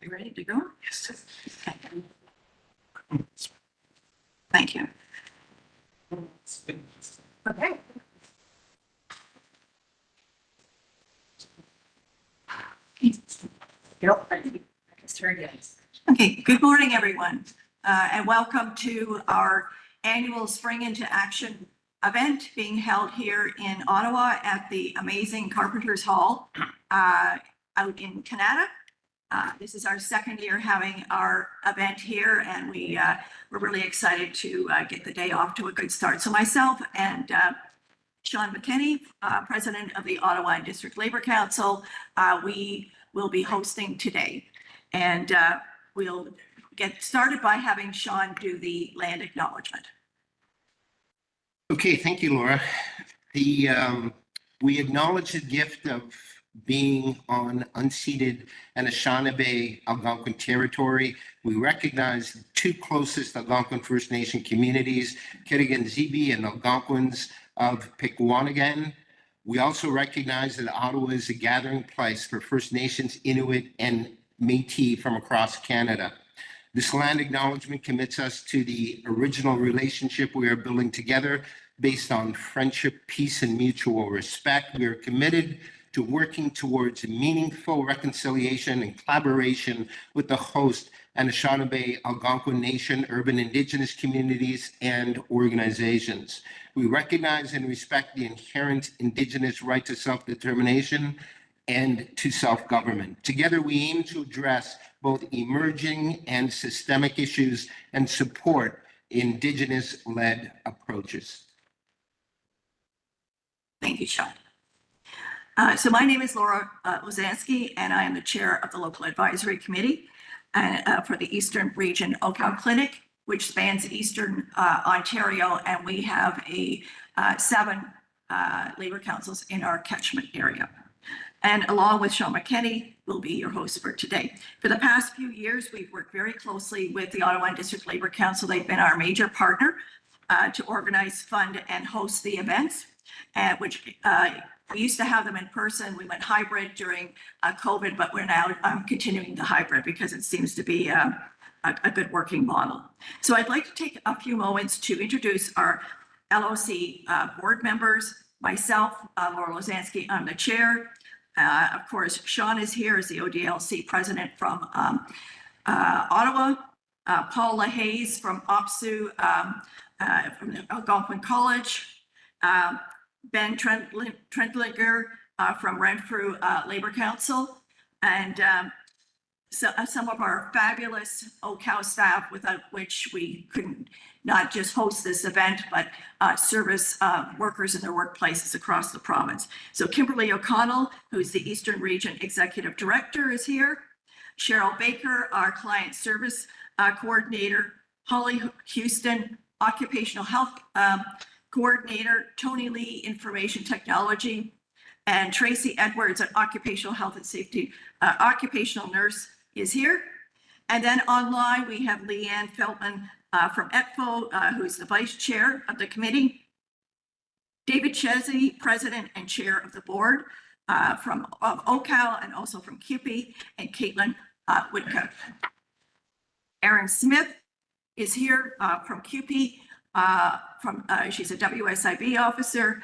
You ready to go? Yes. Okay. Thank you. Okay. Okay, good morning, everyone, and welcome to our annual Spring into Action event being held here in Ottawa at the amazing Carpenters Hall out in Kanata. This is our second year having our event here, and we're really excited to get the day off to a good start. So myself and Sean McKinney, President of the Ottawa District Labour Council, we will be hosting today. And we'll get started by having Sean do the land acknowledgement. Okay, thank you, Laura. We acknowledge the gift of being on unceded Anishinaabe Algonquin territory. We recognize the two closest Algonquin First Nation communities, Kitigan-Zibi and Algonquins of Pikwanigan. We also recognize that Ottawa is a gathering place for First Nations, Inuit, and Métis from across Canada. This land acknowledgement commits us to the original relationship we are building together based on friendship, peace, and mutual respect. We are committed to working towards meaningful reconciliation and collaboration with the host Anishinaabe Algonquin Nation, urban Indigenous communities, and organizations. We recognize and respect the inherent Indigenous right to self-determination and to self-government. Together, we aim to address both emerging and systemic issues and support Indigenous-led approaches. Thank you, Sean. So my name is Laura Lozansky, and I am the chair of the local advisory committee for the Eastern Region OHCOW Clinic, which spans Eastern Ontario, and we have 7 labour councils in our catchment area. And along with Sean McKinney, will be your host for today. For the past few years, we've worked very closely with the Ottawa District Labour Council. They've been our major partner to organize, fund, and host the events, which we used to have them in person. We went hybrid during COVID, but we're now continuing the hybrid because it seems to be a good working model. So I'd like to take a few moments to introduce our LOC board members. Myself, Laura Lozansky, I'm the chair. Of course, Sean is here as the ODLC president from Ottawa. Paul LaHaye from OPSU from Algonquin College. Ben Trentlinger from Renfrew Labour Council, and some of our fabulous OHCOW staff, without which we couldn't not just host this event, but service workers in their workplaces across the province. So Kimberly O'Connell, who's the Eastern Region Executive Director, is here. Cheryl Baker, our Client Service Coordinator. Holly Houston, Occupational Health Coordinator. Tony Lee, Information Technology. And Tracy Edwards, an Occupational Health and Safety occupational nurse, is here. And then online, we have Leanne Feldman from ETFO, who's the vice chair of the committee. David Chesney, president and chair of the board from OHCOW and also from CCPE, and Caitlin Woodcock. Erin Smith is here from CCPE. She's a WSIB officer.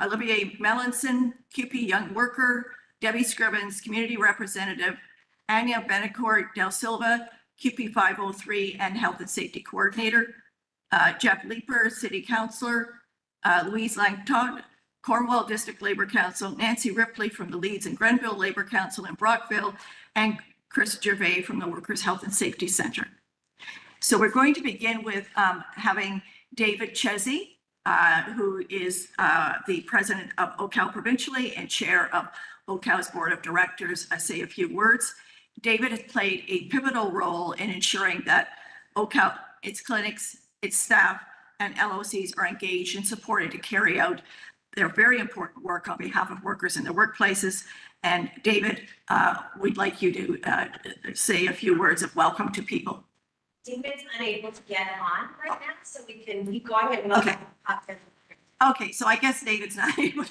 Olivier Melanson, CCPE Young Worker. Debbie Scribbins, Community Representative. Anya Benacourt Del Silva, CCPE 503 and Health and Safety Coordinator. Jeff Leeper, City Councillor. Louise Langton, Cornwall District Labour Council. Nancy Ripley from the Leeds and Grenville Labour Council in Brockville. And Chris Gervais from the Workers' Health and Safety Centre. So we're going to begin with having David Chesney, who is the president of OHCOW provincially and chair of OHCOW's board of directors, say a few words. David has played a pivotal role in ensuring that OHCOW, its clinics, its staff, and LOCs are engaged and supported to carry out their very important work on behalf of workers in their workplaces. And David, we'd like you to say a few words of welcome to people. David's unable to get on right now, so we can go ahead and okay. Okay, so I guess David's not able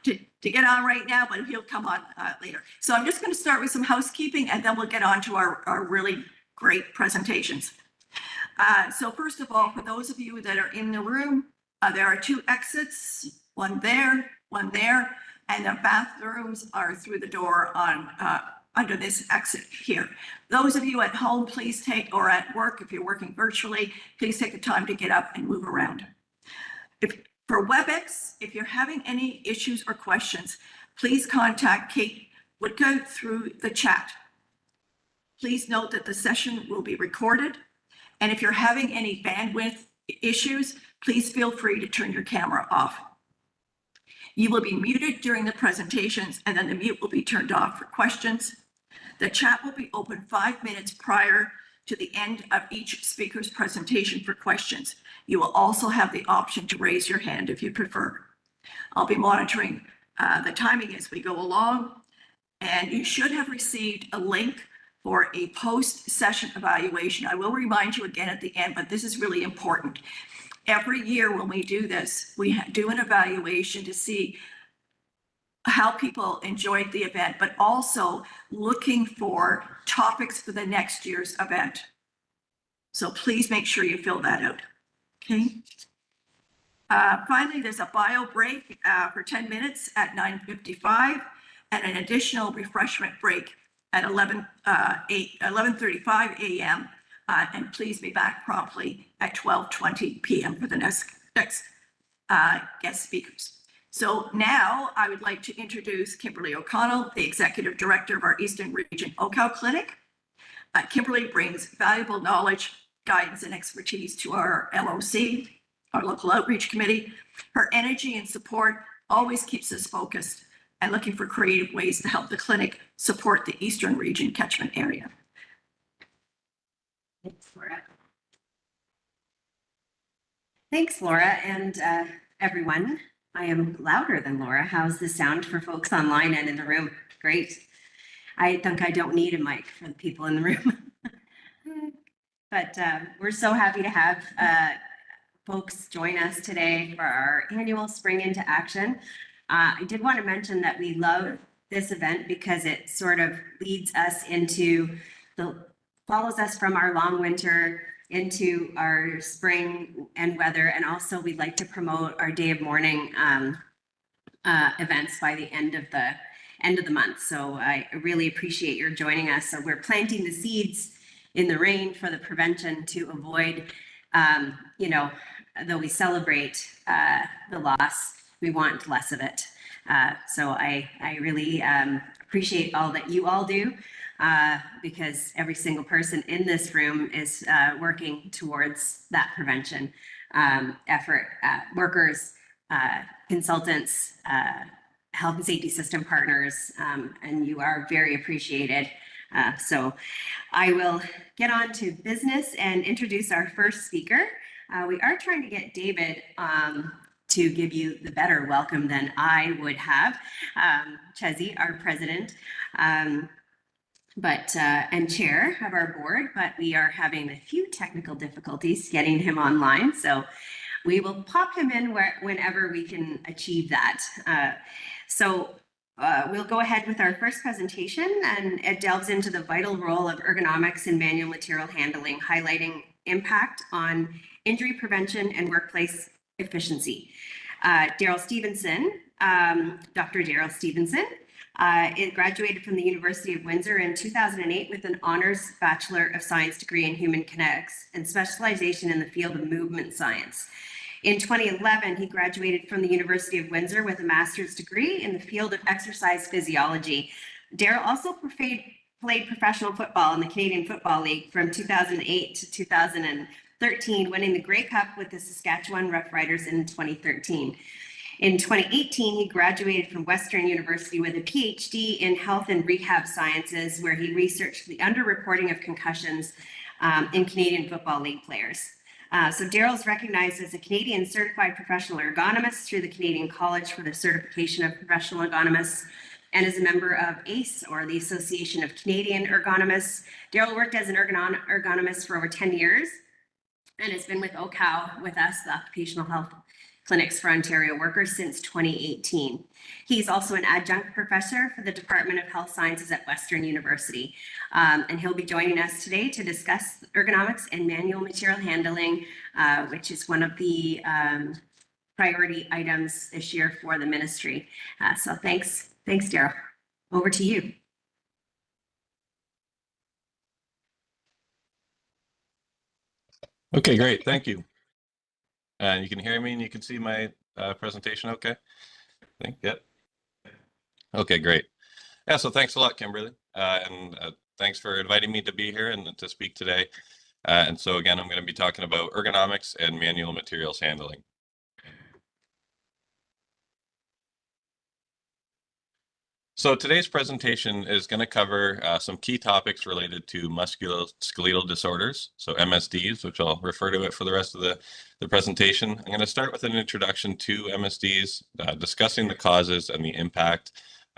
to get on right now, but he'll come on later. So I'm just going to start with some housekeeping and then we'll get on to our really great presentations. So first of all, for those of you that are in the room, there are 2 exits, one there, and the bathrooms are through the door on under this exit here. Those of you at home, please take, or at work, if you're working virtually, please take the time to get up and move around. For WebEx, if you're having any issues or questions, please contact Kate Woodcote through the chat. Please note that the session will be recorded. And if you're having any bandwidth issues, please feel free to turn your camera off. You will be muted during the presentations and then the mute will be turned off for questions. The chat will be open 5 minutes prior to the end of each speaker's presentation for questions. You will also have the option to raise your hand if you prefer. I'll be monitoring the timing as we go along, and you should have received a link for a post-session evaluation. I will remind you again at the end, but this is really important. Every year when we do this, we do an evaluation to see how people enjoyed the event, but also looking for topics for the next year's event. So please make sure you fill that out, okay? Finally, there's a bio break for 10 minutes at 9:55 and an additional refreshment break at 11:35 a.m. And please be back promptly at 12:20 p.m. for the next guest speakers. So now I would like to introduce Kimberly O'Connell, the Executive Director of our Eastern Region OHCOW Clinic. Kimberly brings valuable knowledge, guidance, and expertise to our LOC, our Local Outreach Committee. Her energy and support always keeps us focused and looking for creative ways to help the clinic support the Eastern Region catchment area. Thanks, Laura. Thanks, Laura, and everyone. I am louder than Laura. How's the sound for folks online and in the room? Great. I think I don't need a mic for the people in the room. But we're so happy to have folks join us today for our annual Spring into Action. I did want to mention that we love this event because it sort of leads us into follows us from our long winter into our spring and weather, and also we'd like to promote our day of mourning events by the end of the month. So I really appreciate your joining us. So we're planting the seeds in the rain for the prevention to avoid, though we celebrate the loss, we want less of it. So I really appreciate all that you all do. Because every single person in this room is working towards that prevention effort. Workers, consultants, health and safety system partners, and you are very appreciated. So I will get on to business and introduce our first speaker. We are trying to get David to give you the better welcome than I would have. Chezzy, our president. And chair of our board, but we are having a few technical difficulties getting him online. So we will pop him in whenever we can achieve that. We'll go ahead with our first presentation, and it delves into the vital role of ergonomics in manual material handling, highlighting impact on injury prevention and workplace efficiency. Daryl Stephenson, Dr. Daryl Stephenson, it graduated from the University of Windsor in 2008 with an honors Bachelor of Science degree in Human Kinetics and specialization in the field of movement science. In 2011, he graduated from the University of Windsor with a master's degree in the field of exercise physiology. Daryl also played professional football in the Canadian Football League from 2008 to 2013, winning the Grey Cup with the Saskatchewan Roughriders in 2013. In 2018, he graduated from Western University with a PhD in health and rehab sciences, where he researched the underreporting of concussions in Canadian Football League players. So Daryl is recognized as a Canadian Certified Professional Ergonomist through the Canadian College for the Certification of Professional Ergonomists, and is a member of ACE, or the Association of Canadian Ergonomists. Daryl worked as an ergonomist for over 10 years and has been with OHCOW with us, the Occupational Health clinics for Ontario workers since 2018. He's also an adjunct professor for the Department of Health Sciences at Western University. And he'll be joining us today to discuss ergonomics and manual material handling, which is one of the priority items this year for the ministry. So thanks, Daryl. Over to you. Okay, great. Thank you. And you can hear me and you can see my presentation okay? I think, yep. Okay, great. Yeah, so thanks a lot, Kimberly. And thanks for inviting me to be here and to speak today. And so again, I'm going to be talking about ergonomics and manual materials handling. So today's presentation is going to cover some key topics related to musculoskeletal disorders, so MSDs, which I'll refer to it for the rest of the presentation. I'm going to start with an introduction to MSDs, discussing the causes and the impact,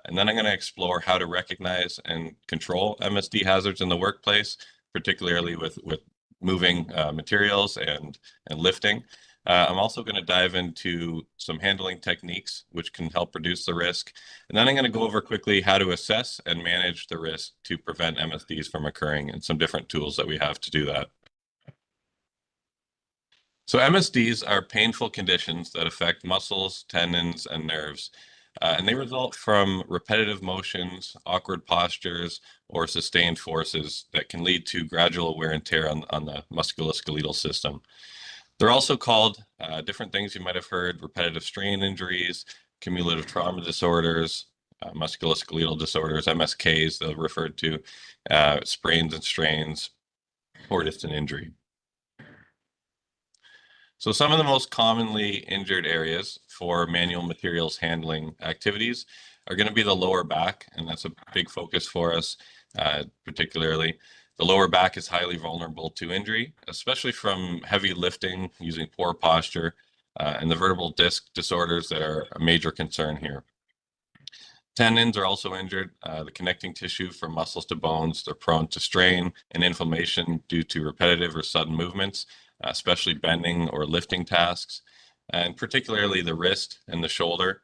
and then I'm going to explore how to recognize and control MSD hazards in the workplace, particularly with moving materials and lifting. I'm also going to dive into some handling techniques which can help reduce the risk. And then I'm going to go over quickly how to assess and manage the risk to prevent MSDs from occurring and some different tools that we have to do that. So MSDs are painful conditions that affect muscles, tendons, and nerves. And they result from repetitive motions, awkward postures, or sustained forces that can lead to gradual wear and tear on the musculoskeletal system. They're also called different things you might have heard: repetitive strain injuries, cumulative trauma disorders, musculoskeletal disorders, MSKs, they're referred to, sprains and strains, or just an injury. So some of the most commonly injured areas for manual materials handling activities are going to be the lower back, and that's a big focus for us, particularly. The lower back is highly vulnerable to injury, especially from heavy lifting, using poor posture, and the vertebral disc disorders that are a major concern here. Tendons are also injured. The connecting tissue from muscles to bones, they're prone to strain and inflammation due to repetitive or sudden movements, especially bending or lifting tasks, and particularly the wrist and the shoulder.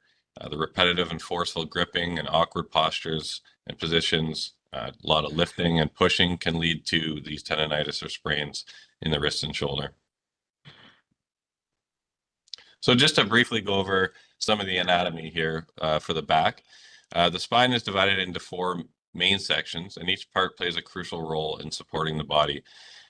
The repetitive and forceful gripping and awkward postures and positions, a lot of lifting and pushing can lead to these tendonitis or sprains in the wrist and shoulder. So just to briefly go over some of the anatomy here for the back. The spine is divided into 4 main sections, and each part plays a crucial role in supporting the body.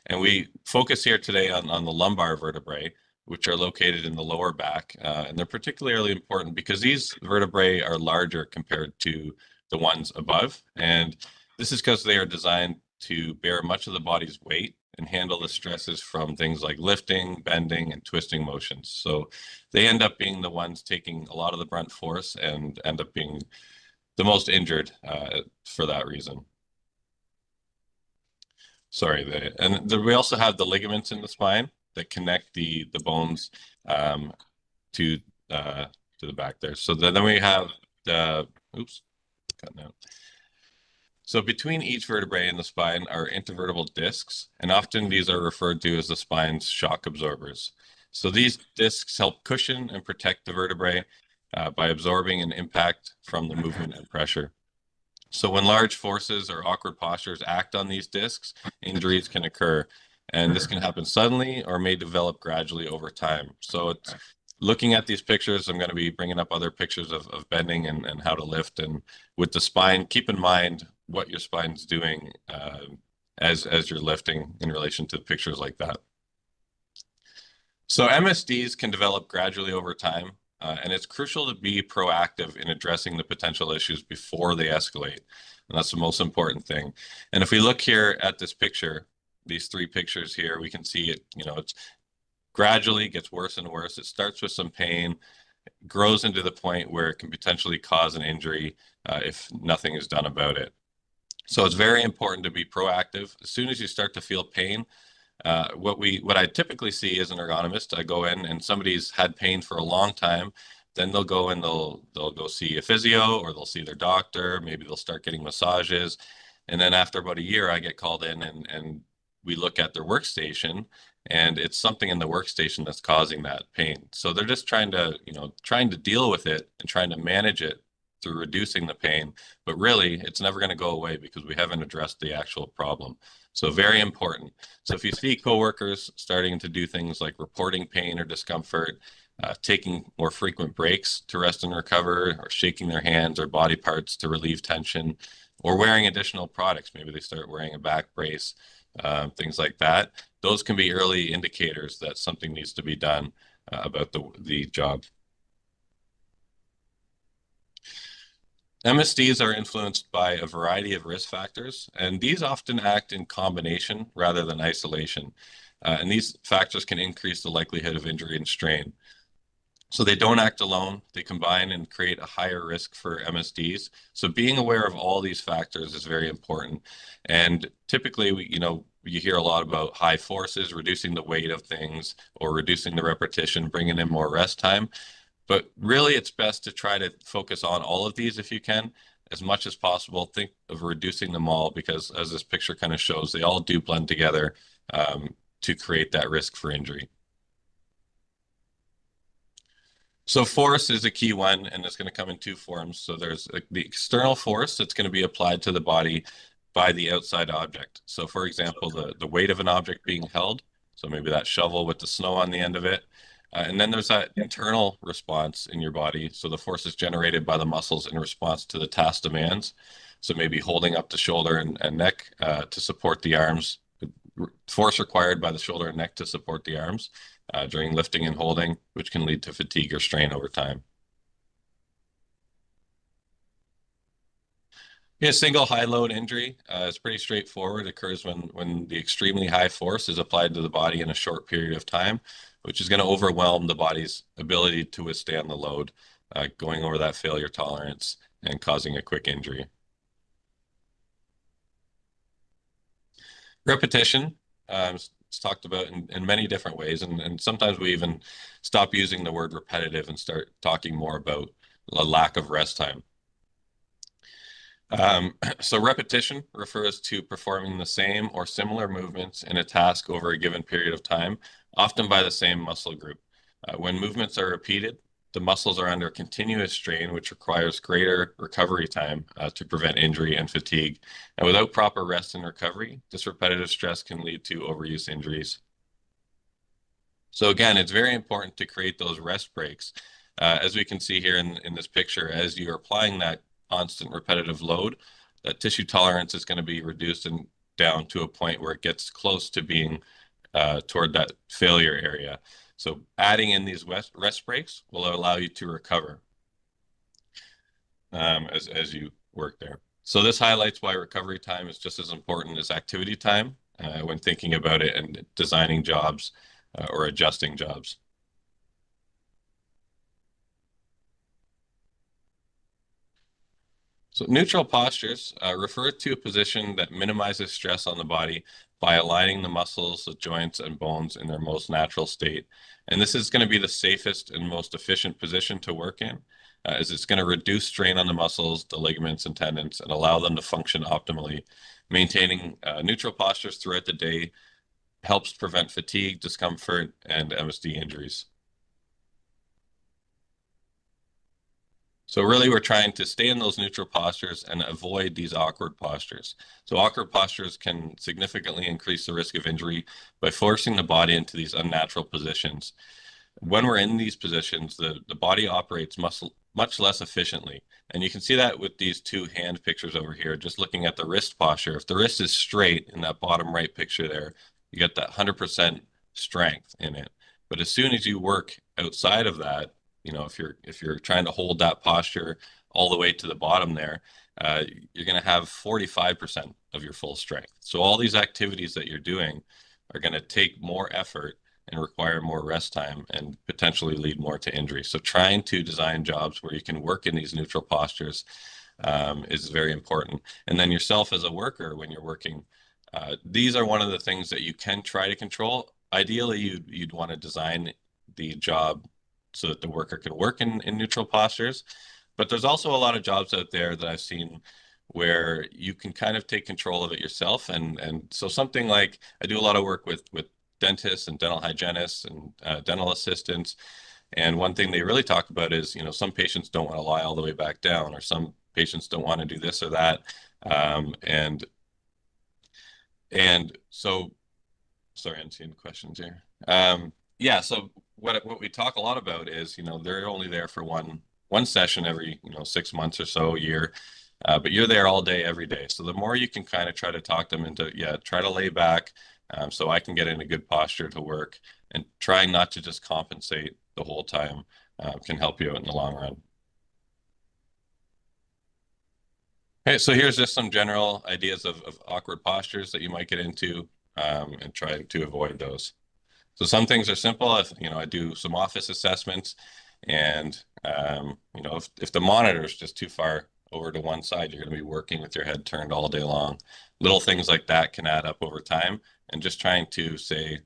And we focus here today on the lumbar vertebrae, which are located in the lower back. And they're particularly important because these vertebrae are larger compared to the ones above. And this is because they are designed to bear much of the body's weight and handle the stresses from things like lifting, bending, and twisting motions. So they end up being the ones taking a lot of the brunt force and end up being the most injured for that reason. Sorry, we also have the ligaments in the spine that connect the bones to the back there. So then we have the, oops, cutting out. So between each vertebrae in the spine are intervertebral discs, and often these are referred to as the spine's shock absorbers. So these discs help cushion and protect the vertebrae by absorbing an impact from the movement and pressure. So when large forces or awkward postures act on these discs, injuries can occur. And this can happen suddenly or may develop gradually over time. So it's looking at these pictures, I'm going to be bringing up other pictures of bending and how to lift. And with the spine, keep in mind what your spine's doing as you're lifting in relation to pictures like that. So MSDs can develop gradually over time. And it's crucial to be proactive in addressing the potential issues before they escalate. And that's the most important thing. And if we look here at this picture, these 3 pictures here, we can see it, it's gradually gets worse and worse. It starts with some pain, grows into the point where it can potentially cause an injury if nothing is done about it. So it's very important to be proactive. As soon as you start to feel pain, what I typically see as an ergonomist, I go in and somebody's had pain for a long time, then they'll go and they'll go see a physio, or they'll see their doctor, maybe they'll start getting massages. And then after about a year, I get called in and we look at their workstation and it's something in the workstation that's causing that pain. So they're just trying to, trying to deal with it and trying to manage it through reducing the pain, but really it's never going to go away because we haven't addressed the actual problem. So very important. So if you see coworkers starting to do things like reporting pain or discomfort, taking more frequent breaks to rest and recover, or shaking their hands or body parts to relieve tension, or wearing additional products, maybe they start wearing a back brace, things like that, those can be early indicators that something needs to be done about the job. MSDs are influenced by a variety of risk factors, and these often act in combination rather than isolation. And these factors can increase the likelihood of injury and strain. So they don't act alone, they combine and create a higher risk for MSDs. So being aware of all these factors is very important. And typically, you hear a lot about high forces, reducing the weight of things, or reducing the repetition, bringing in more rest time. But really, it's best to try to focus on all of these if you can, as much as possible. Think of reducing them all, because as this picture kind of shows, they all do blend together to create that risk for injury. So force is a key one, and it's going to come in two forms. So there's the external force that's going to be applied to the body by the outside object. So for example, the weight of an object being held, so maybe that shovel with the snow on the end of it. And then there's that internal response in your body. So the force is generated by the muscles in response to the task demands. So maybe holding up the shoulder and neck to support the arms, force required by the shoulder and neck to support the arms during lifting and holding, which can lead to fatigue or strain over time. A single high load injury is pretty straightforward. It occurs when the extremely high force is applied to the body in a short period of time, which is going to overwhelm the body's ability to withstand the load, going over that failure tolerance and causing a quick injury. Repetition is talked about in many different ways, and sometimes we even stop using the word repetitive and start talking more about a lack of rest time. So repetition refers to performing the same or similar movements in a task over a given period of time, often by the same muscle group. When movements are repeated, the muscles are under continuous strain, which requires greater recovery time to prevent injury and fatigue. And without proper rest and recovery, this repetitive stress can lead to overuse injuries. So again, it's very important to create those rest breaks. As we can see here in this picture, as you're applying that constant repetitive load, that tissue tolerance is going to be reduced and down to a point where it gets close to being toward that failure area. So adding in these rest breaks will allow you to recover as you work there. So this highlights why recovery time is just as important as activity time when thinking about it and designing jobs or adjusting jobs. So neutral postures refer to a position that minimizes stress on the body by aligning the muscles, the joints, and bones in their most natural state. And this is going to be the safest and most efficient position to work in, as it's going to reduce strain on the muscles, the ligaments, and tendons, and allow them to function optimally. Maintaining neutral postures throughout the day helps prevent fatigue, discomfort, and MSD injuries. So really, we're trying to stay in those neutral postures and avoid these awkward postures. So awkward postures can significantly increase the risk of injury by forcing the body into these unnatural positions. When we're in these positions, the body operates much less efficiently. And you can see that with these two hand pictures over here, just looking at the wrist posture. If the wrist is straight in that bottom right picture there, you get that 100% strength in it. But as soon as you work outside of that, if you're trying to hold that posture all the way to the bottom there, you're going to have 45% of your full strength. So all these activities that you're doing are going to take more effort and require more rest time and potentially lead more to injury. So trying to design jobs where you can work in these neutral postures is very important. And then yourself as a worker, when you're working, these are one of the things that you can try to control. Ideally, you'd want to design the job so that the worker can work in neutral postures. But there's also a lot of jobs out there that I've seen where you can kind of take control of it yourself. And so something like, I do a lot of work with dentists and dental hygienists and dental assistants. And one thing they really talk about is, some patients don't want to lie all the way back down, or some patients don't want to do this or that. And so, sorry, I'm seeing questions here. Yeah, so what we talk a lot about is, they're only there for one session every, 6 months or so, a year. But you're there all day, every day. So the more you can kind of try to talk them into, try to lay back so I can get in a good posture to work, and trying not to just compensate the whole time can help you out in the long run. Okay, so here's just some general ideas of awkward postures that you might get into and trying to avoid those. So some things are simple. If, I do some office assessments, and if the monitor is just too far over to one side, you're going to be working with your head turned all day long. Little things like that can add up over time, and just trying to say,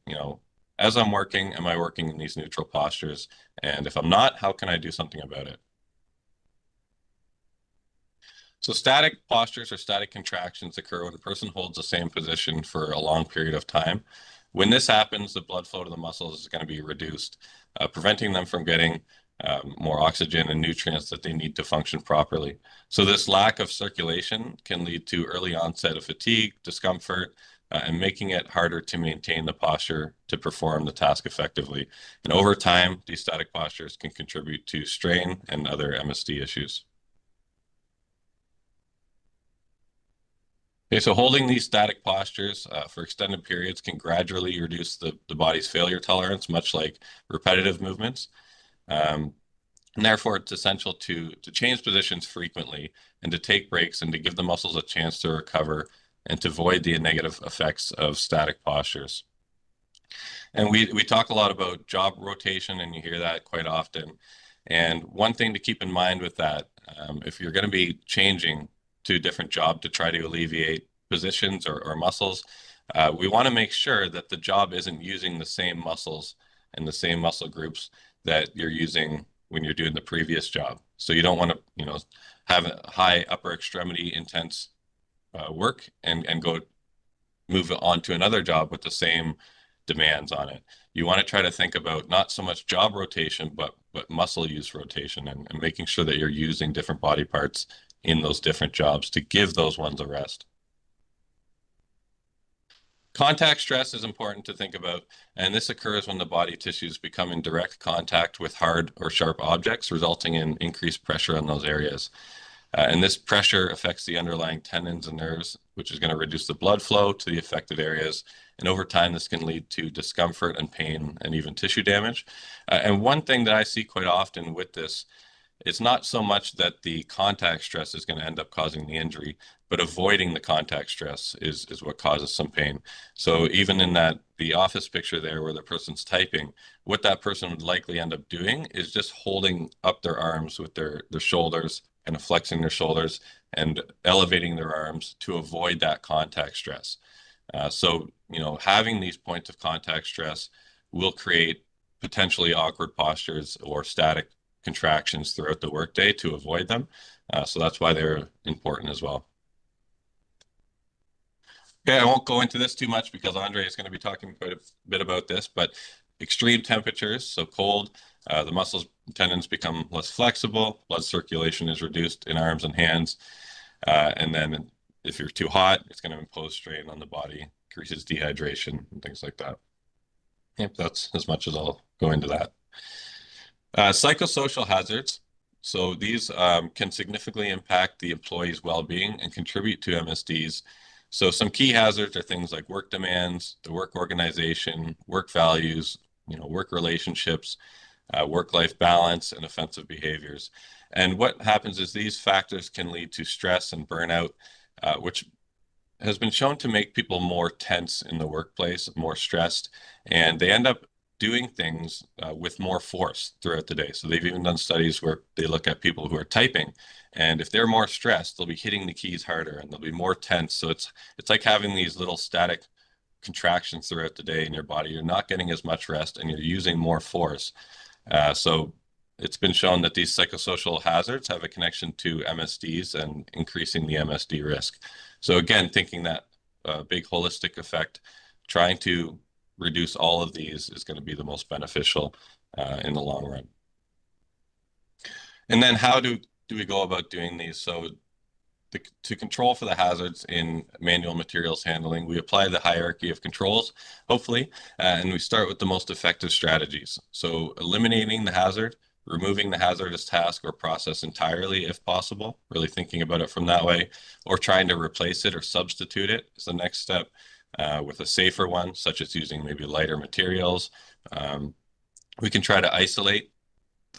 as I'm working, am I working in these neutral postures? And if I'm not, how can I do something about it? So static postures or static contractions occur when a person holds the same position for a long period of time. When this happens, the blood flow to the muscles is going to be reduced, preventing them from getting more oxygen and nutrients that they need to function properly. So this lack of circulation can lead to early onset of fatigue, discomfort, and making it harder to maintain the posture to perform the task effectively. And over time, these static postures can contribute to strain and other MSD issues. Okay, so holding these static postures for extended periods can gradually reduce the body's failure tolerance, much like repetitive movements. And therefore, it's essential to change positions frequently, and to take breaks, and to give the muscles a chance to recover, and to avoid the negative effects of static postures. And we talk a lot about job rotation, and you hear that quite often. And one thing to keep in mind with that, if you're going to be changing to a different job to try to alleviate positions or muscles, we want to make sure that the job isn't using the same muscles and the same muscle groups that you're using when you're doing the previous job. So you don't want to, have a high upper extremity intense work and go move on to another job with the same demands on it. You want to try to think about not so much job rotation, but muscle use rotation, and making sure that you're using different body parts in those different jobs to give those ones a rest. Contact stress is important to think about, and this occurs when the body tissues become in direct contact with hard or sharp objects, resulting in increased pressure on those areas. And this pressure affects the underlying tendons and nerves, which is going to reduce the blood flow to the affected areas. And over time, this can lead to discomfort and pain and even tissue damage. And one thing that I see quite often with this, it's not so much that the contact stress is going to end up causing the injury, but avoiding the contact stress is what causes some pain. So even in the office picture there where the person's typing, what that person would likely end up doing is just holding up their arms with their shoulders, and flexing their shoulders and elevating their arms to avoid that contact stress. So, having these points of contact stress will create potentially awkward postures or static contractions throughout the workday to avoid them. So that's why they're important as well. Okay, I won't go into this too much because Andre is going to be talking quite a bit about this, but extreme temperatures, so cold, the muscles and tendons become less flexible, blood circulation is reduced in arms and hands, and then if you're too hot, it's going to impose strain on the body, increases dehydration and things like that. Yep, that's as much as I'll go into that. Psychosocial hazards. So these can significantly impact the employee's well-being and contribute to MSDs. So some key hazards are things like work demands, the work organization, work values, work relationships, work-life balance, and offensive behaviors. And what happens is these factors can lead to stress and burnout, which has been shown to make people more tense in the workplace, more stressed, and they end up doing things with more force throughout the day. So they've even done studies where they look at people who are typing, and if they're more stressed, they'll be hitting the keys harder and they'll be more tense. So it's like having these little static contractions throughout the day in your body. You're not getting as much rest and you're using more force. So it's been shown that these psychosocial hazards have a connection to MSDs and increasing the MSD risk. So again, thinking that big holistic effect, trying to reduce all of these is going to be the most beneficial in the long run. And then how do we go about doing these? So to control for the hazards in manual materials handling, we apply the hierarchy of controls, hopefully, and we start with the most effective strategies. So eliminating the hazard, removing the hazardous task or process entirely if possible, really thinking about it from that way, or trying to replace it or substitute it is the next step with a safer one, such as using maybe lighter materials. We can try to isolate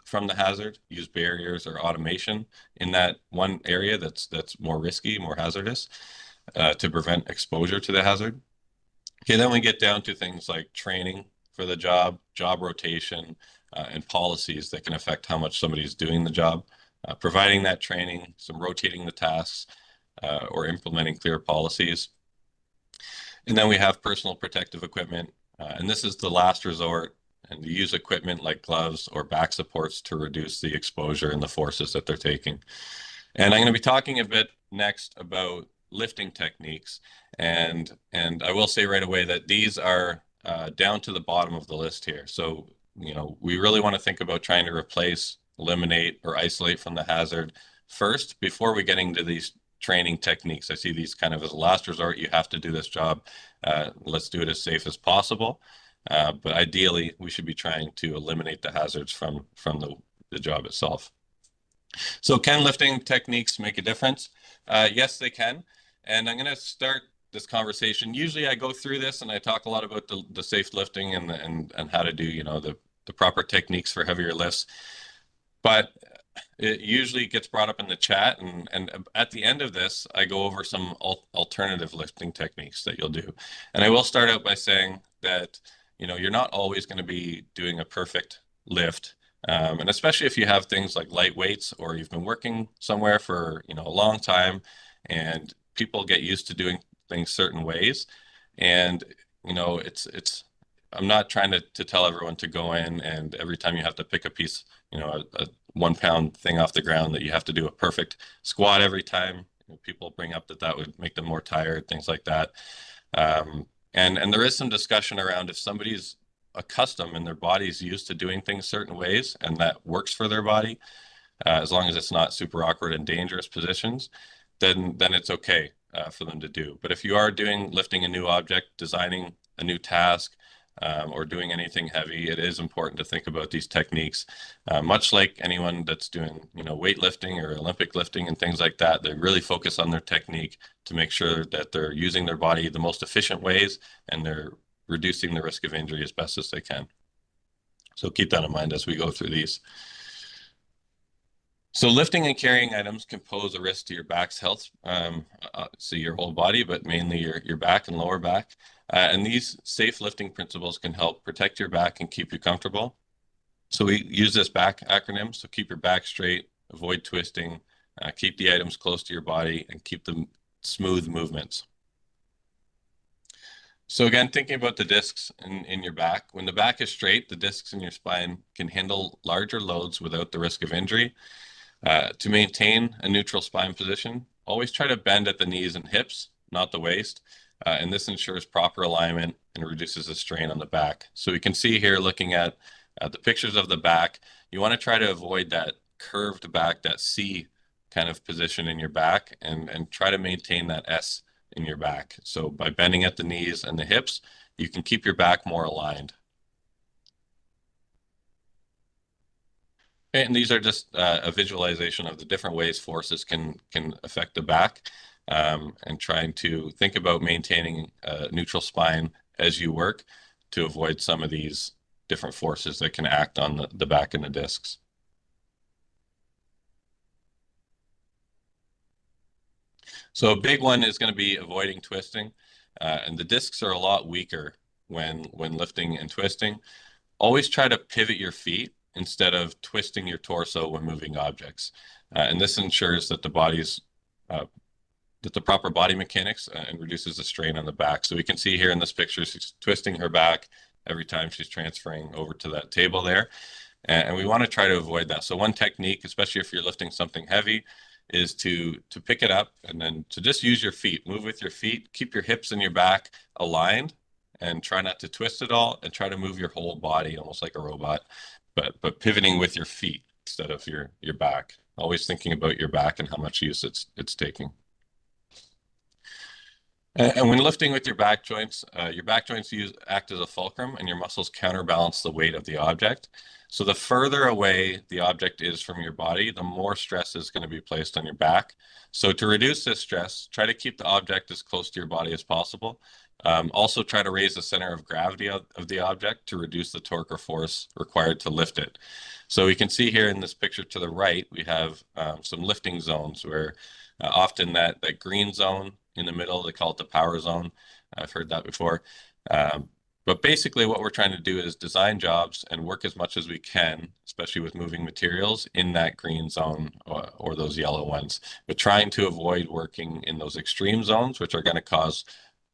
from the hazard, use barriers or automation in that one area that's more risky, more hazardous, to prevent exposure to the hazard. Okay, then we get down to things like training for the job rotation, and policies that can affect how much somebody's doing the job. Providing that training, some rotating the tasks, or implementing clear policies. And then we have personal protective equipment, and this is the last resort, and you use equipment like gloves or back supports to reduce the exposure and the forces that they're taking. And I'm going to be talking a bit next about lifting techniques, and I will say right away that these are down to the bottom of the list here. So, you know, we really want to think about trying to replace, eliminate, or isolate from the hazard first before we get into these training techniques. I see these kind of as a last resort. You have to do this job. Let's do it as safe as possible. But ideally, we should be trying to eliminate the hazards from the job itself. So can lifting techniques make a difference? Yes, they can. And I'm going to start this conversation. Usually I go through this and I talk a lot about the safe lifting and how to do, you know, the proper techniques for heavier lifts. But it usually gets brought up in the chat, and at the end of this, I go over some alternative lifting techniques that you'll do. And I will start out by saying that, you know, you're not always going to be doing a perfect lift. And especially if you have things like light weights, or you've been working somewhere for, you know, a long time, and people get used to doing things certain ways. And, you know, I'm not trying to tell everyone to go in and every time you have to pick a piece, you know, a 1 pound thing off the ground, that you have to do a perfect squat every time. You know, people bring up that would make them more tired, things like that. And there is some discussion around if somebody's accustomed and their body's used to doing things certain ways and that works for their body, as long as it's not super awkward and dangerous positions, then it's okay for them to do. But if you are lifting a new object, designing a new task, or doing anything heavy, it is important to think about these techniques. Much like anyone that's doing, you know, weightlifting or Olympic lifting and things like that, they really focus on their technique to make sure that they're using their body the most efficient ways and they're reducing the risk of injury as best as they can. So keep that in mind as we go through these. So lifting and carrying items can pose a risk to your back's health, so your whole body, but mainly your back and lower back. And these safe lifting principles can help protect your back and keep you comfortable. So we use this BACK acronym. So keep your back straight, avoid twisting, keep the items close to your body, and keep them smooth movements. So again, thinking about the discs in your back, when the back is straight, the discs in your spine can handle larger loads without the risk of injury. To maintain a neutral spine position, always try to bend at the knees and hips, not the waist. And this ensures proper alignment and reduces the strain on the back. So we can see here, looking at the pictures of the back, you want to try to avoid that curved back, that C kind of position in your back, and try to maintain that S in your back. So by bending at the knees and the hips, you can keep your back more aligned. And these are just a visualization of the different ways forces can affect the back, and trying to think about maintaining a neutral spine as you work to avoid some of these different forces that can act on the back and the discs. So a big one is going to be avoiding twisting, and the discs are a lot weaker when lifting and twisting. Always try to pivot your feet instead of twisting your torso when moving objects. And this ensures that the body's that the proper body mechanics and reduces the strain on the back. So we can see here in this picture, she's twisting her back every time she's transferring over to that table there. And we want to try to avoid that. So one technique, especially if you're lifting something heavy, is to pick it up and then to just use your feet, move with your feet, keep your hips and your back aligned, and try not to twist it all, and try to move your whole body almost like a robot, but pivoting with your feet instead of your back. Always thinking about your back and how much use it's taking. And when lifting with your back joints act as a fulcrum, and your muscles counterbalance the weight of the object. So the further away the object is from your body, the more stress is going to be placed on your back. So to reduce this stress, try to keep the object as close to your body as possible. Also try to raise the center of gravity of the object to reduce the torque or force required to lift it. So we can see here in this picture to the right, we have some lifting zones where often that green zone in the middle, they call it the power zone. I've heard that before. But basically what we're trying to do is design jobs and work as much as we can, especially with moving materials, in that green zone or those yellow ones. But trying to avoid working in those extreme zones, which are going to cause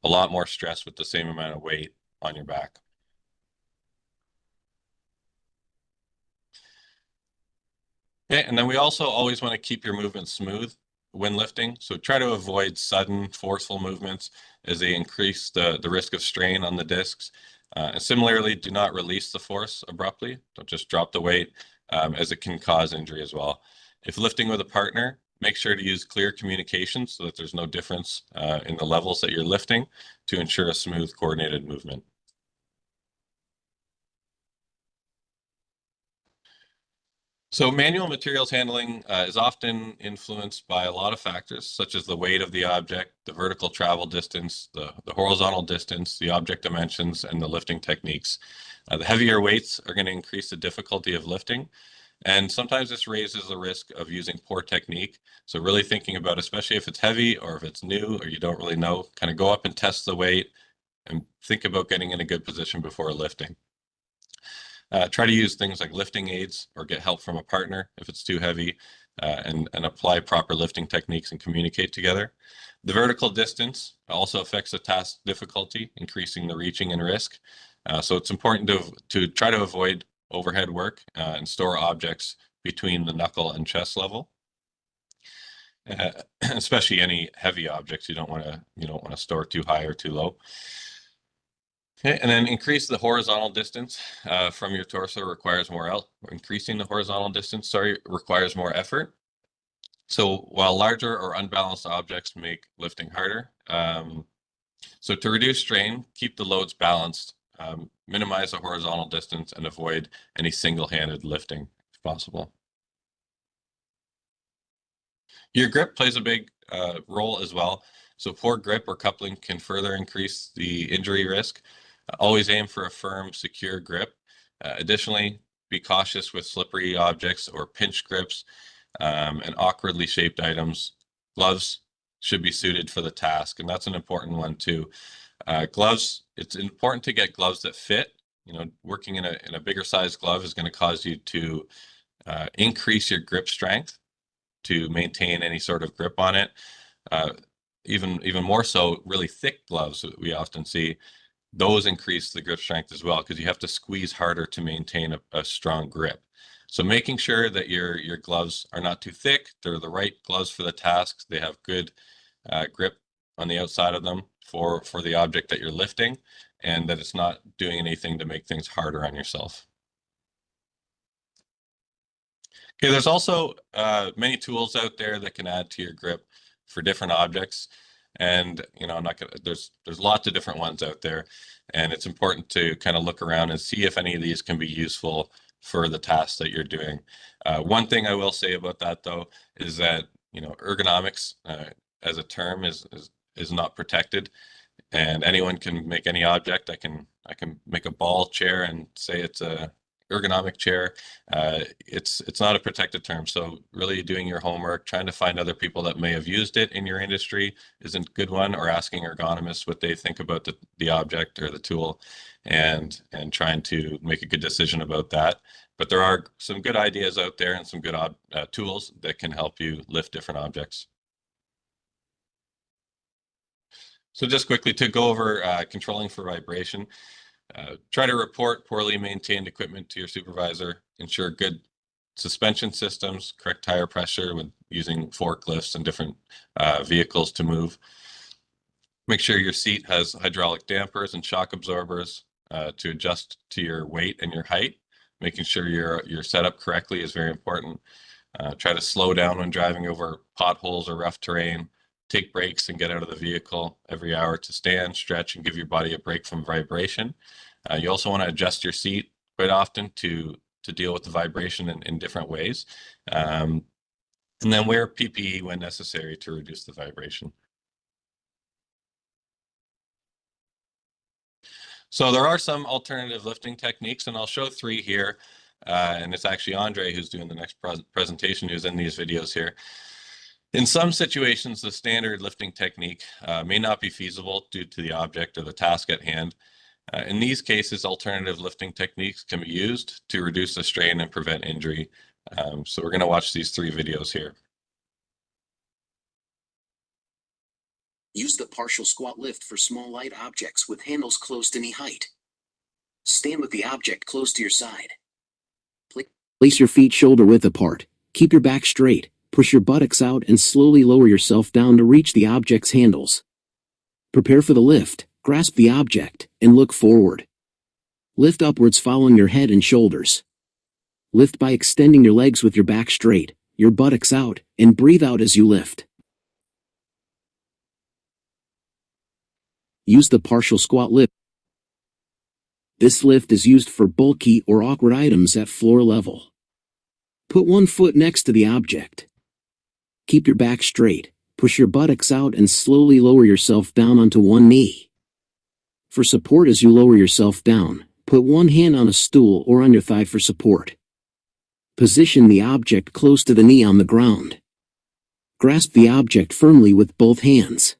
a lot more stress with the same amount of weight on your back. Okay, and then we also always want to keep your movement smooth when lifting. So try to avoid sudden, forceful movements as they increase the risk of strain on the discs. And similarly, do not release the force abruptly. Don't just drop the weight, as it can cause injury as well. If lifting with a partner, make sure to use clear communication so that there's no difference in the levels that you're lifting to ensure a smooth, coordinated movement. So manual materials handling is often influenced by a lot of factors, such as the weight of the object, the vertical travel distance, the horizontal distance, the object dimensions, and the lifting techniques. The heavier weights are going to increase the difficulty of lifting, and sometimes this raises the risk of using poor technique. So really thinking about, especially if it's heavy or if it's new or you don't really know, kind of go up and test the weight and think about getting in a good position before lifting. Try to use things like lifting aids or get help from a partner if it's too heavy, and apply proper lifting techniques and communicate together. The vertical distance also affects the task difficulty, increasing the reaching and risk. So it's important to try to avoid overhead work and store objects between the knuckle and chest level. Especially any heavy objects, you don't want to store too high or too low. Okay, and then increase the horizontal distance from your torso requires increasing the horizontal distance, requires more effort. So while larger or unbalanced objects make lifting harder, so to reduce strain, keep the loads balanced, minimize the horizontal distance, and avoid any single-handed lifting if possible. Your grip plays a big role as well. So poor grip or coupling can further increase the injury risk. Always aim for a firm, secure grip. Additionally, be cautious with slippery objects or pinch grips and awkwardly shaped items. Gloves should be suited for the task, and that's an important one too. Gloves, it's important to get gloves that fit. Working in a bigger size glove is going to cause you to increase your grip strength to maintain any sort of grip on it. Even more so, really thick gloves that we often see, those increase the grip strength as well because you have to squeeze harder to maintain a strong grip. So making sure that your gloves are not too thick, they're the right gloves for the tasks, they have good grip on the outside of them for the object that you're lifting, and that it's not doing anything to make things harder on yourself. Okay, there's also many tools out there that can add to your grip for different objects. And there's lots of different ones out there, and it's important to kind of look around and see if any of these can be useful for the tasks that you're doing. One thing I will say about that though is that ergonomics as a term is not protected, and anyone can make any object. I can make a ball chair and say it's a ergonomic chair. It's not a protected term. So really doing your homework, trying to find other people that may have used it in your industry isn't a good one, or asking ergonomists what they think about the object or the tool, and trying to make a good decision about that. But there are some good ideas out there and some good tools that can help you lift different objects. So just quickly to go over controlling for vibration. Try to report poorly maintained equipment to your supervisor. Ensure good suspension systems, correct tire pressure when using forklifts and different vehicles to move. Make sure your seat has hydraulic dampers and shock absorbers to adjust to your weight and your height. Making sure you're set up correctly is very important. Try to slow down when driving over potholes or rough terrain. Take breaks and get out of the vehicle every hour to stand, stretch, and give your body a break from vibration. You also want to adjust your seat quite often to deal with the vibration in different ways. And then wear PPE when necessary to reduce the vibration. So there are some alternative lifting techniques, and I'll show 3 here. And it's actually Andre who's doing the next presentation, who's in these videos here. In some situations, the standard lifting technique may not be feasible due to the object or the task at hand. In these cases, alternative lifting techniques can be used to reduce the strain and prevent injury. So we're going to watch these 3 videos here. Use the partial squat lift for small light objects with handles close to knee height. Stand with the object close to your side. Place your feet shoulder width apart. Keep your back straight. Push your buttocks out and slowly lower yourself down to reach the object's handles. Prepare for the lift. Grasp the object and look forward. Lift upwards following your head and shoulders. Lift by extending your legs with your back straight, your buttocks out, and breathe out as you lift. Use the partial squat lift. This lift is used for bulky or awkward items at floor level. Put one foot next to the object. Keep your back straight, push your buttocks out and slowly lower yourself down onto one knee. For support as you lower yourself down, put one hand on a stool or on your thigh for support. Position the object close to the knee on the ground. Grasp the object firmly with both hands.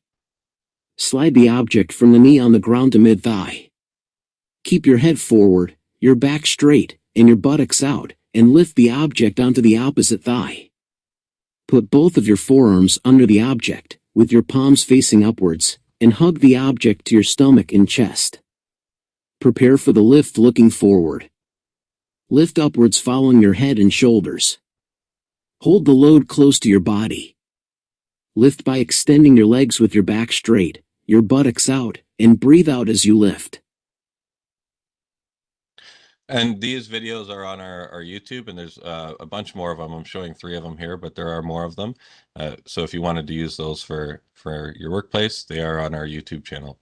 Slide the object from the knee on the ground to mid-thigh. Keep your head forward, your back straight, and your buttocks out, and lift the object onto the opposite thigh. Put both of your forearms under the object, with your palms facing upwards, and hug the object to your stomach and chest. Prepare for the lift looking forward. Lift upwards following your head and shoulders. Hold the load close to your body. Lift by extending your legs with your back straight, your buttocks out, and breathe out as you lift. And these videos are on our YouTube, and there's a bunch more of them. I'm showing 3 of them here, but there are more of them. So if you wanted to use those for your workplace, they are on our YouTube channel.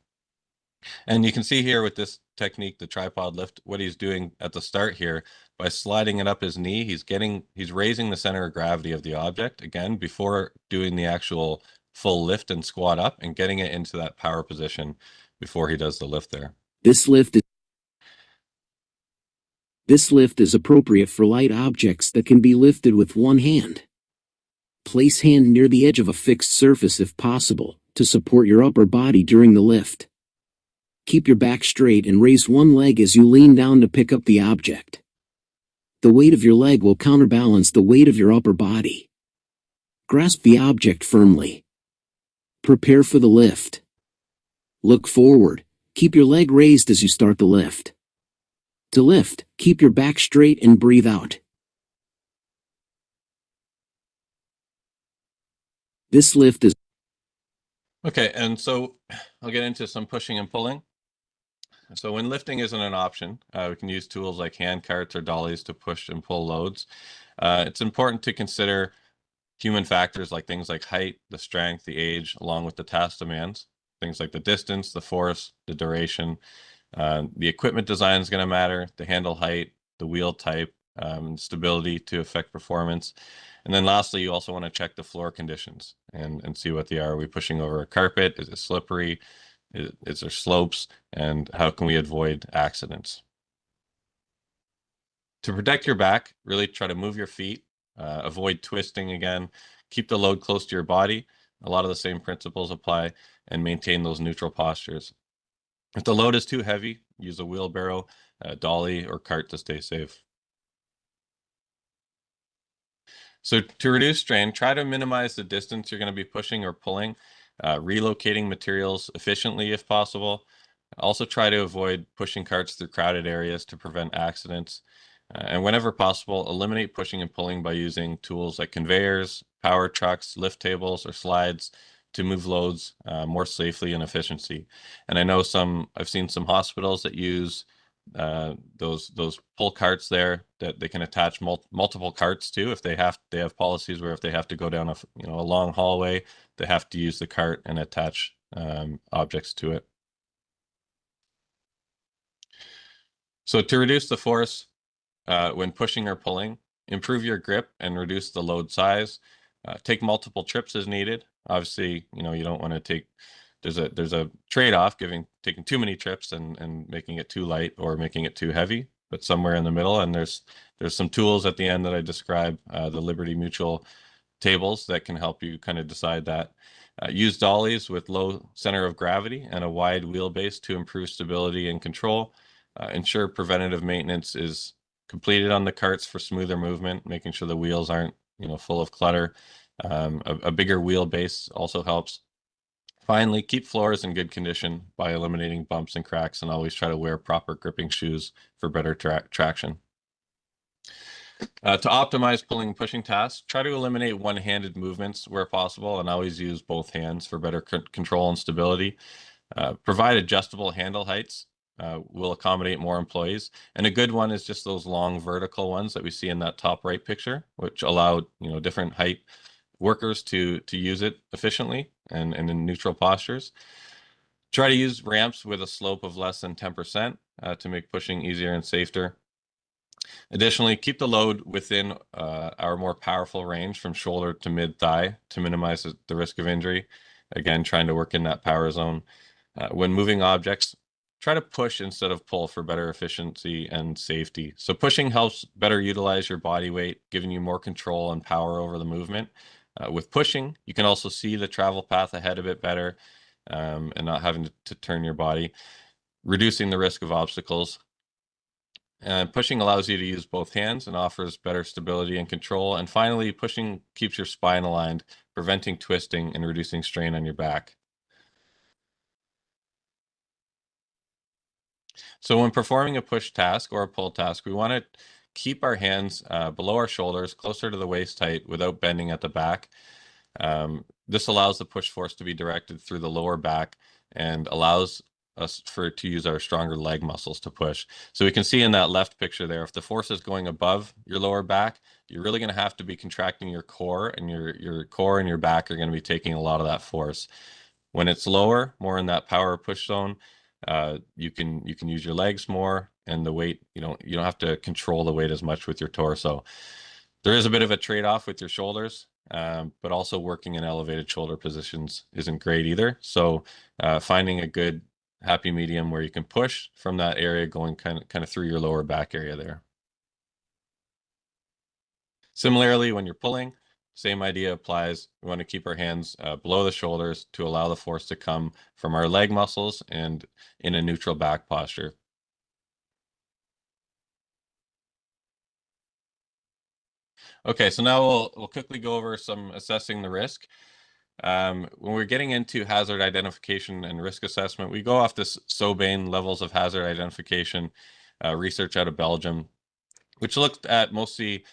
And you can see here with this technique, the tripod lift, what he's doing at the start here, by sliding it up his knee, he's raising the center of gravity of the object, again, before doing the actual full lift and squat up, and getting it into that power position before he does the lift there. This lift is appropriate for light objects that can be lifted with one hand. Place hand near the edge of a fixed surface if possible, to support your upper body during the lift. Keep your back straight and raise one leg as you lean down to pick up the object. The weight of your leg will counterbalance the weight of your upper body. Grasp the object firmly. Prepare for the lift. Look forward. Keep your leg raised as you start the lift. To lift, keep your back straight and breathe out. This lift is... Okay, and so I'll get into some pushing and pulling. So when lifting isn't an option, we can use tools like hand carts or dollies to push and pull loads. It's important to consider human factors like things like height, the strength, the age, along with the task demands. Things like the distance, the force, the duration. The equipment design is going to matter, the handle height, the wheel type, stability to affect performance. And then lastly, you also want to check the floor conditions and see what they are. Are we pushing over a carpet? Is it slippery? Is there slopes? And how can we avoid accidents? To protect your back, really try to move your feet, avoid twisting again, keep the load close to your body. A lot of the same principles apply, and maintain those neutral postures. If the load is too heavy, use a wheelbarrow, a dolly, or cart to stay safe. So to reduce strain, try to minimize the distance you're going to be pushing or pulling, relocating materials efficiently if possible. Also try to avoid pushing carts through crowded areas to prevent accidents. And whenever possible, eliminate pushing and pulling by using tools like conveyors, power trucks, lift tables, or slides to move loads more safely and efficiency. And I know I've seen some hospitals that use those pull carts there that they can attach multiple carts to. If they have policies where if they have to go down a long hallway, they have to use the cart and attach objects to it. So to reduce the force when pushing or pulling, improve your grip and reduce the load size. Take multiple trips as needed. Obviously, you don't want to take. There's a trade-off taking too many trips and making it too light or making it too heavy, but somewhere in the middle. And there's some tools at the end that I describe, the Liberty Mutual tables that can help you kind of decide that. Use dollies with low center of gravity and a wide wheelbase to improve stability and control. Ensure preventative maintenance is completed on the carts for smoother movement, making sure the wheels aren't full of clutter. A bigger wheelbase also helps. Finally, keep floors in good condition by eliminating bumps and cracks, and always try to wear proper gripping shoes for better traction. To optimize pulling and pushing tasks, try to eliminate one-handed movements where possible, and always use both hands for better control and stability. Provide adjustable handle heights. Will accommodate more employees. And a good one is just those long vertical ones that we see in that top right picture, which allow different height workers to use it efficiently and in neutral postures. Try to use ramps with a slope of less than 10% to make pushing easier and safer. Additionally, keep the load within our more powerful range from shoulder to mid-thigh to minimize the risk of injury. Again, trying to work in that power zone. When moving objects, try to push instead of pull for better efficiency and safety. So pushing helps better utilize your body weight, giving you more control and power over the movement. With pushing, you can also see the travel path ahead a bit better and not having to turn your body, reducing the risk of obstacles. And pushing allows you to use both hands and offers better stability and control. And finally, pushing keeps your spine aligned, preventing twisting and reducing strain on your back. So when performing a push task or a pull task, we want to keep our hands below our shoulders, closer to the waist height without bending at the back. This allows the push force to be directed through the lower back and allows us to use our stronger leg muscles to push. So we can see in that left picture there, if the force is going above your lower back, you're really going to have to be contracting your core, and your core and your back are going to be taking a lot of that force. When it's lower, more in that power push zone, you can use your legs more, and the weight, you don't have to control the weight as much with your torso. There is a bit of a trade-off with your shoulders, but also working in elevated shoulder positions isn't great either. So finding a good happy medium where you can push from that area going kind of through your lower back area there. Similarly, when you're pulling, same idea applies. We want to keep our hands below the shoulders to allow the force to come from our leg muscles and in a neutral back posture. Okay, so now we'll quickly go over some assessing the risk. When we're getting into hazard identification and risk assessment, we go off this Sobain levels of hazard identification research out of Belgium, which looked at mostly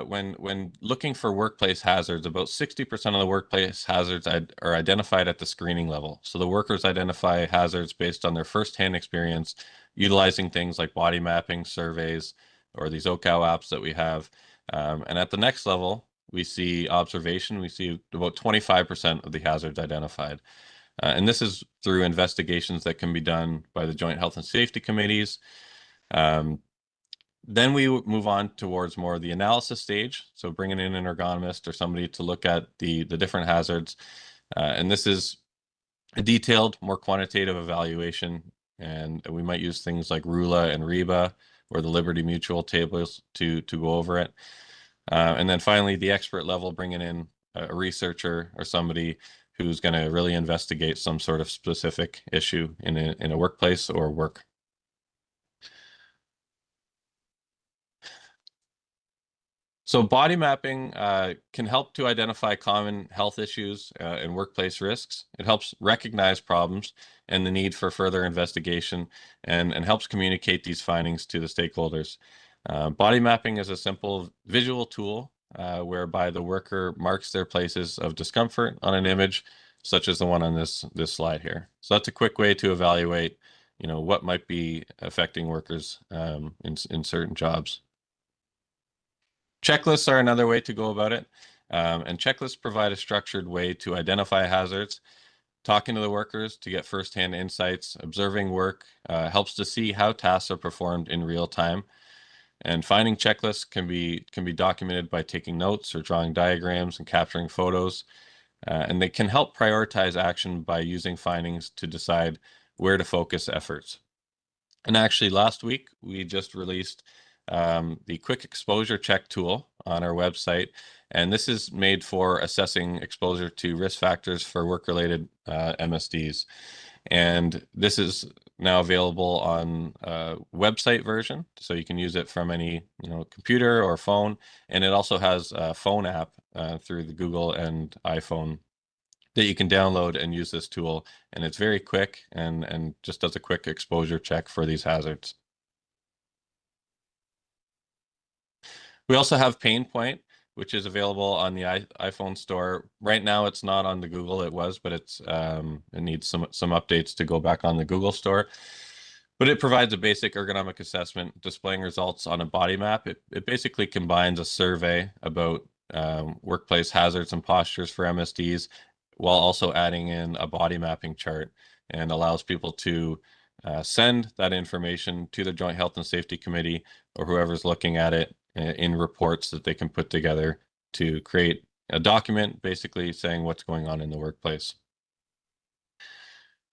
when looking for workplace hazards, about 60% of the workplace hazards are identified at the screening level. So the workers identify hazards based on their firsthand experience, utilizing things like body mapping, surveys, or these OHCOW apps that we have. And at the next level, we see observation. We see about 25% of the hazards identified. And this is through investigations that can be done by the Joint Health and Safety Committees. Then we move on towards more of the analysis stage. So bringing in an ergonomist or somebody to look at the different hazards. And this is a detailed, more quantitative evaluation. And we might use things like RULA and REBA or the Liberty Mutual tables to go over it. And then finally, the expert level, bringing in a researcher or somebody who's going to really investigate some sort of specific issue in a workplace or work. So body mapping can help to identify common health issues and workplace risks. It helps recognize problems and the need for further investigation and helps communicate these findings to the stakeholders. Body mapping is a simple visual tool whereby the worker marks their places of discomfort on an image such as the one on this slide here. So that's a quick way to evaluate, what might be affecting workers in certain jobs. Checklists are another way to go about it. And checklists provide a structured way to identify hazards. Talking to the workers to get firsthand insights, observing work helps to see how tasks are performed in real time. And finding checklists can be documented by taking notes or drawing diagrams and capturing photos. And they can help prioritize action by using findings to decide where to focus efforts. And actually, last week, we just released the quick exposure check tool on our website. And this is made for assessing exposure to risk factors for work-related MSDs. And this is now available on a website version, so you can use it from any computer or phone. And it also has a phone app through the Google and iPhone that you can download and use this tool. And it's very quick and just does a quick exposure check for these hazards. We also have Pain Point, which is available on the iPhone store. Right now, it's not on the Google. It was, but it needs some updates to go back on the Google store. But it provides a basic ergonomic assessment, displaying results on a body map. It basically combines a survey about workplace hazards and postures for MSDs, while also adding in a body mapping chart, and allows people to send that information to the Joint Health and Safety Committee or whoever's looking at it in reports that they can put together to create a document basically saying what's going on in the workplace.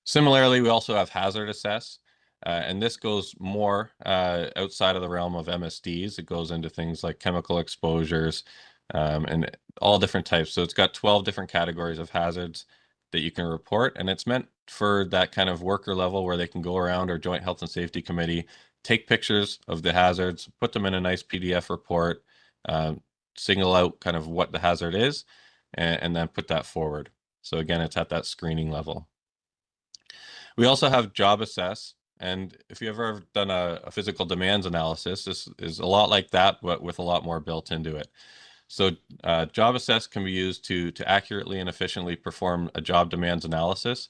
Similarly, we also have Hazard Assess, and this goes more outside of the realm of MSDs. It goes into things like chemical exposures and all different types. So it's got 12 different categories of hazards that you can report, and it's meant for that kind of worker level where they can go around our Joint Health and Safety Committee, take pictures of the hazards, put them in a nice PDF report, single out kind of what the hazard is, and then put that forward. So again, it's at that screening level. We also have Job Assess, and if you ever done a physical demands analysis, this is a lot like that, but with a lot more built into it. So Job Assess can be used to accurately and efficiently perform a job demands analysis.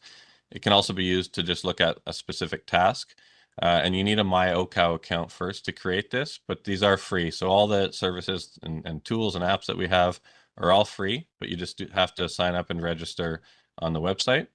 It can also be used to just look at a specific task. And you need a My OHCOW account first to create this, but these are free. So all the services and tools and apps that we have are all free, but you just have to sign up and register on the website.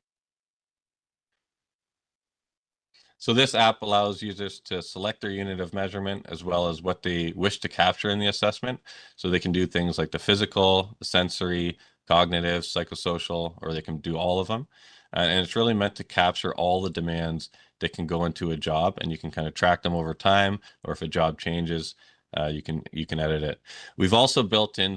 So this app allows users to select their unit of measurement as well as what they wish to capture in the assessment. So they can do things like the physical, the sensory, cognitive, psychosocial, or they can do all of them. And it's really meant to capture all the demands that can go into a job, and you can kind of track them over time, or if a job changes, you can edit it. We've also built in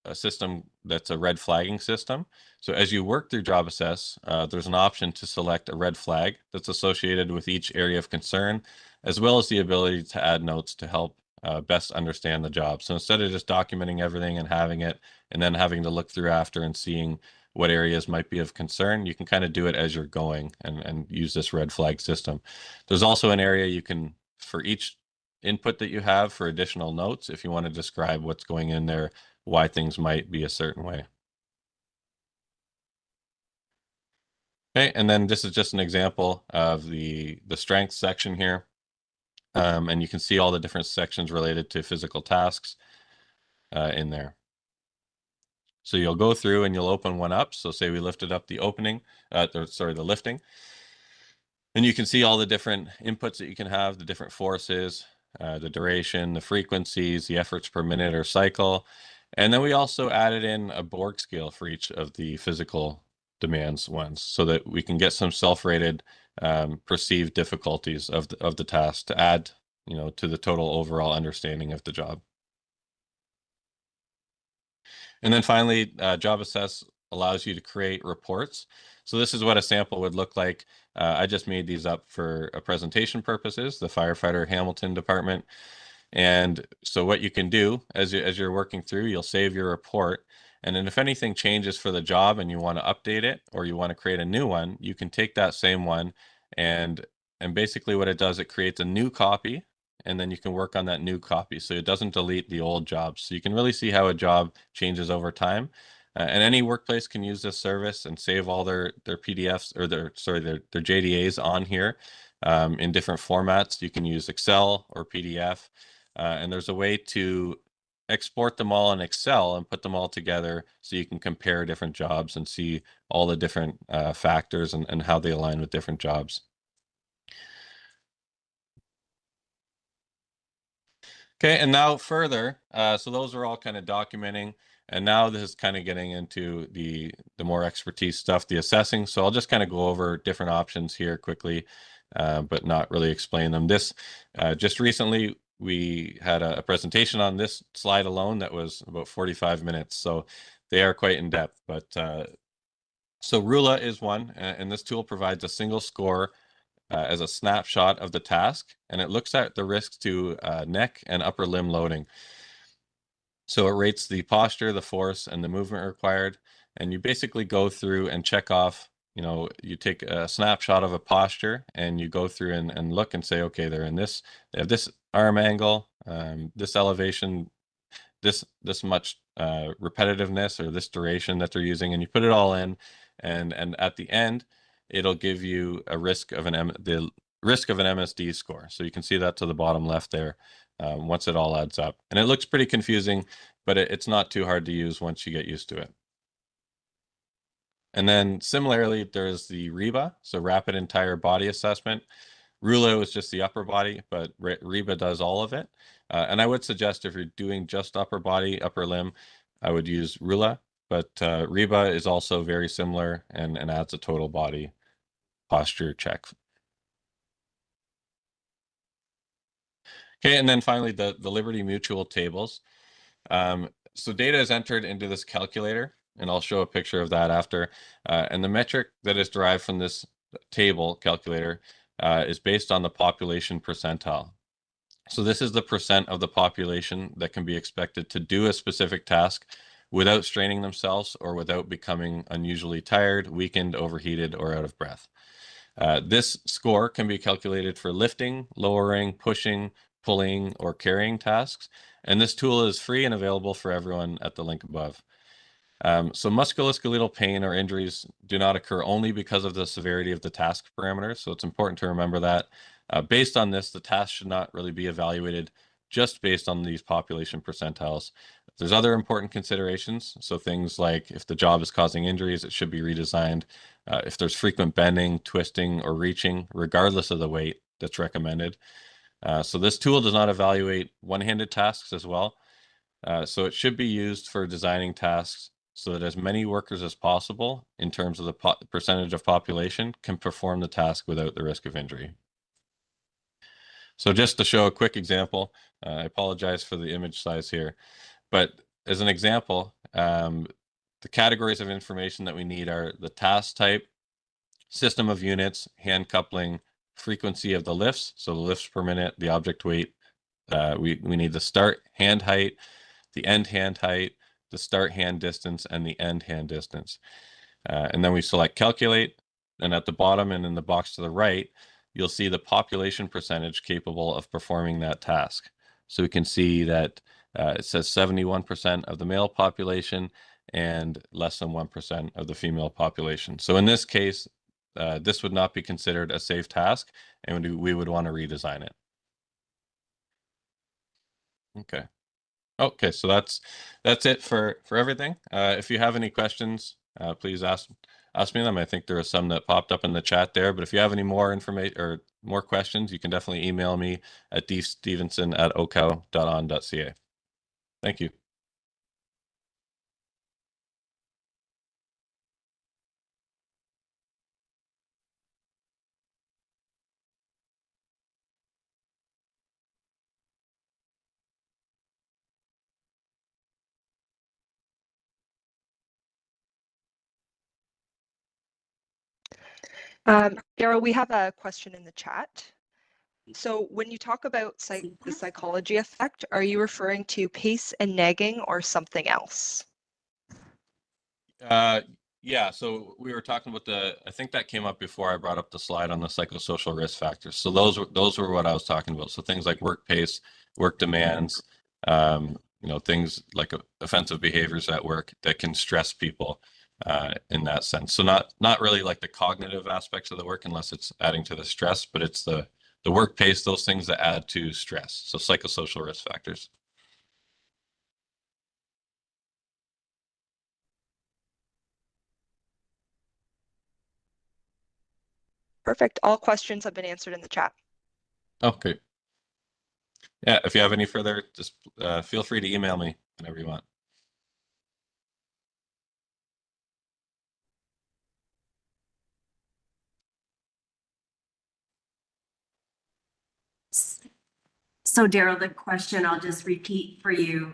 a system that's a red flagging system. So as you work through Job Assess, there's an option to select a red flag that's associated with each area of concern, as well as the ability to add notes to help best understand the job. So instead of just documenting everything and having it, and then having to look through after and seeing what areas might be of concern, you can kind of do it as you're going and use this red flag system. There's also an area you can, for each input that you have, for additional notes, if you want to describe what's going in there, why things might be a certain way. Okay, and then this is just an example of the strength section here. And you can see all the different sections related to physical tasks in there. So you'll go through and you'll open one up. So say we lifted up the the lifting. And you can see all the different inputs that you can have, the different forces, the duration, the frequencies, the efforts per minute or cycle. And then we also added in a Borg scale for each of the physical demands ones, so that we can get some self-rated perceived difficulties of the task to add, to the total overall understanding of the job. And then finally, Job Assess allows you to create reports. So this is what a sample would look like. I just made these up for presentation purposes, the firefighter Hamilton department. And so what you can do as you're working through, you'll save your report. And then if anything changes for the job and you want to update it, or you want to create a new one, you can take that same one and basically what it does, it creates a new copy, and then you can work on that new copy. So it doesn't delete the old jobs. So you can really see how a job changes over time. And any workplace can use this service and save all their PDFs or their JDAs on here in different formats. You can use Excel or PDF, and there's a way to export them all in Excel and put them all together so you can compare different jobs and see all the different factors and how they align with different jobs. Okay, and now further, so those are all kind of documenting, and now this is kind of getting into the more expertise stuff, the assessing. So I'll just kind of go over different options here quickly, but not really explain them. This just recently we had a presentation on this slide alone that was about 45 minutes, so they are quite in depth. But so Rula is one, and this tool provides a single score as a snapshot of the task, and it looks at the risks to neck and upper limb loading. So it rates the posture, the force, and the movement required, and you basically go through and check off, you know, you take a snapshot of a posture and you go through and look and say, okay, they have this arm angle, this elevation, this much repetitiveness or this duration that they're using, and you put it all in, and at the end it'll give you a risk of the risk of an MSD score. So you can see that to the bottom left there once it all adds up. And it looks pretty confusing, but it's not too hard to use once you get used to it. And then similarly, there's the REBA, so Rapid Entire Body Assessment. Rula is just the upper body, but REBA does all of it. And I would suggest if you're doing just upper body, upper limb, I would use Rula, but REBA is also very similar and adds a total body posture check. Okay, and then finally the Liberty Mutual tables. So data is entered into this calculator, and I'll show a picture of that after. And the metric that is derived from this table calculator is based on the population percentile. So this is the percent of the population that can be expected to do a specific task without straining themselves or without becoming unusually tired, weakened, overheated, or out of breath. This score can be calculated for lifting, lowering, pushing, pulling, or carrying tasks. And this tool is free and available for everyone at the link above. So musculoskeletal pain or injuries do not occur only because of the severity of the task parameters. So it's important to remember that. Based on this, the task should not really be evaluated just based on these population percentiles. There's other important considerations. So things like if the job is causing injuries, it should be redesigned. If there's frequent bending, twisting, or reaching, regardless of the weight that's recommended. So this tool does not evaluate one-handed tasks as well. So it should be used for designing tasks so that as many workers as possible in terms of the percentage of population can perform the task without the risk of injury. So just to show a quick example, I apologize for the image size here, but as an example, the categories of information that we need are the task type, system of units, hand coupling, frequency of the lifts, so the lifts per minute, the object weight. We need the start hand height, the end hand height, the start hand distance, and the end hand distance. And then we select calculate, and at the bottom and in the box to the right, you'll see the population percentage capable of performing that task. So we can see that it says 71% of the male population and less than 1% of the female population. So in this case, this would not be considered a safe task, and we would want to redesign it. Okay. Okay, so that's it for everything. If you have any questions, please ask me them. I think there are some that popped up in the chat there, but if you have any more information or more questions, you can definitely email me at dstephenson@ochow.on.ca. Thank you. Daryl, we have a question in the chat. So when you talk about the psychology effect, are you referring to pace and nagging or something else? Yeah, so we were talking about I think that came up before I brought up the slide on the psychosocial risk factors. So those were what I was talking about. So things like work pace, work demands, things like offensive behaviors at work that can stress people in that sense. So not really like the cognitive aspects of the work unless it's adding to the stress, but it's the work pace, those things that add to stress. So psychosocial risk factors. Perfect. All questions have been answered in the chat. Okay. Yeah, if you have any further, just feel free to email me whenever you want. So Daryl, the question I'll just repeat for you,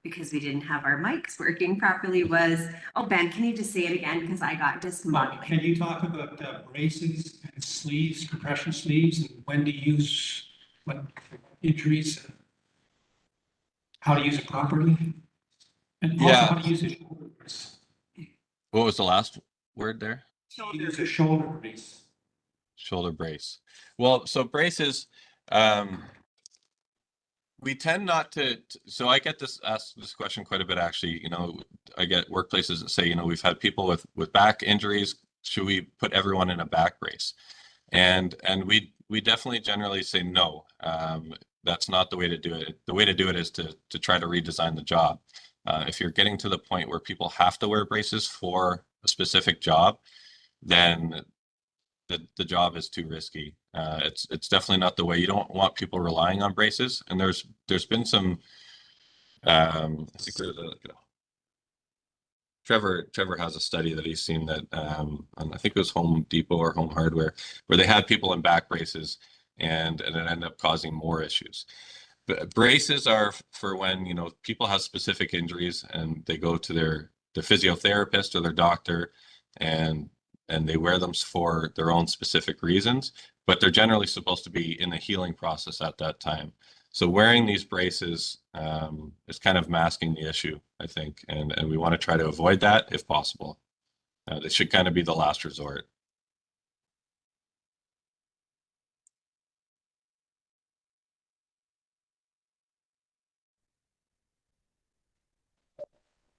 because we didn't have our mics working properly was, oh, Ben, can you just say it again? Because I got discombobulated. Can you talk about braces and sleeves, compression sleeves, and when to use, what injuries, and how to use it properly? And also Yeah. how to use a shoulder brace. What was the last word there? Use a shoulder brace. Shoulder brace. Well, so braces, we tend not to, so I get asked this question quite a bit, actually. I get workplaces that say, we've had people with back injuries. Should we put everyone in a back brace? And we definitely generally say no. That's not the way to do it. The way to do it is to try to redesign the job. If you're getting to the point where people have to wear braces for a specific job, then the job is too risky. It's definitely not the way. You don't want people relying on braces. And there's been some, I think Trevor has a study that he's seen that, and I think it was Home Depot or Home Hardware, where they had people in back braces and it ended up causing more issues. But braces are for when, people have specific injuries and they go to their physiotherapist or their doctor and they wear them for their own specific reasons, but they're generally supposed to be in the healing process at that time. So wearing these braces is kind of masking the issue, I think, and we want to try to avoid that if possible. This should kind of be the last resort.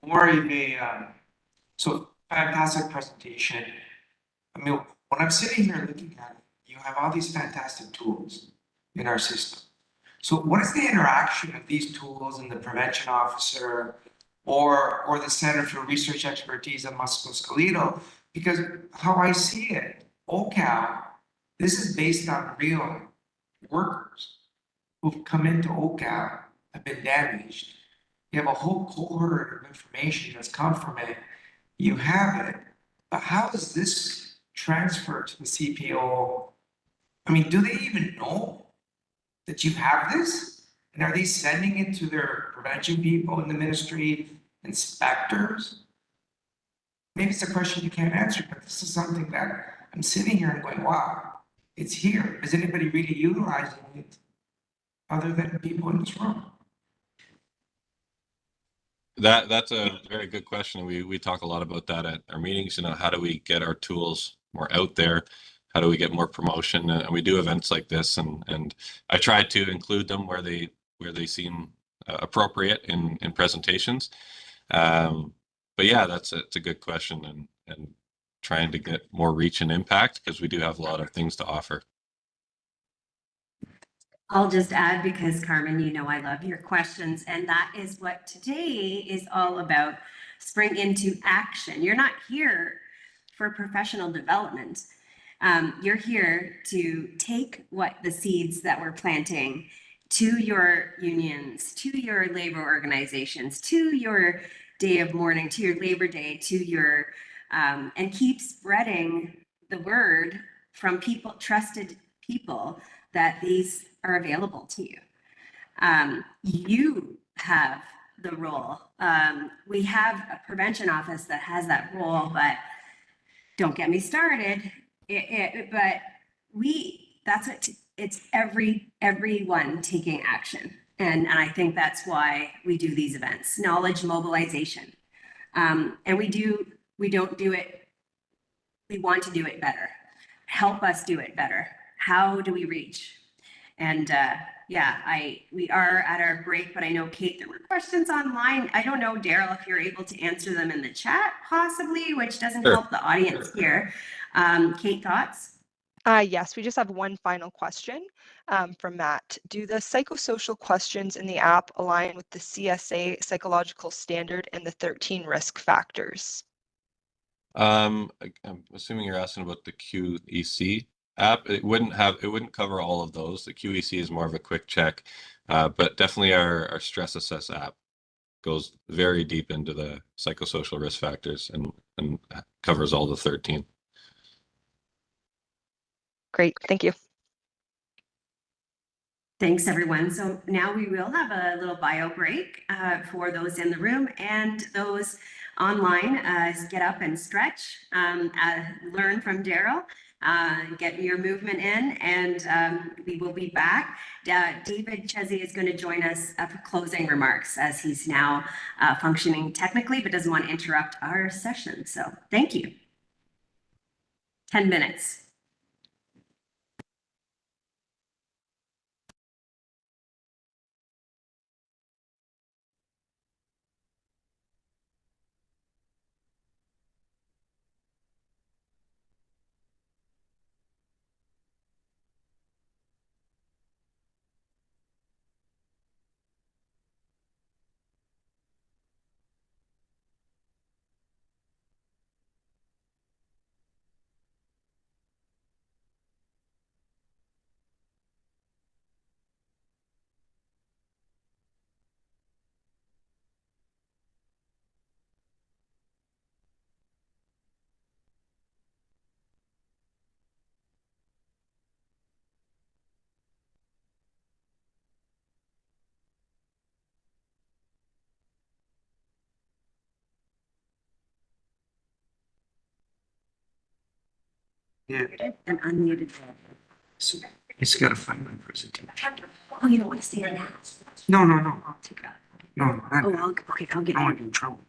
More of so fantastic presentation. I mean, when I'm sitting here looking at it, you have all these fantastic tools in our system. So what is the interaction of these tools and the prevention officer or the Center for Research Expertise in Musculoskeletal? Because how I see it, OHCOW, this is based on real workers who've come into OHCOW, have been damaged. You have a whole cohort of information that's come from it. You have it, but how does this transfer to the CPO? I mean, do they even know that you have this? And are they sending it to their prevention people in the ministry, inspectors? Maybe it's a question you can't answer, but this is something that I'm sitting here and going, wow, it's here. Is anybody really utilizing it other than people in this room? That's a very good question. We talk a lot about that at our meetings. How do we get our tools more out there? How do we get more promotion? And we do events like this, and I try to include them where they seem appropriate in presentations. But yeah, it's a good question, and trying to get more reach and impact because we do have a lot of things to offer. I'll just add, because Carmen, I love your questions, and that is what today is all about. Spring into action. You're not here for professional development. You're here to take what the seeds that we're planting to your unions, to your labor organizations, to your day of mourning, to your Labor Day, to your, and keep spreading the word from people, trusted people, that these are available to you. You have the role. We have a prevention office that has that role, but don't get me started. But that's what it's everyone taking action. And I think that's why we do these events, knowledge mobilization. And we don't do it. We want to do it better. Help us do it better. How do we reach? And we are at our break, but I know, Kate, there were questions online. I don't know, Daryl, if you're able to answer them in the chat possibly, which doesn't Sure. help the audience here. Kate, thoughts? Yes, we just have one final question from Matt. Do the psychosocial questions in the app align with the CSA psychological standard and the 13 risk factors? I'm assuming you're asking about the QEC app. It wouldn't cover all of those. The QEC is more of a quick check, but definitely our Stress Assess app goes very deep into the psychosocial risk factors and covers all the 13. Great, thank you. Thanks, everyone. So now we will have a little bio break for those in the room and those online. Get up and stretch, learn from Daryl, get your movement in, and we will be back. David Chesney is going to join us for closing remarks as he's now functioning technically, but doesn't want to interrupt our session. So thank you. 10 minutes. Yeah, And unmuted. so he's got to find my presentation. Oh, you don't want to stay in that? No, no, no, I'll take it out. no, no. I Oh, don't I'll get want it. to get in trouble.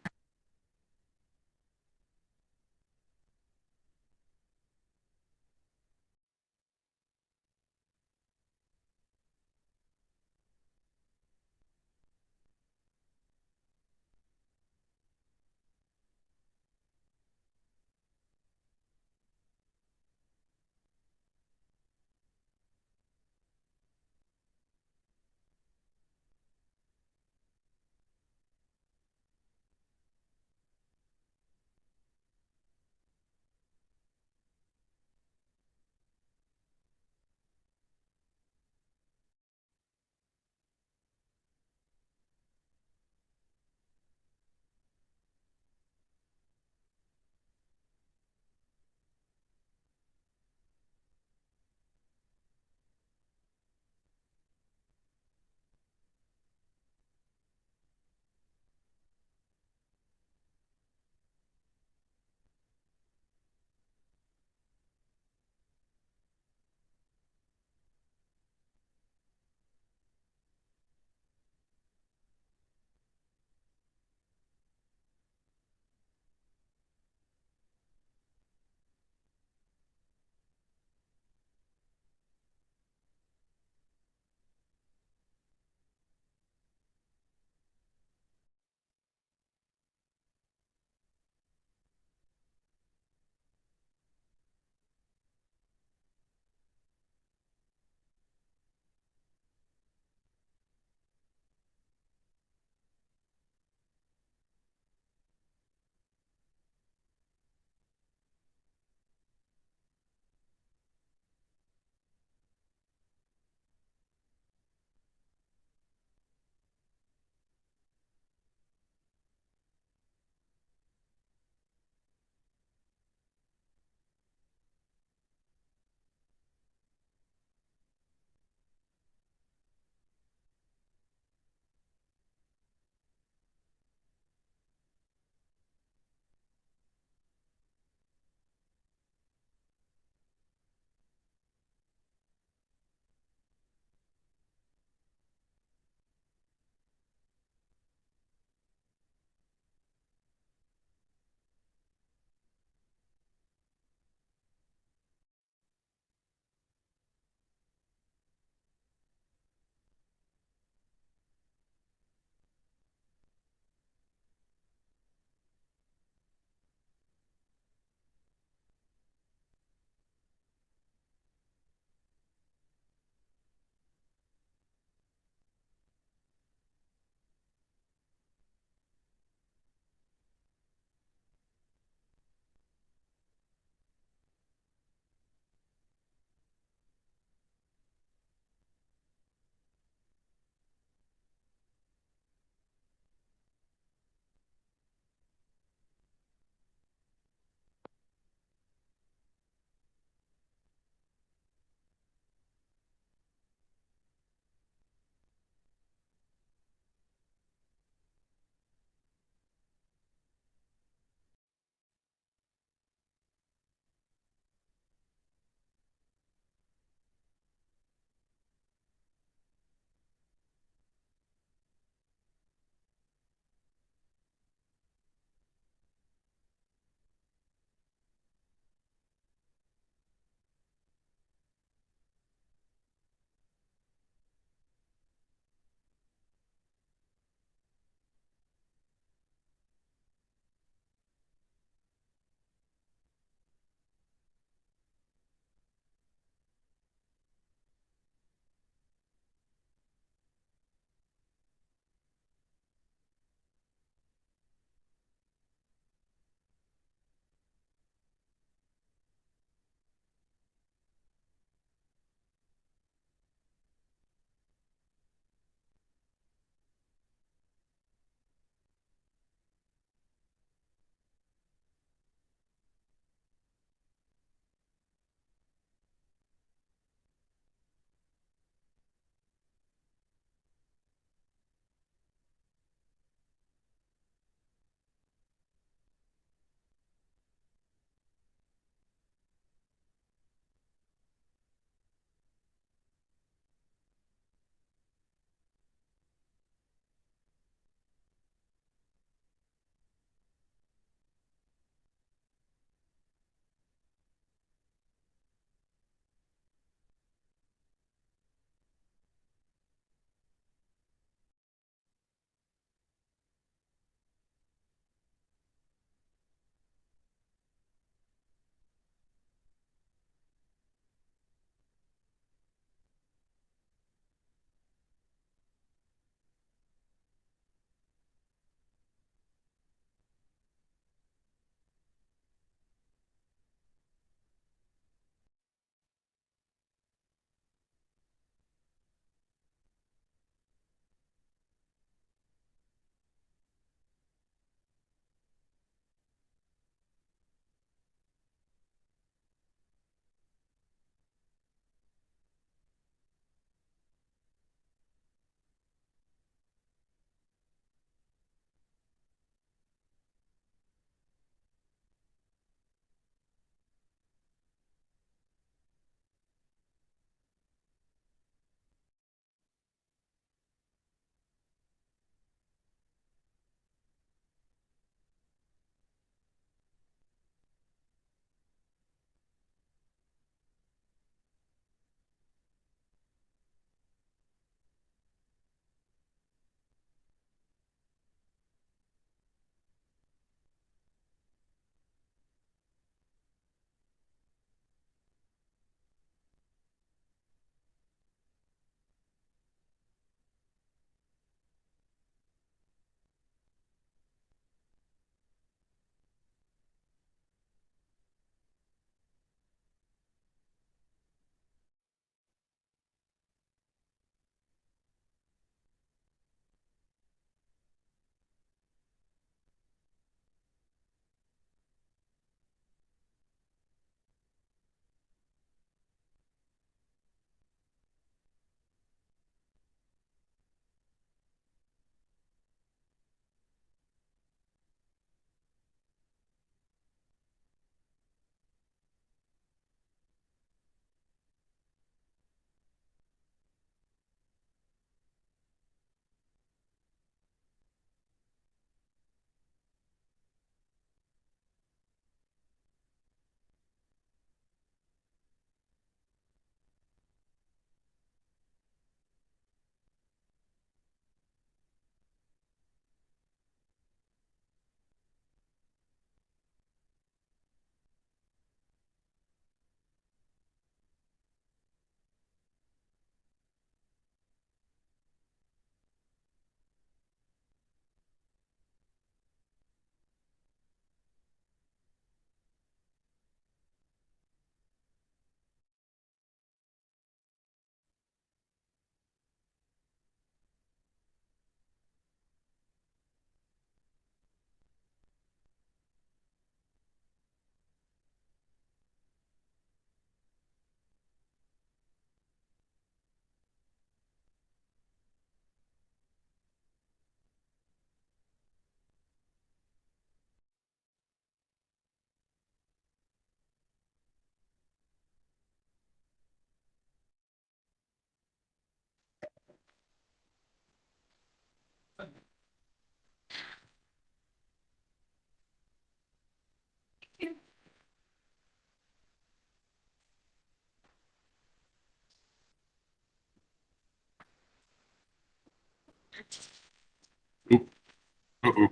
Uh-oh.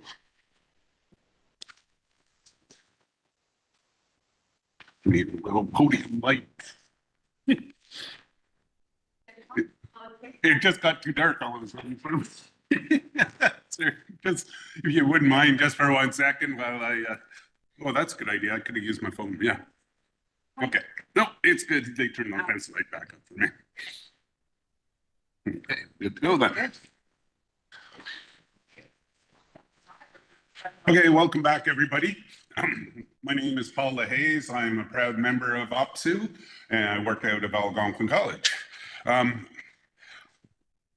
Need a little podium light. It just got too dark all of a sudden. Just, if you wouldn't mind, just for 1 second while oh, that's a good idea. I could have used my phone. Yeah. Okay. No, it's good. They turned the lights light back up for me. Okay, good to go then. Okay, welcome back, everybody. My name is Paul LaHaye. I'm a proud member of OHCOW, and I work out of Algonquin College.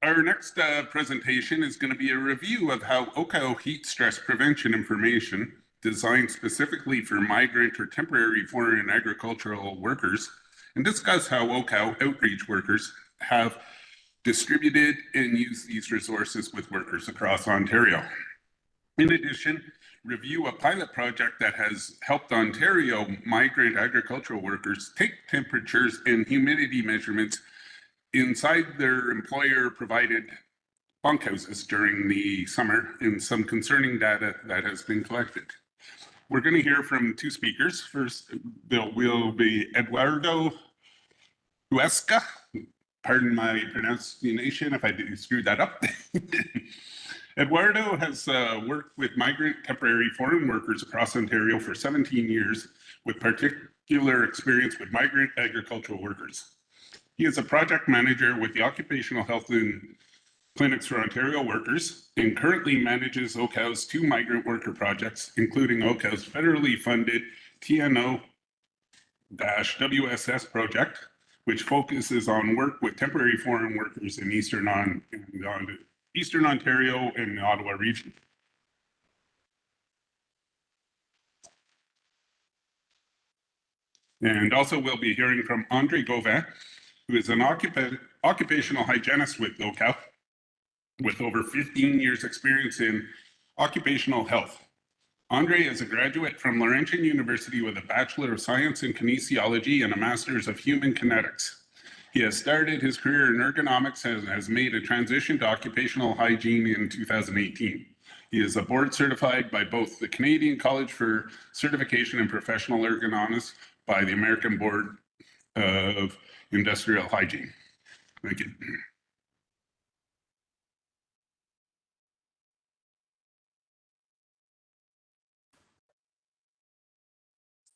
Our next presentation is going to be a review of how OHCOW heat stress prevention information designed specifically for migrant or temporary foreign agricultural workers, and discuss how OHCOW outreach workers have distributed and used these resources with workers across Ontario. In addition, review a pilot project that has helped Ontario migrant agricultural workers take temperatures and humidity measurements inside their employer-provided bunkhouses during the summer, and some concerning data that has been collected. We're going to hear from 2 speakers. First, there will be Eduardo Huesca. Pardon my pronunciation if I screwed that up. Eduardo has worked with migrant temporary foreign workers across Ontario for 17 years, with particular experience with migrant agricultural workers. He is a project manager with the Occupational Health and Clinics for Ontario Workers, and currently manages OHCOW's 2 migrant worker projects, including OHCOW's federally funded TNO-WSS project, which focuses on work with temporary foreign workers in Eastern Ontario and the Ottawa region. And also we'll be hearing from Andre Gauvin, who is an occupational hygienist with OHCOW, with over 15 years experience in occupational health. Andre is a graduate from Laurentian University with a Bachelor of Science in Kinesiology and a Master's of Human Kinetics. He has started his career in ergonomics and has made a transition to occupational hygiene in 2018. He is a board certified by both the Canadian College for Certification in Professional Ergonomics by the American Board of Industrial Hygiene. Thank you.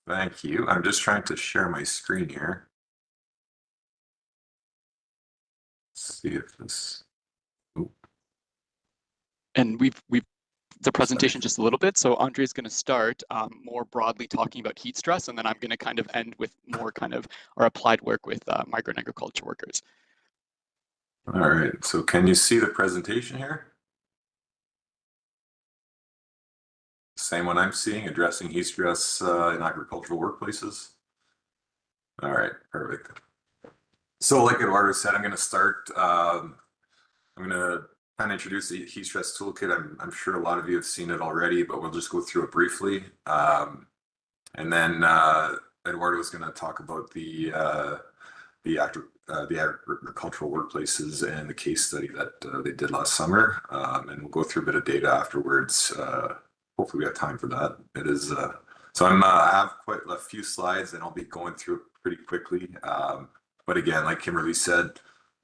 Thank you. I'm just trying to share my screen here. Let's see if this. And we've the presentation just a little bit. So Andre's going to start more broadly talking about heat stress, and then I'm going to kind of end with more kind of our applied work with migrant agriculture workers. All right. So can you see the presentation here? Same one I'm seeing, addressing heat stress in agricultural workplaces. All right, perfect. So like Eduardo said, I'm going to start, I'm going to kind of introduce the heat stress toolkit. I'm sure a lot of you have seen it already, but we'll just go through it briefly. And then Eduardo is going to talk about the agricultural workplaces and the case study that they did last summer. And we'll go through a bit of data afterwards. Hopefully we have time for that. It is, so I have quite a few slides and I'll be going through it pretty quickly. But again, like Kimberly said,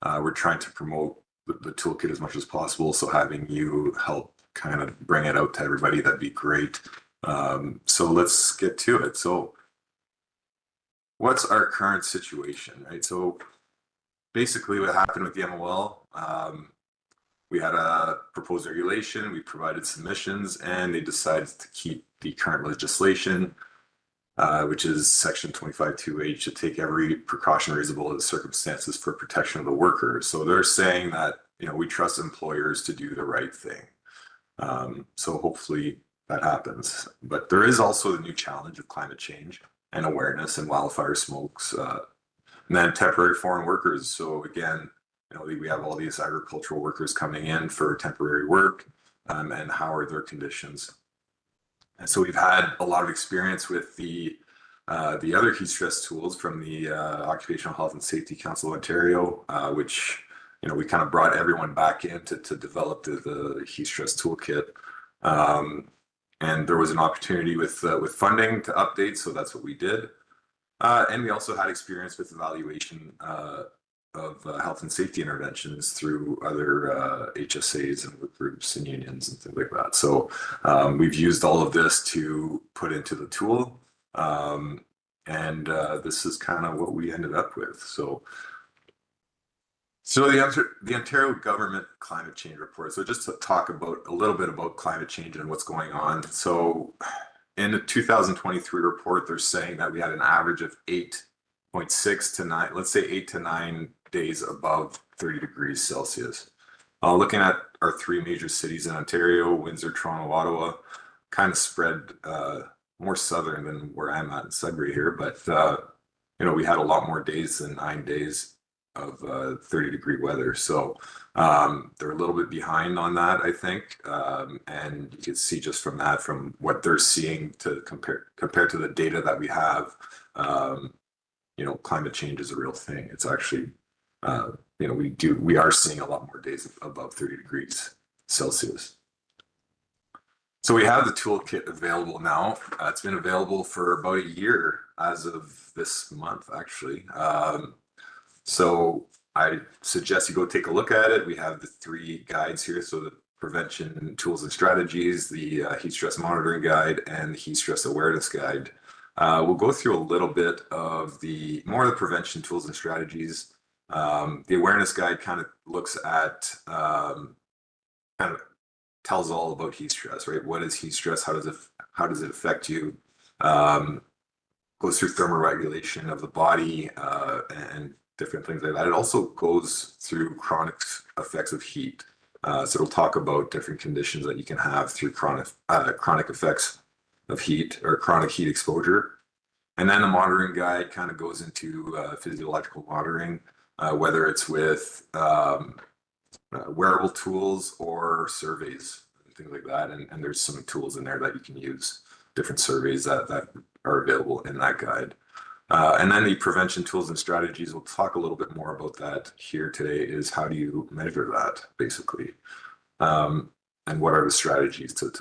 we're trying to promote the toolkit as much as possible. So having you help kind of bring it out to everybody, that'd be great. So let's get to it. So what's our current situation, right? So basically what happened with the MOL, we had a proposed regulation, we provided submissions, and they decided to keep the current legislation, which is section 25(2)H, to take every precaution reasonable in the circumstances for protection of the worker. So they're saying that, you know, we trust employers to do the right thing. So hopefully that happens. But there is also the new challenge of climate change and awareness and wildfire smokes, and then temporary foreign workers. So again, you know, we have all these agricultural workers coming in for temporary work, and how are their conditions? And so we've had a lot of experience with the other heat stress tools from the Occupational Health and Safety Council of Ontario, which we kind of brought everyone back in to develop the heat stress toolkit. And there was an opportunity with funding to update, so that's what we did. And we also had experience with evaluation of health and safety interventions through other HSAs and work groups and unions and things like that. So we've used all of this to put into the tool. And this is kind of what we ended up with. So the Ontario Government Climate Change Report. So just to talk about a little bit about climate change and what's going on. So in the 2023 report, they're saying that we had an average of 8.6 to 9, let's say 8 to 9 days above 30 degrees Celsius. Looking at our three major cities in Ontario, Windsor, Toronto, Ottawa, kind of spread more southern than where I'm at in Sudbury here, but we had a lot more days than 9 days of 30-degree weather. So they're a little bit behind on that, I think. And you can see just from that, from what they're seeing to compared to the data that we have, climate change is a real thing. It's actually, we are seeing a lot more days above 30 degrees Celsius. So we have the toolkit available now. It's been available for about a year as of this month, actually. So I suggest you go take a look at it. We have the 3 guides here. So the prevention tools and strategies, the heat stress monitoring guide, and the heat stress awareness guide. We'll go through a little bit of more of the prevention tools and strategies. The awareness guide kind of looks at, kind of tells all about heat stress, right? What is heat stress? How does it affect you? Goes through thermoregulation of the body and different things like that. It also goes through chronic effects of heat. So it'll talk about different conditions that you can have through chronic effects of heat or chronic heat exposure. And then the monitoring guide kind of goes into physiological monitoring, whether it's with wearable tools or surveys and things like that. And there's some tools in there that you can use, different surveys that are available in that guide. And then the prevention tools and strategies, we'll talk a little bit more about that here today, is how do you measure that, basically? And what are the strategies to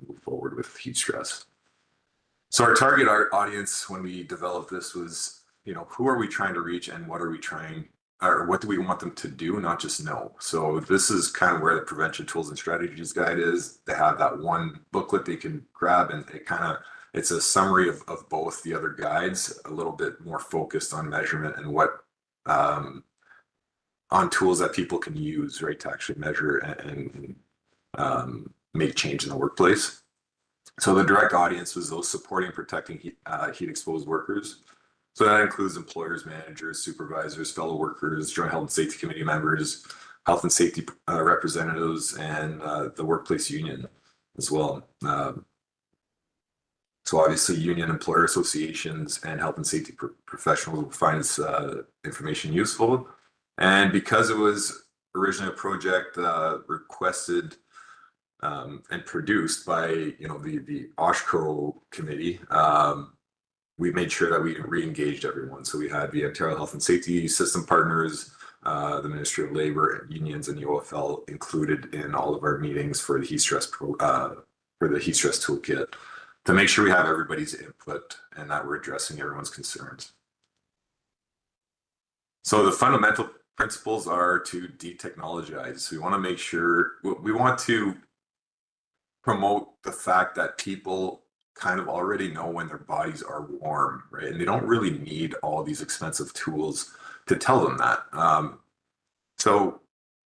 move forward with heat stress? So our target audience when we developed this was, who are we trying to reach and what are we trying, or what do we want them to do, not just know? So this is kind of where the prevention tools and strategies guide is. They have that one booklet they can grab, and it's a summary of both the other guides, a little bit more focused on measurement and what on tools that people can use, right, to actually measure and make change in the workplace. So the direct audience was those supporting, protecting heat exposed workers. So that includes employers, managers, supervisors, fellow workers, joint health and safety committee members, health and safety representatives, and the workplace union as well. So obviously union, employer associations, and health and safety professionals will find this information useful. And because it was originally a project requested and produced by the OHCOW committee, we made sure that we re-engaged everyone. So we had the Ontario Health and Safety System partners, the Ministry of Labor, unions, and the OFL included in all of our meetings for the heat stress toolkit, to make sure we have everybody's input and that we're addressing everyone's concerns. So the fundamental principles are to de-technologize. So we want to make sure, we want to promote the fact that people kind of already know when their bodies are warm, right? And they don't really need all these expensive tools to tell them that. So,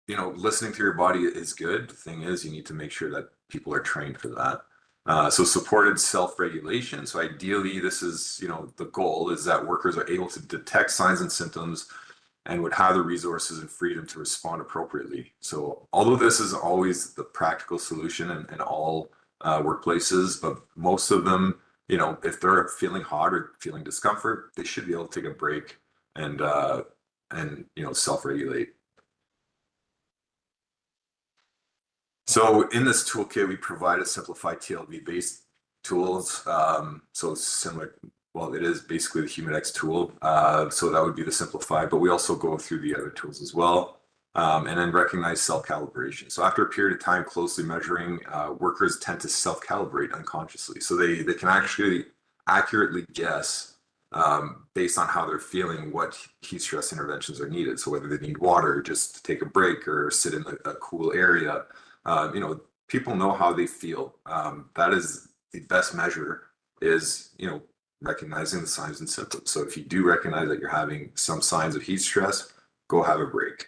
listening to your body is good. The thing is, you need to make sure that people are trained for that. So supported self-regulation. So ideally, this is, the goal is that workers are able to detect signs and symptoms and would have the resources and freedom to respond appropriately. So although this is always the practical solution in all workplaces, but most of them, if they're feeling hot or feeling discomfort, they should be able to take a break and self-regulate. So in this toolkit, we provide a simplified TLV-based tools. So similar, well, it is basically the HumidX tool. So that would be the simplified, but we also go through the other tools as well. And then recognize self-calibration. So after a period of time closely measuring, workers tend to self-calibrate unconsciously. So they can actually accurately guess based on how they're feeling what heat stress interventions are needed. So whether they need water just to take a break or sit in a cool area, people know how they feel. That is the best measure is, recognizing the signs and symptoms. So if you do recognize that you're having some signs of heat stress, go have a break.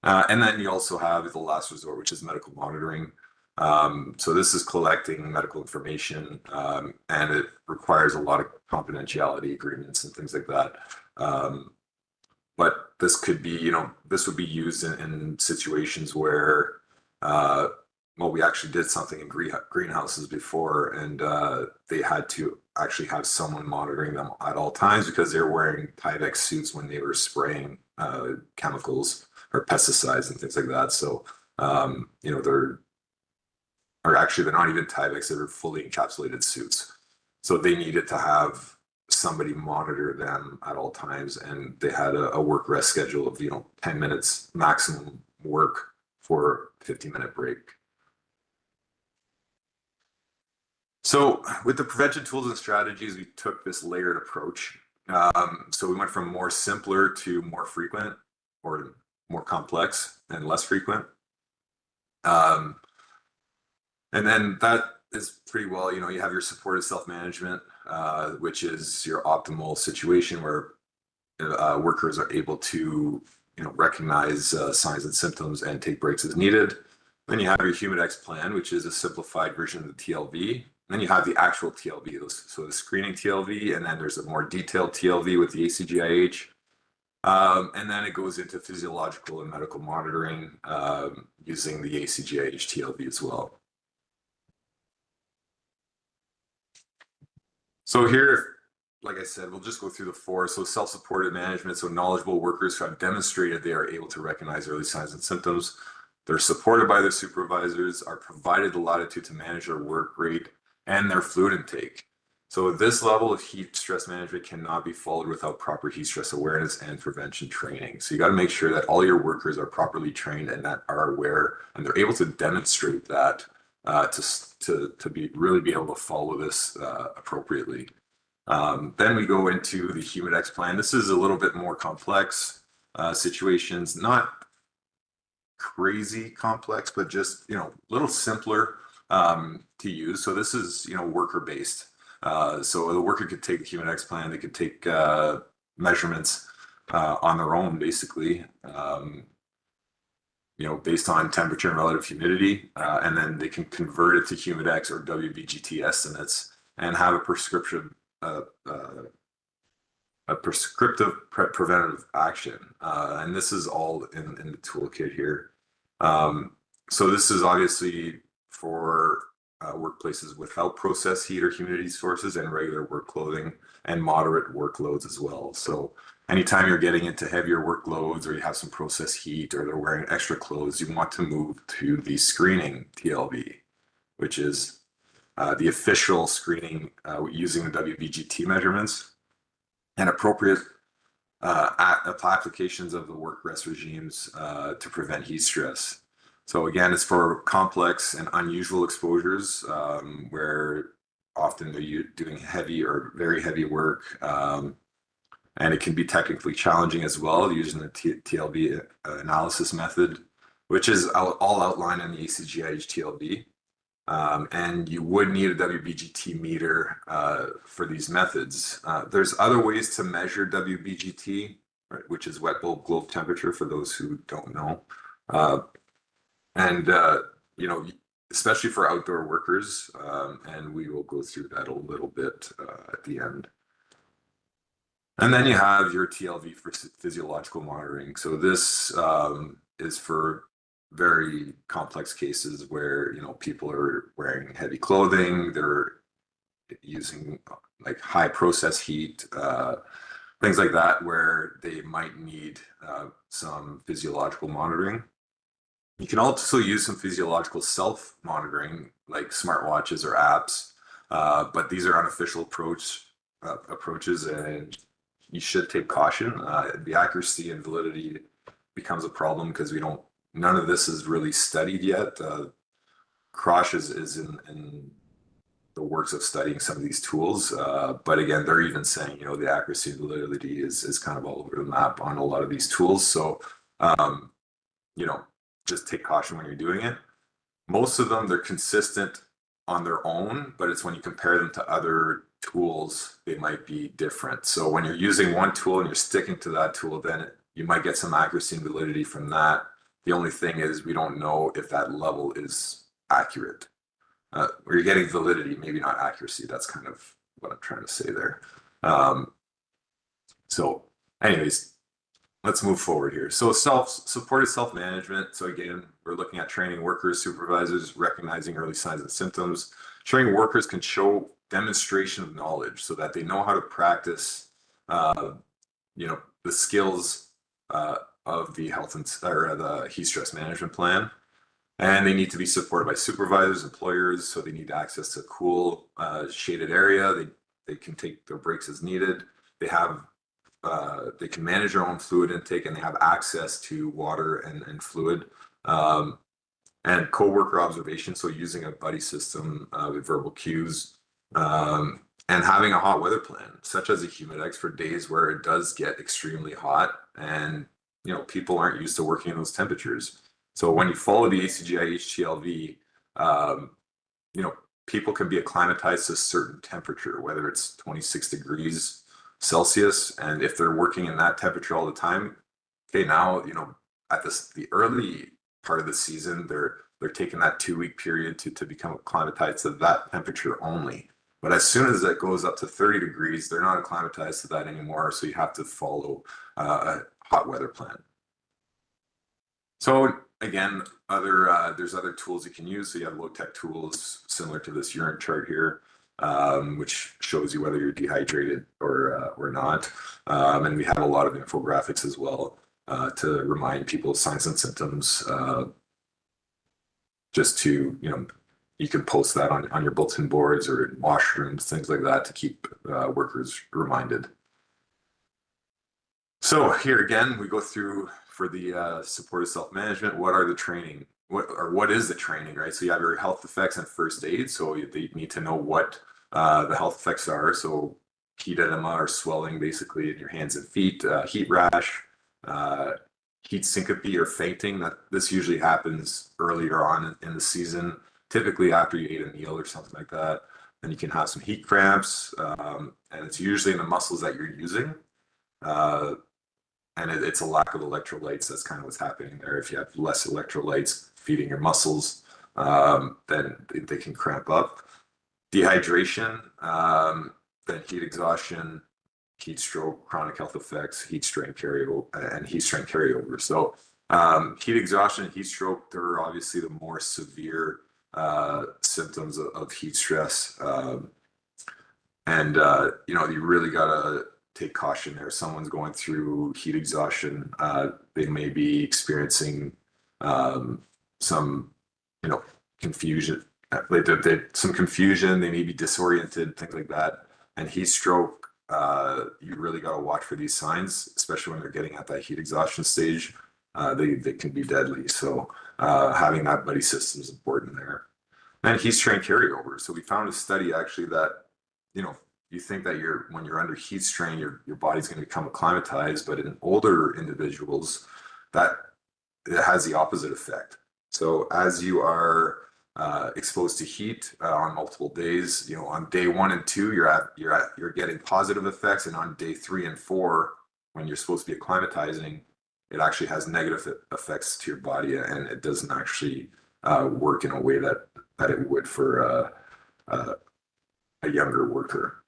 And then you also have the last resort, which is medical monitoring. So this is collecting medical information, and it requires a lot of confidentiality agreements and things like that. But this could be, this would be used in situations where, we actually did something in greenhouses before, and they had to actually have someone monitoring them at all times because they were wearing Tyvek suits when they were spraying chemicals or pesticides and things like that. So, they're not even Tyveks, they're fully encapsulated suits. So they needed to have somebody monitor them at all times. And they had a work rest schedule of, 10 minutes maximum work for 50-minute break. So with the prevention tools and strategies, we took this layered approach. So we went from more simpler to more frequent, or more complex and less frequent. And then that is pretty well, you have your supported self-management, which is your optimal situation where workers are able to, recognize signs and symptoms and take breaks as needed. Then you have your Humidex plan, which is a simplified version of the TLV. And then you have the actual TLV, so the screening TLV, and then there's a more detailed TLV with the ACGIH. And then it goes into physiological and medical monitoring using the ACGIH TLV as well. So here, like I said, we'll just go through the four. So self-supported management, so knowledgeable workers who have demonstrated they are able to recognize early signs and symptoms. They're supported by their supervisors, are provided the latitude to manage their work rate and their fluid intake. So this level of heat stress management cannot be followed without proper heat stress awareness and prevention training. So you got to make sure that all your workers are properly trained and that are aware, and they're able to demonstrate that to really be able to follow this appropriately. Then we go into the Humidex plan. This is a little bit more complex situations, not crazy complex, but just, a little simpler to use. So this is, worker based. So the worker could take the Humidex plan, they could take measurements on their own, basically, based on temperature and relative humidity, and then they can convert it to Humidex or WBGT estimates and have a prescriptive preventative action. And this is all in the toolkit here. So this is obviously for workplaces without process heat or humidity sources and regular work clothing and moderate workloads as well. So anytime you're getting into heavier workloads or you have some process heat or they're wearing extra clothes, you want to move to the screening TLV, which is the official screening using the WBGT measurements and appropriate applications of the work rest regimes to prevent heat stress. So again, it's for complex and unusual exposures where often they're doing heavy or very heavy work. And it can be technically challenging as well using the TLV analysis method, which is all outlined in the ACGIH TLV. And you would need a WBGT meter for these methods. There's other ways to measure WBGT, right, which is wet bulb globe temperature for those who don't know. Especially for outdoor workers, and we will go through that a little bit at the end. And then you have your TLV for physiological monitoring. So this is for very complex cases where people are wearing heavy clothing, they're using like high process heat, things like that, where they might need some physiological monitoring. You can also use some physiological self-monitoring like smartwatches or apps, but these are unofficial approaches, and you should take caution. The accuracy and validity becomes a problem because none of this is really studied yet. Crush is in the works of studying some of these tools. But again, they're even saying, the accuracy and validity is kind of all over the map on a lot of these tools. So, just take caution when you're doing it. Most of them, they're consistent on their own, but it's when you compare them to other tools, they might be different. So when you're using one tool and you're sticking to that tool, then you might get some accuracy and validity from that. The only thing is we don't know if that level is accurate. Or you're getting validity, maybe not accuracy. That's kind of what I'm trying to say there. So anyways, let's move forward here. So supported self-management. So again, we're looking at training workers, supervisors, recognizing early signs and symptoms. Training workers can show demonstration of knowledge so that they know how to practice, the skills of the the heat stress management plan. And they need to be supported by supervisors, employers, so they need access to a cool, shaded area. They can take their breaks as needed. They can manage their own fluid intake, and they have access to water and fluid. And co-worker observation, so using a buddy system with verbal cues, and having a hot weather plan, such as a Humidex for days where it does get extremely hot, and people aren't used to working in those temperatures. So when you follow the ACGI HTLV, people can be acclimatized to a certain temperature, whether it's 26 degrees Celsius, and if they're working in that temperature all the time, okay, now at the early part of the season, they're taking that 2-week period to become acclimatized to that temperature only. But as soon as it goes up to 30 degrees, they're not acclimatized to that anymore. So you have to follow a hot weather plan. So again, there's other tools you can use. So you have low-tech tools similar to this urine chart here, which shows you whether you're dehydrated or not. And we have a lot of infographics as well to remind people of signs and symptoms. Just to, you can post that on your bulletin boards or washrooms, things like that, to keep workers reminded. So here again, we go through for the supportive self-management. What are the training? What is the training, right? So you have your health effects and first aid. So they need to know what the health effects are. So heat edema or swelling basically in your hands and feet, heat rash, heat syncope or fainting. This usually happens earlier on in the season, typically after you ate a meal or something like that. Then you can have some heat cramps, and it's usually in the muscles that you're using. And it's a lack of electrolytes. That's kind of what's happening there. If you have less electrolytes feeding your muscles, then they can cramp up. Dehydration, then heat exhaustion, heat stroke, chronic health effects, heat strain carryover. So heat exhaustion and heat stroke, they're obviously the more severe symptoms of heat stress. And you really gotta take caution there. Some confusion, they may be experiencing some confusion, they may be disoriented, things like that. And heat stroke, you really got to watch for these signs, especially when they're getting at that heat exhaustion stage. They can be deadly. So having that buddy system is important there. And heat strain carryover. So we found a study actually that, you think that when you're under heat strain, your body's going to become acclimatized, but in older individuals, that it has the opposite effect. So as you are exposed to heat on multiple days, on day 1 and 2, you're getting positive effects, and on day 3 and 4, when you're supposed to be acclimatizing, it actually has negative effects to your body, and it doesn't actually work in a way that it would for a younger worker.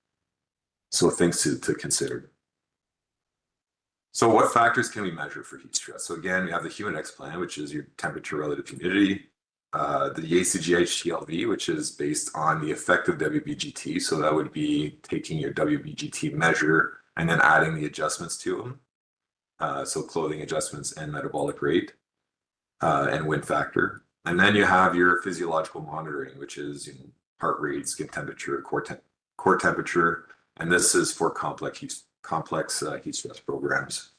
So things to consider. So what factors can we measure for heat stress? So again, we have the Humidex plan, which is your temperature relative humidity, the ACGI HTLV, which is based on the effective WBGT. So that would be taking your WBGT measure and then adding the adjustments to them. So clothing adjustments and metabolic rate and wind factor. And then you have your physiological monitoring, which is heart rate, skin temperature, core temperature. And this is for complex heat stress programs.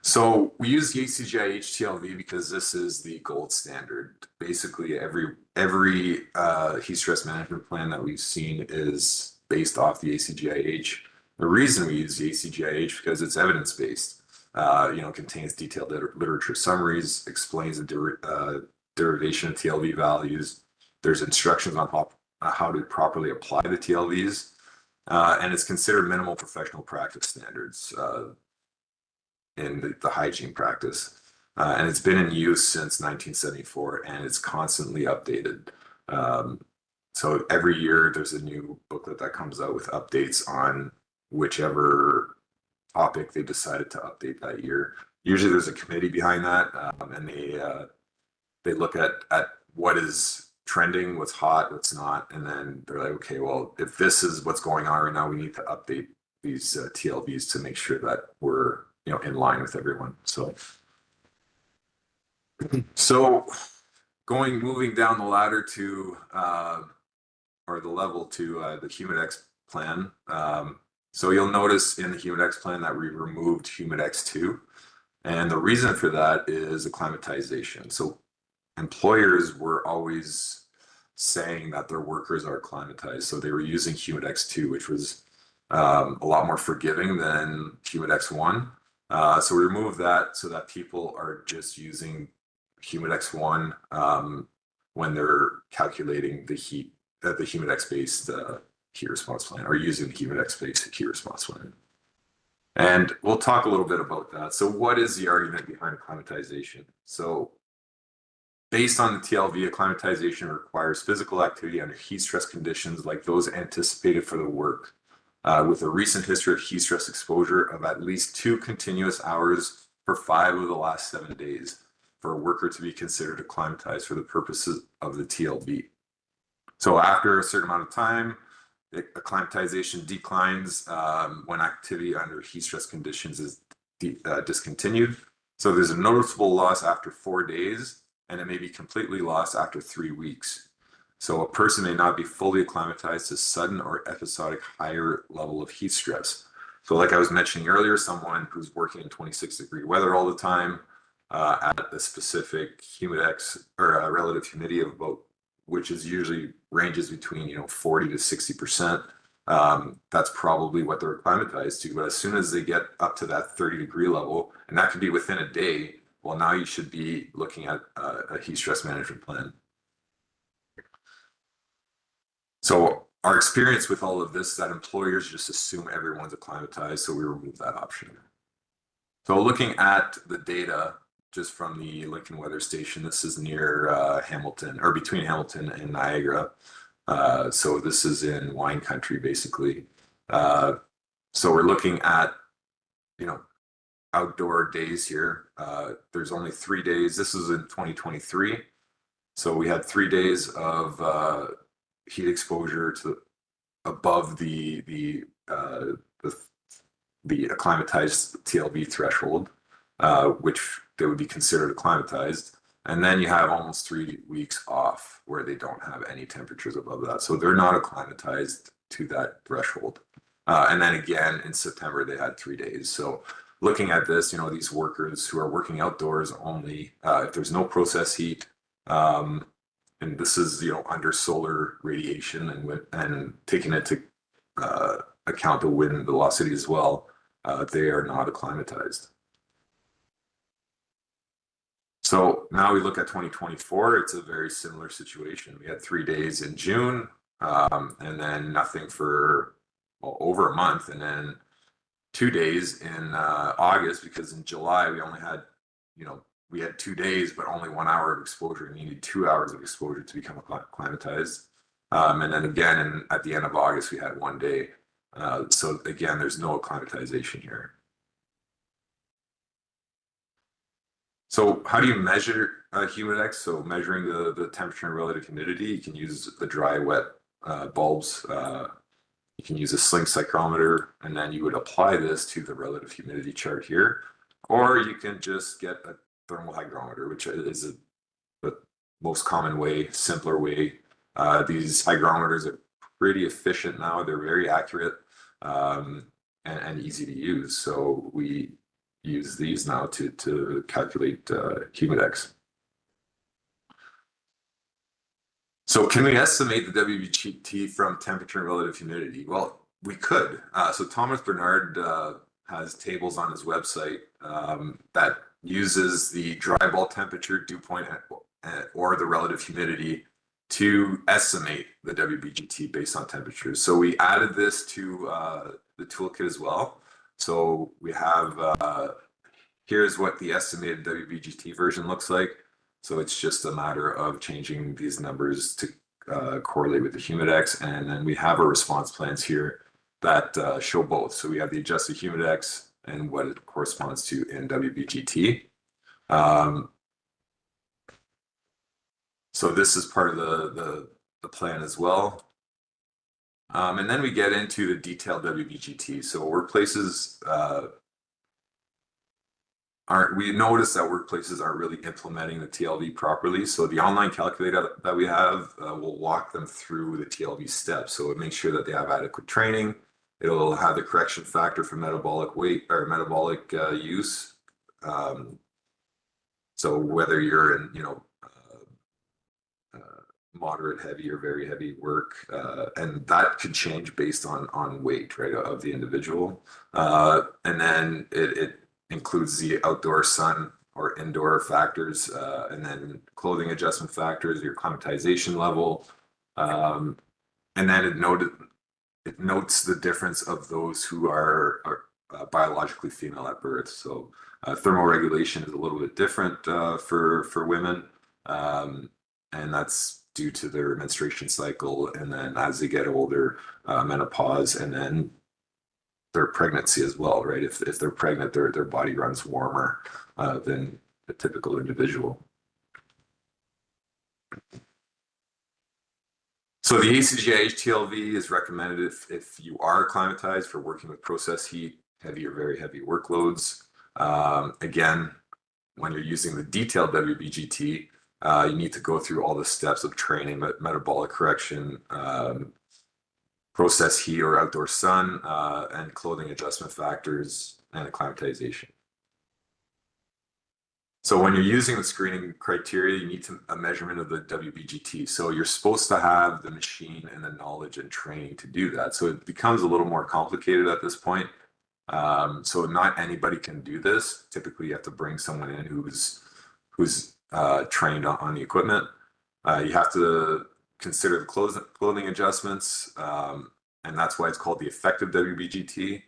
So we use the ACGI HTLV because this is the gold standard. Basically, every heat stress management plan that we've seen is based off the ACGIH. The reason we use the ACGIH because it's evidence-based. Contains detailed literature summaries, explains the derivation of TLV values. There's instructions on how to properly apply the TLVs, and it's considered minimal professional practice standards in the hygiene practice. And it's been in use since 1974, and it's constantly updated. So every year there's a new booklet that comes out with updates on whichever topic they decided to update that year. Usually there's a committee behind that, and they look at what is trending, what's hot, what's not, and then they're like, okay, well, if this is what's going on right now, we need to update these TLVs to make sure that we're in line with everyone. So moving down the ladder to or the level to the HumidX plan. So you'll notice in the HumidX plan that we removed HumidX 2. And the reason for that is acclimatization. So employers were always saying that their workers are acclimatized. So they were using HumidX 2, which was a lot more forgiving than HumidX 1. So we removed that so that people are just using HumidX 1 when they're calculating the heat, the HumidX-based heat response plan, or using the HumidX-based heat response plan. And we'll talk a little bit about that. So what is the argument behind acclimatization? So based on the TLV, acclimatization requires physical activity under heat stress conditions like those anticipated for the work, with a recent history of heat stress exposure of at least 2 continuous hours for 5 of the last 7 days for a worker to be considered acclimatized for the purposes of the TLV. So after a certain amount of time, acclimatization declines when activity under heat stress conditions is discontinued. So there's a noticeable loss after 4 days, and it may be completely lost after 3 weeks. So a person may not be fully acclimatized to sudden or episodic higher level of heat stress. So like I was mentioning earlier, someone who's working in 26-degree weather all the time at a specific HumidX or a relative humidity of about, which is usually ranges between 40 to 60%. That's probably what they're acclimatized to. But as soon as they get up to that 30-degree level, and that could be within a day, well, now you should be looking at a heat stress management plan. So our experience with all of this is that employers just assume everyone's acclimatized, so we remove that option. So looking at the data just from the Lincoln Weather Station, this is near Hamilton, or between Hamilton and Niagara. So this is in wine country, basically. So we're looking at, outdoor days here. There's only 3 days. This is in 2023. So we had 3 days of heat exposure to above the acclimatized TLV threshold, which they would be considered acclimatized. And then you have almost 3 weeks off where they don't have any temperatures above that. So they're not acclimatized to that threshold. And then again, in September, they had 3 days. So looking at this, these workers who are working outdoors only, if there's no process heat, and this is, under solar radiation and taking into account the wind velocity as well, they are not acclimatized. So now we look at 2024, it's a very similar situation. We had 3 days in June, and then nothing for over a month, and then 2 days in August, because in July we only had, we had 2 days, but only 1 hour of exposure. You needed 2 hours of exposure to become acclimatized. And then again, at the end of August, we had 1 day. So again, there's no acclimatization here. So how do you measure HumidX? So measuring the temperature and relative humidity, you can use the dry, wet bulbs. You can use a sling psychrometer, and then you would apply this to the relative humidity chart here. Or you can just get a thermal hygrometer, which is the most common way, simpler way. These hygrometers are pretty efficient now. They're very accurate and easy to use. So use these now to calculate humidex. So can we estimate the WBGT from temperature and relative humidity? Well, we could. So Thomas Bernard has tables on his website that uses the dry bulb temperature, dew point, or the relative humidity to estimate the WBGT based on temperatures. So we added this to the toolkit as well. So we have, here's what the estimated WBGT version looks like. So it's just a matter of changing these numbers to correlate with the humidex. And then we have our response plans here that show both. So we have the adjusted humidex and what it corresponds to in WBGT. So this is part of the plan as well. And then we get into the detailed WBGT. So workplaces we notice that workplaces aren't really implementing the TLV properly. So the online calculator that we have will walk them through the TLV steps. So it makes sure that they have adequate training. It'll have the correction factor for metabolic weight or metabolic use. So whether you're in, moderate, heavy, or very heavy work, and that could change based on weight, right, of the individual. And then it includes the outdoor sun or indoor factors, and then clothing adjustment factors, your climatization level, and then it notes the difference of those who are biologically female at birth. So thermoregulation is a little bit different for women, and that's due to their menstruation cycle, and then as they get older, menopause, and then their pregnancy as well, right? If they're pregnant, their body runs warmer than a typical individual. So the ACGIH TLV is recommended if you are acclimatized for working with process heat, heavy or very heavy workloads. Again, when you're using the detailed WBGT, you need to go through all the steps of training, metabolic correction, process heat or outdoor sun, and clothing adjustment factors and acclimatization. So when you're using the screening criteria, you need a measurement of the WBGT. So you're supposed to have the machine and the knowledge and training to do that. So it becomes a little more complicated at this point. So not anybody can do this. Typically, you have to bring someone in who's trained on the equipment. You have to consider the clothing adjustments, and that's why it's called the effective WBGT.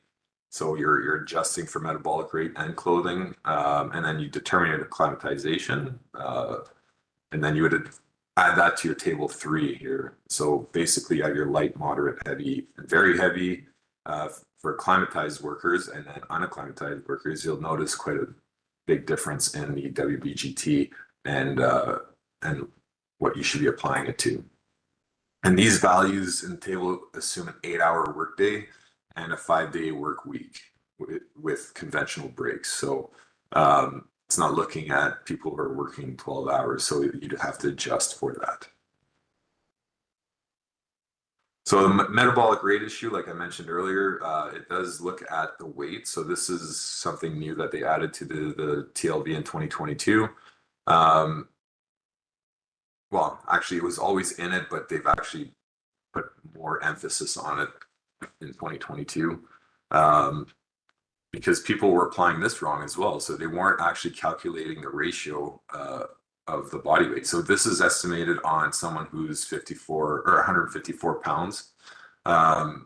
So you're adjusting for metabolic rate and clothing, and then you determine your acclimatization, and then you would add that to your table 3 here. So basically, you have your light, moderate, heavy, and very heavy for acclimatized workers, and then unacclimatized workers. You'll notice quite a big difference in the WBGT and what you should be applying it to. And these values in the table assume an 8-hour workday and a 5-day work week with conventional breaks. So it's not looking at people who are working 12 hours. So you'd have to adjust for that. So the metabolic rate issue, like I mentioned earlier, it does look at the weight. So this is something new that they added to the TLV in 2022. Well, actually, it was always in it, but they've actually put more emphasis on it in 2022 because people were applying this wrong as well. So they weren't actually calculating the ratio of the body weight. So this is estimated on someone who's 54 or 154 pounds. But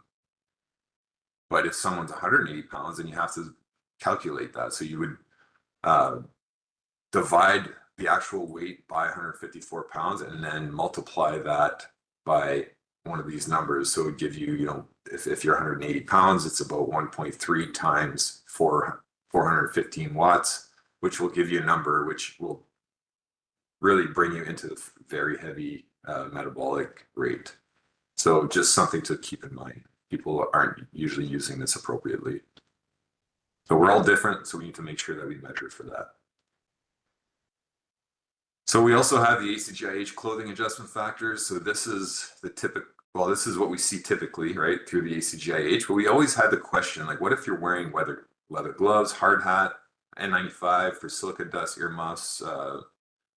if someone's 180 pounds, then you have to calculate that. So you would divide the actual weight by 154 pounds and then multiply that by one of these numbers. So it would give you, if you're 180 pounds, it's about 1.3 times 415 watts, which will give you a number which will really bring you into the very heavy metabolic rate. So just something to keep in mind. People aren't usually using this appropriately. So we're all different, so we need to make sure that we measure for that. So we also have the ACGIH clothing adjustment factors. So this is the typical, well, this is what we see typically, right, through the ACGIH. But we always had the question, like, what if you're wearing leather gloves, hard hat, N95 for silica dust, earmuffs,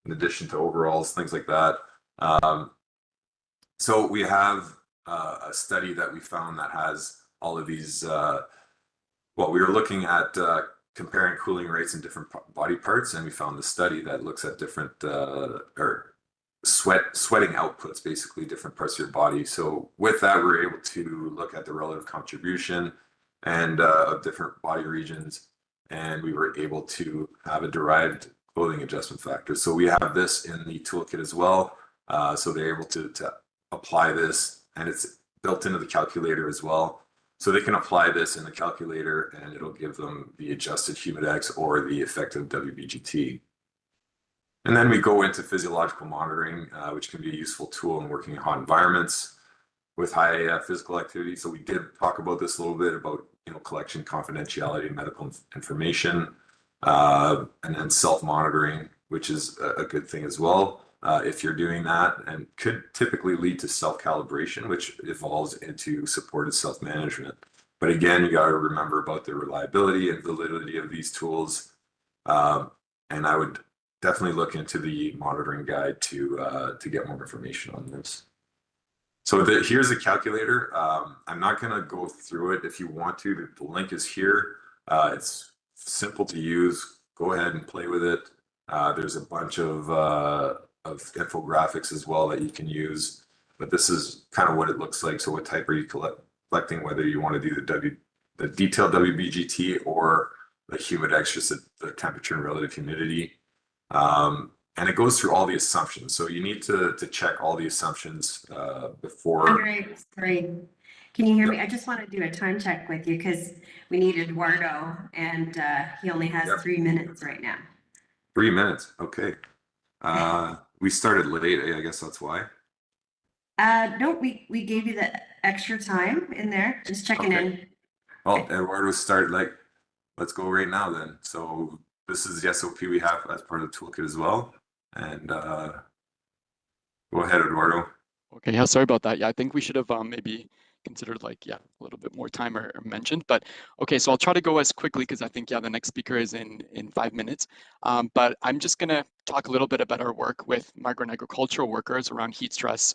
in addition to overalls, things like that. So we have a study that we found that has all of these. Well, we were looking at comparing cooling rates in different body parts, and we found the study that looks at different or sweating outputs, basically different parts of your body. So with that, we're able to look at the relative contribution and of different body regions, and we were able to have a derived clothing adjustment factor. So we have this in the toolkit as well. So they're able to apply this, and it's built into the calculator as well. So they can apply this in the calculator, and it'll give them the adjusted Humidex or the effective WBGT. And then we go into physiological monitoring, which can be a useful tool in working in hot environments with high physical activity. So we did talk about this a little bit about, collection confidentiality, medical information, and then self-monitoring, which is a good thing as well. If you're doing that, and could typically lead to self-calibration, which evolves into supported self-management. But again, you got to remember about the reliability and validity of these tools. And I would definitely look into the monitoring guide to get more information on this. So here's a calculator. I'm not going to go through it. If you want to, the link is here. It's simple to use. Go ahead and play with it. There's a bunch of infographics as well that you can use, but this is kind of what it looks like. So what type are you collecting, whether you want to do the detailed WBGT or the Humidex, just the temperature and relative humidity. And it goes through all the assumptions. So you need to check all the assumptions before. Andre, sorry. Can you hear me? I just want to do a time check with you because we need Eduardo, and he only has 3 minutes right now. 3 minutes, okay. We started late, I guess that's why. No, we gave you the extra time in there, just checking in. Well, Eduardo started let's go right now then. So this is the SOP we have as part of the toolkit as well. And go ahead, Eduardo. Okay, yeah, sorry about that. Yeah, I think we should have maybe considered a little bit more time or mentioned, but okay, so I'll try to go as quickly because I think, the next speaker is in 5 minutes. But I'm just gonna talk a little bit about our work with migrant agricultural workers around heat stress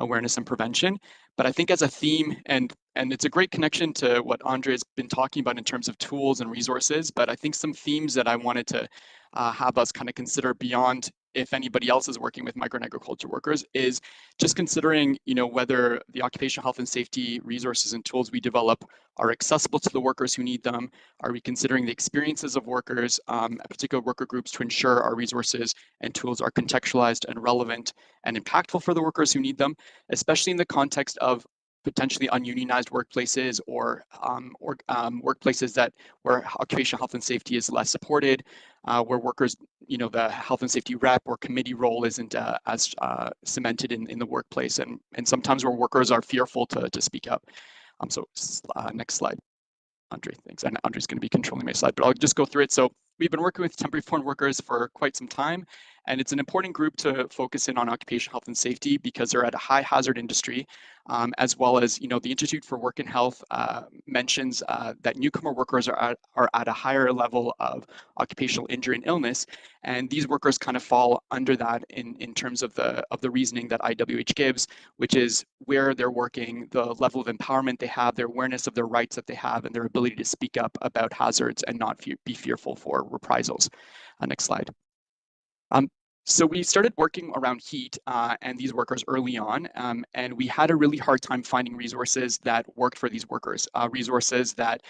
awareness and prevention. But I think as a theme, and it's a great connection to what Andre has been talking about in terms of tools and resources, but I think some themes that I wanted to have us kind of consider beyond if anybody else is working with migrant agriculture workers is just considering, whether the occupational health and safety resources and tools we develop are accessible to the workers who need them. Are we considering the experiences of workers, particular worker groups, to ensure our resources and tools are contextualized and relevant and impactful for the workers who need them, especially in the context of potentially ununionized workplaces or workplaces where occupational health and safety is less supported, where workers, the health and safety rep or committee role isn't as cemented in the workplace, and sometimes where workers are fearful to speak up. So next slide. Andre, thanks. And Andre's going to be controlling my slide, but I'll just go through it. So we've been working with temporary foreign workers for quite some time, and it's an important group to focus in on occupational health and safety because they're at a high hazard industry, as well as, the Institute for Work and Health mentions that newcomer workers are at a higher level of occupational injury and illness, and these workers kind of fall under that in terms of the reasoning that IWH gives, which is where they're working, the level of empowerment they have, their awareness of their rights that they have, and their ability to speak up about hazards and not be fearful for reprisals. Next slide. So we started working around heat and these workers early on, and we had a really hard time finding resources that worked for these workers, resources that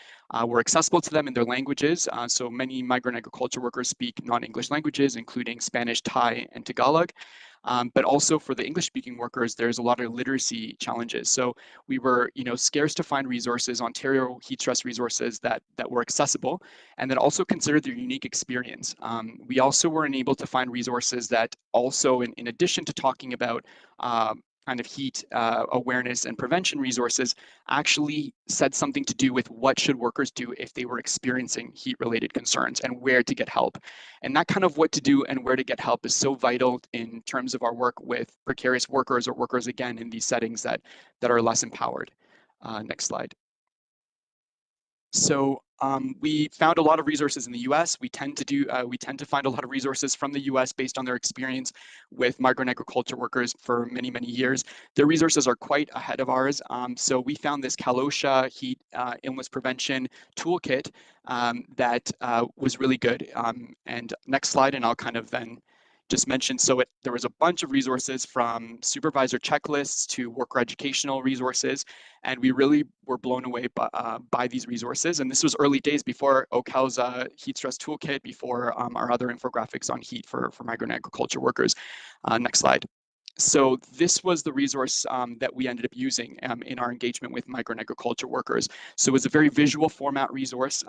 were accessible to them in their languages. So many migrant agriculture workers speak non-English languages, including Spanish, Thai, and Tagalog. But also for the English-speaking workers, there's a lot of literacy challenges. So we were, scarce to find resources, Ontario heat stress resources that were accessible, and that also considered their unique experience. We also were unable to find resources that also, in addition to talking about kind of heat awareness and prevention resources, actually said something to do with what should workers do if they were experiencing heat-related concerns and where to get help. And that kind of what to do and where to get help is so vital in terms of our work with precarious workers or workers, again, in these settings that are less empowered. Next slide. So we found a lot of resources in the US. We tend to find a lot of resources from the US based on their experience with migrant agriculture workers for many, many years. Their resources are quite ahead of ours. So we found this Kalosha heat illness prevention toolkit that was really good. And next slide, and I'll kind of then just mention, so there was a bunch of resources from supervisor checklists to worker educational resources, and we really were blown away by these resources. And this was early days before OHCOW's heat stress toolkit, before our other infographics on heat for migrant agriculture workers. Next slide. So this was the resource that we ended up using in our engagement with migrant agriculture workers. So it was a very visual format resource,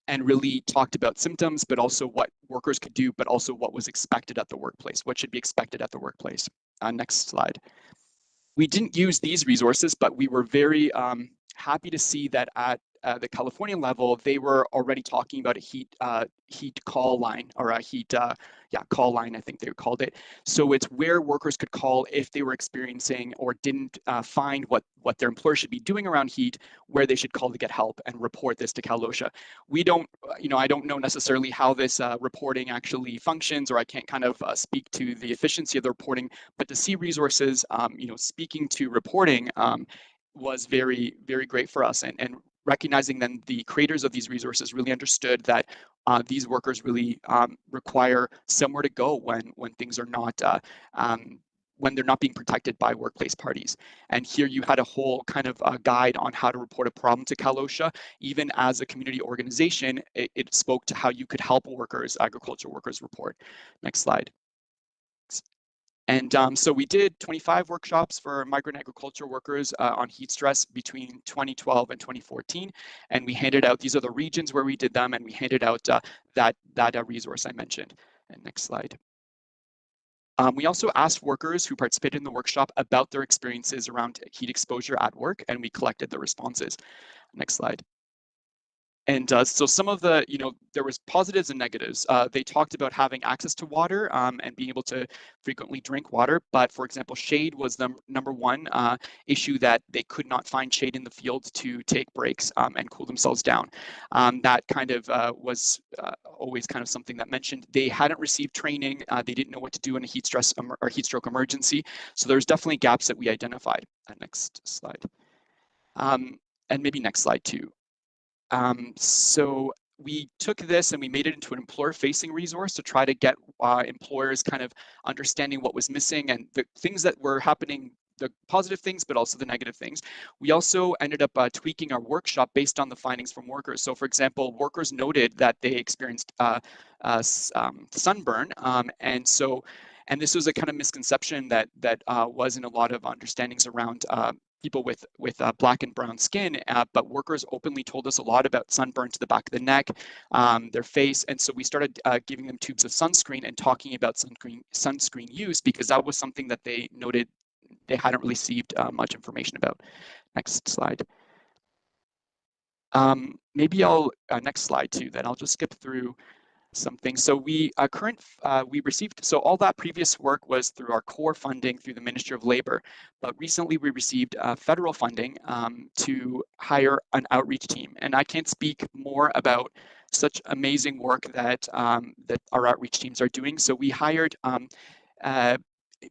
and really talked about symptoms, but also what workers could do, but also what was expected at the workplace, what should be expected at the workplace. Next slide. We didn't use these resources, but we were very happy to see that at the California level, they were already talking about a heat call line, or a heat call line, I think they called it. So it's where workers could call if they were experiencing or didn't find what their employer should be doing around heat, where they should call to get help and report this to Kalosha. We don't, I don't know necessarily how this reporting actually functions, or I can't kind of speak to the efficiency of the reporting, but to see resources, speaking to reporting was very, very great for us. And recognizing then the creators of these resources really understood that these workers really require somewhere to go when things are not, when they're not being protected by workplace parties. And here you had a whole kind of guide on how to report a problem to Kalosha. Even as a community organization, it spoke to how you could help workers, agriculture workers, report. Next slide. And so we did 25 workshops for migrant agriculture workers on heat stress between 2012 and 2014. And we handed out, these are the regions where we did them, and we handed out that resource I mentioned. And next slide. We also asked workers who participated in the workshop about their experiences around heat exposure at work, and we collected the responses. Next slide. And so some of the, there was positives and negatives. They talked about having access to water and being able to frequently drink water. But for example, shade was the number one issue, that they could not find shade in the field to take breaks and cool themselves down. That kind of was always kind of something that mentioned. They hadn't received training. They didn't know what to do in a heat stress or heat stroke emergency. So there's definitely gaps that we identified. Next slide. And maybe next slide too. So we took this and we made it into an employer-facing resource to try to get employers kind of understanding what was missing and the things that were happening, the positive things, but also the negative things. We also ended up tweaking our workshop based on the findings from workers. So for example, workers noted that they experienced sunburn. And this was a kind of misconception that was in a lot of understandings around people with black and brown skin, but workers openly told us a lot about sunburn to the back of the neck, their face. And so we started giving them tubes of sunscreen and talking about sunscreen use, because that was something that they noted they hadn't received much information about. Next slide. Maybe I'll, next slide too, then I'll just skip through something. So we received, so all that previous work was through our core funding through the Ministry of Labor, but recently we received federal funding to hire an outreach team. And I can't speak more about such amazing work that that our outreach teams are doing. So we hired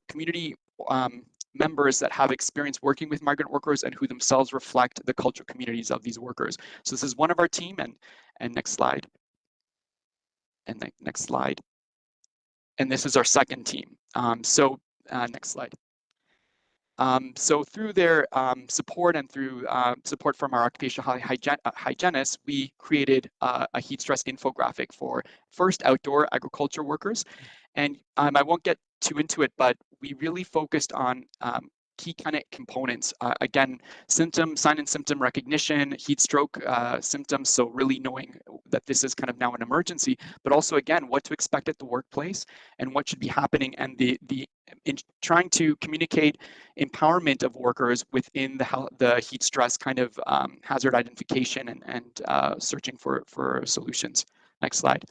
community members that have experience working with migrant workers and who themselves reflect the cultural communities of these workers. So this is one of our team, and next slide. And next slide. And this is our second team. Next slide. So through their support and through support from our occupational hygienists, we created a heat stress infographic for first outdoor agriculture workers. And I won't get too into it, but we really focused on key kind of components. Again, sign and symptom recognition, heat stroke symptoms. So really knowing that this is kind of now an emergency, but also again, what to expect at the workplace and what should be happening, and in trying to communicate empowerment of workers within the heat stress kind of hazard identification and searching for solutions. Next slide.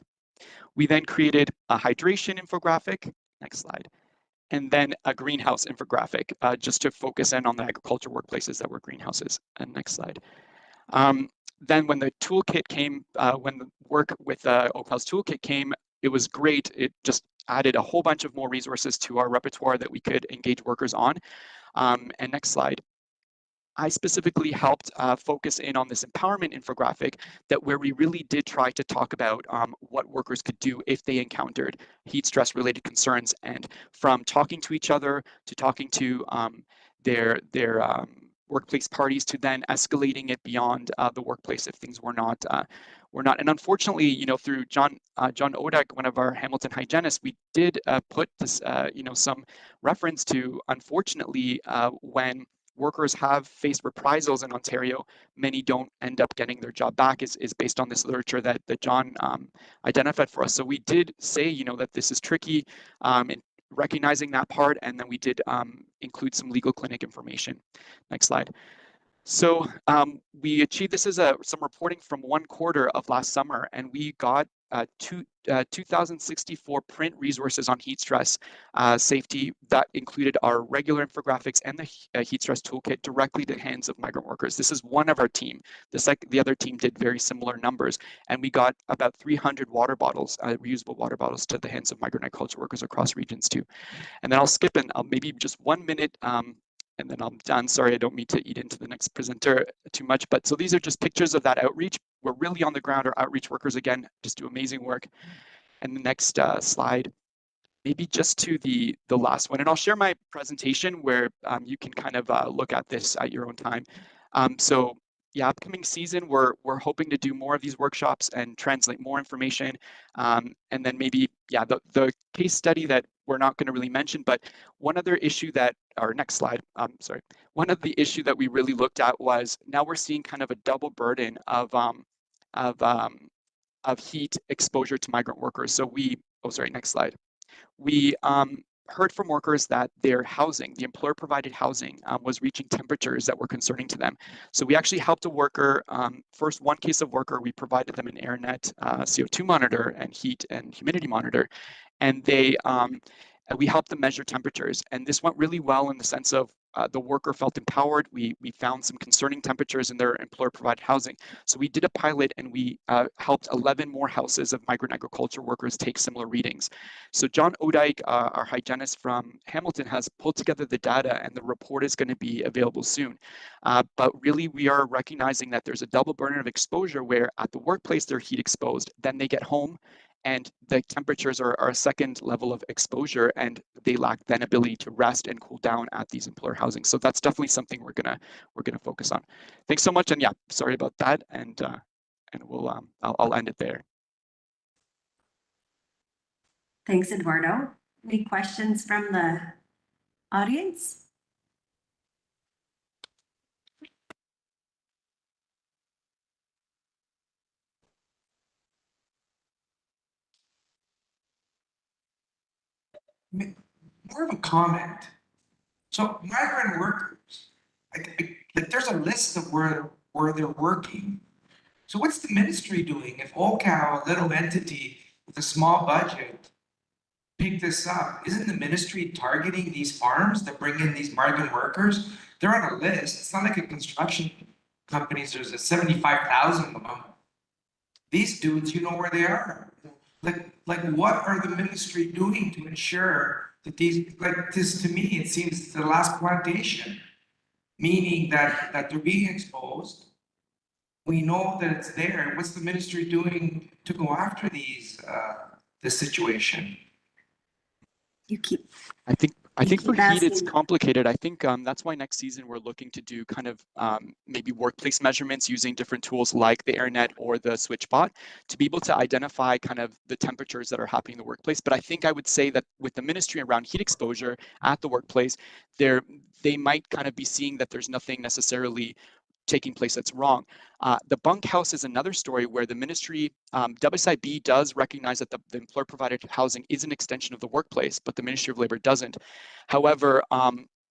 We then created a hydration infographic. Next slide. And then a greenhouse infographic, just to focus in on the agriculture workplaces that were greenhouses. And next slide. then when the toolkit came, when the work with OHCOW's toolkit came, it was great. It just added a whole bunch of more resources to our repertoire that we could engage workers on. And next slide. I specifically helped focus in on this empowerment infographic where we really did try to talk about what workers could do if they encountered heat stress related concerns, and from talking to each other to talking to their workplace parties to then escalating it beyond the workplace if things were not. And unfortunately, you know, through John Odak, one of our Hamilton hygienists, we did put this, you know, some reference to, unfortunately, when workers have faced reprisals in Ontario, many don't end up getting their job back, is based on this literature that John identified for us. So we did say, you know, that this is tricky in recognizing that part, and then we did include some legal clinic information. Next slide. So we achieved this as some reporting from 1 quarter of last summer, and we got 2,064 print resources on heat stress safety that included our regular infographics and the heat stress toolkit directly to the hands of migrant workers. This is one of our team. The other team did very similar numbers, and we got about 300 water bottles, reusable water bottles, to the hands of migrant agriculture workers across regions too. And then I'll skip and maybe just 1 minute. And then I'm done. Sorry, I don't mean to eat into the next presenter too much, but so these are just pictures of that outreach. We're really on the ground. Our outreach workers, again, just do amazing work. And the next slide, maybe just to the last one. And I'll share my presentation where you can kind of look at this at your own time. So yeah, upcoming season, we're hoping to do more of these workshops and translate more information. And then maybe, yeah, the case study that we're not going to really mention, but one other issue that, or next slide, sorry. One of the issue that we really looked at was now we're seeing kind of a double burden of heat exposure to migrant workers. So next slide. We heard from workers that their housing, the employer provided housing, was reaching temperatures that were concerning to them. So we actually helped a worker, first one case of worker, we provided them an AirNet CO2 monitor and heat and humidity monitor, and we helped them measure temperatures. And this went really well in the sense of the worker felt empowered. We found some concerning temperatures in their employer provided housing. So we did a pilot, and we helped 11 more houses of migrant agriculture workers take similar readings. So John Odyke, our hygienist from Hamilton, has pulled together the data, and the report is going to be available soon. But really, we are recognizing that there's a double burden of exposure where at the workplace they're heat exposed, then they get home, and the temperatures are a second level of exposure, and they lack then ability to rest and cool down at these employer housing. So that's definitely something we're gonna focus on. Thanks so much, and yeah, sorry about that, and we'll I'll end it there. Thanks, Eduardo. Any questions from the audience? More of a comment. So migrant workers, like there's a list of where they're working. So what's the ministry doing if OHCOW, a little entity with a small budget, pick this up? Isn't the ministry targeting these farms that bring in these migrant workers? They're on a list. It's not like a construction companies, there's a 75,000 of them. These dudes, you know where they are. Like what are the ministry doing to ensure that these, like this, to me, it seems the last plantation, meaning that they're being exposed. We know that it's there. What's the ministry doing to go after this situation? I think for heat, it's complicated. I think that's why next season we're looking to do kind of maybe workplace measurements using different tools like the AirNet or the SwitchBot to be able to identify kind of the temperatures that are happening in the workplace. But I think I would say that with the ministry around heat exposure at the workplace, they might kind of be seeing that there's nothing necessarily taking place that's wrong. The bunkhouse is another story where the ministry, WSIB does recognize that the employer provided housing is an extension of the workplace, but the Ministry of Labor doesn't. However,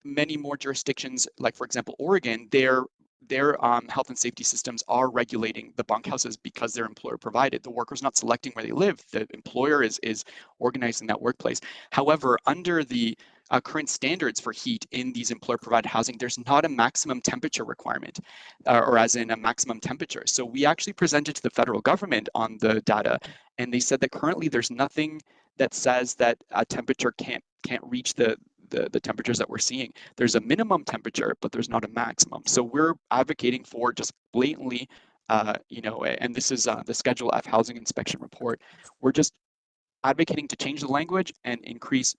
many more jurisdictions, like for example, Oregon, they're their health and safety systems are regulating the bunkhouses because they're employer provided. The worker's not selecting where they live. The employer is organizing that workplace. However, under the current standards for heat in these employer provided housing, there's not a maximum temperature requirement, or as in a maximum temperature. So we actually presented to the federal government on the data, and they said that currently there's nothing that says that a temperature can't reach the temperatures that we're seeing. There's a minimum temperature, but there's not a maximum. So we're advocating for just blatantly, and this is the Schedule F housing inspection report. We're just advocating to change the language and increase,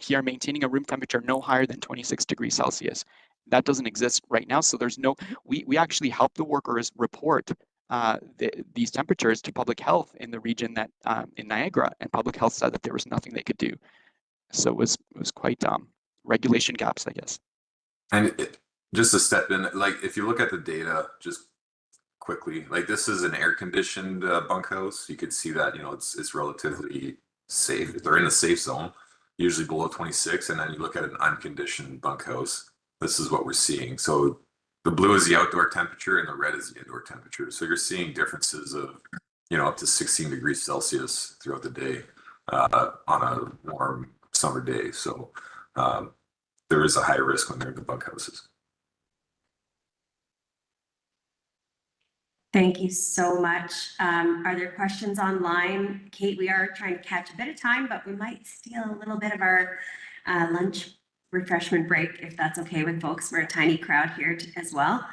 here maintaining a room temperature no higher than 26 degrees Celsius. That doesn't exist right now. So there's no, we actually help the workers report these temperatures to public health in the region that in Niagara, and public health said that there was nothing they could do. So it was quite regulation gaps, I guess. And just to step in, like if you look at the data, just quickly, like this is an air-conditioned bunkhouse. You could see that it's relatively safe. They're in the safe zone, usually below 26. And then you look at an unconditioned bunkhouse. This is what we're seeing. So the blue is the outdoor temperature, and the red is the indoor temperature. So you're seeing differences of up to 16 degrees Celsius throughout the day on a warm summer day. So there is a high risk when they're in the bunkhouses. Thank you so much. Are there questions online? Kate, we are trying to catch a bit of time, but we might steal a little bit of our lunch refreshment break, if that's okay with folks. We're a tiny crowd here as well.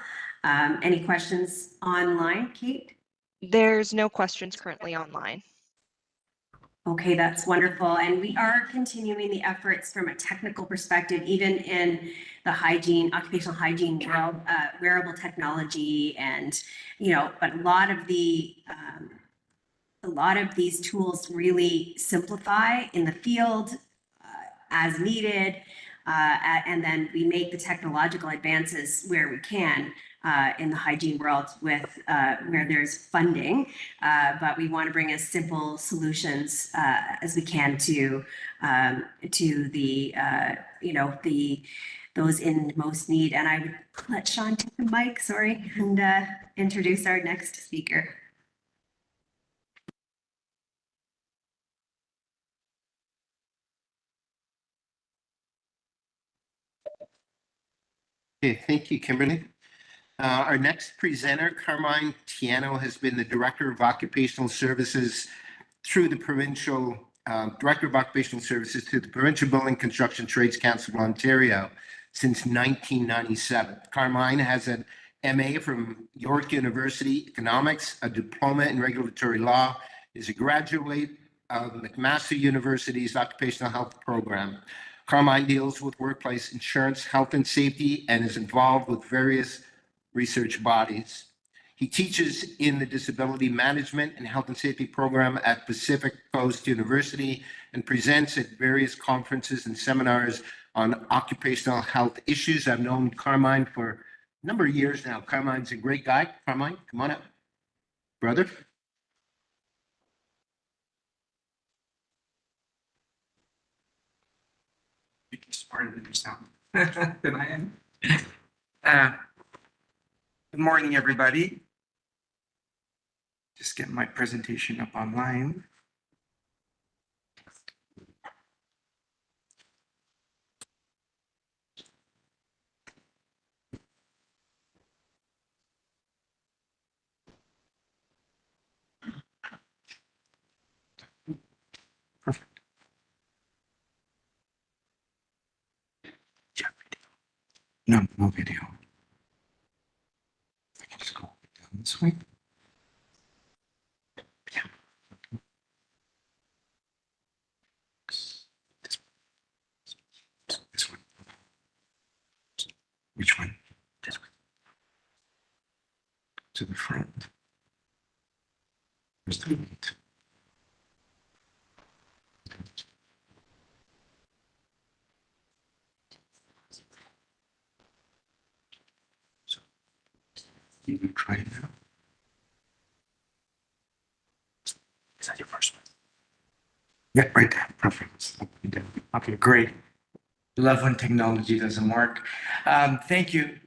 Any questions online, Kate? There's no questions currently online. Okay, that's wonderful. And we are continuing the efforts from a technical perspective, even in the occupational hygiene world, wearable technology, and, but a lot of these tools really simplify in the field as needed. And then we make the technological advances where we can in the hygiene world with where there's funding, but we want to bring as simple solutions as we can to the those in most need. And I would let Sean take the mic, sorry, and introduce our next speaker. Okay, thank you, Kimberly. Our next presenter, Carmine Tiano, has been the Director of Occupational Services through the Provincial Building Construction Trades Council of Ontario since 1997. Carmine has an MA from York University Economics, a diploma in regulatory law, is a graduate of McMaster University's Occupational Health program. Carmine deals with workplace insurance, health and safety, and is involved with various research bodies. He teaches in the Disability Management and Health and Safety program at Pacific Coast University and presents at various conferences and seminars on occupational health issues. I've known Carmine for a number of years now. Carmine's a great guy. Carmine, come on up, brother. You can smarter than yourself than I am. Good morning, everybody. Just getting my presentation up online. Perfect. Yeah, video. No video. I can just go down this way. Yeah. This one. Which one? This one. To the front. Where's the front? So you can try it now. Is that your first one? Yeah, right there. Perfect. Okay, great. Love when technology doesn't work. Thank you.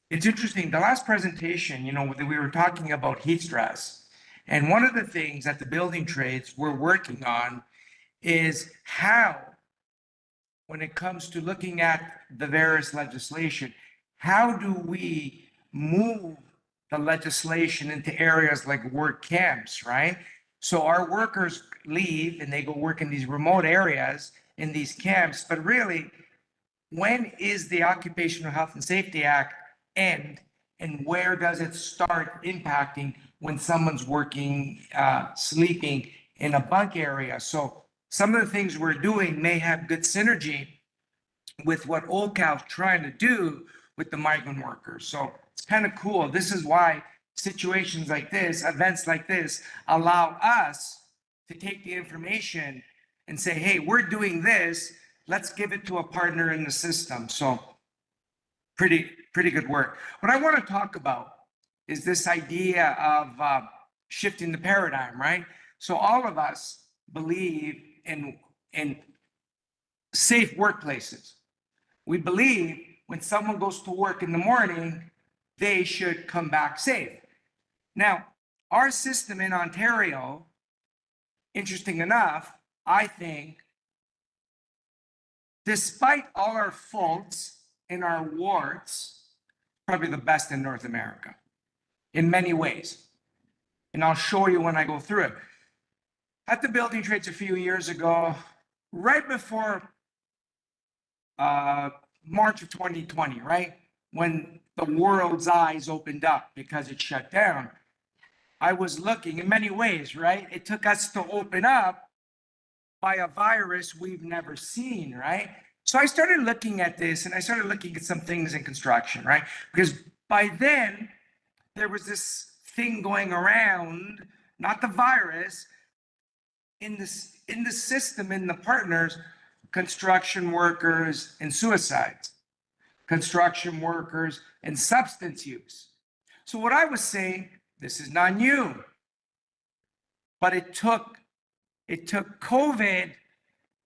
it's interesting, the last presentation, we were talking about heat stress. And one of the things that the building trades we're working on is how, when it comes to looking at the various legislation, how do we move the legislation into areas like work camps, right? So our workers leave and they go work in these remote areas in these camps, but really, when is the Occupational Health and Safety Act end, and where does it start impacting when someone's working, sleeping in a bunk area? So some of the things we're doing may have good synergy with what OHCOW is trying to do with the migrant workers. So it's kind of cool. This is why situations like this, events like this, allow us to take the information and say, hey, we're doing this. Let's give it to a partner in the system. So pretty good work. What I want to talk about is this idea of shifting the paradigm, right? So all of us believe in safe workplaces. We believe when someone goes to work in the morning, they should come back safe. Now, our system in Ontario, interesting enough, I think, despite all our faults and our warts, probably the best in North America in many ways. And I'll show you when I go through it. At the building trades a few years ago, right before March of 2020, right? When the world's eyes opened up because it shut down, I was looking in many ways, right? It took us to open up by a virus we've never seen, right? So I started looking at this and I started looking at some things in construction, right? Because by then there was this thing going around, not the virus, in the system, in the partners, construction workers and suicides, construction workers and substance use. So what I was saying, this is not new, but it took COVID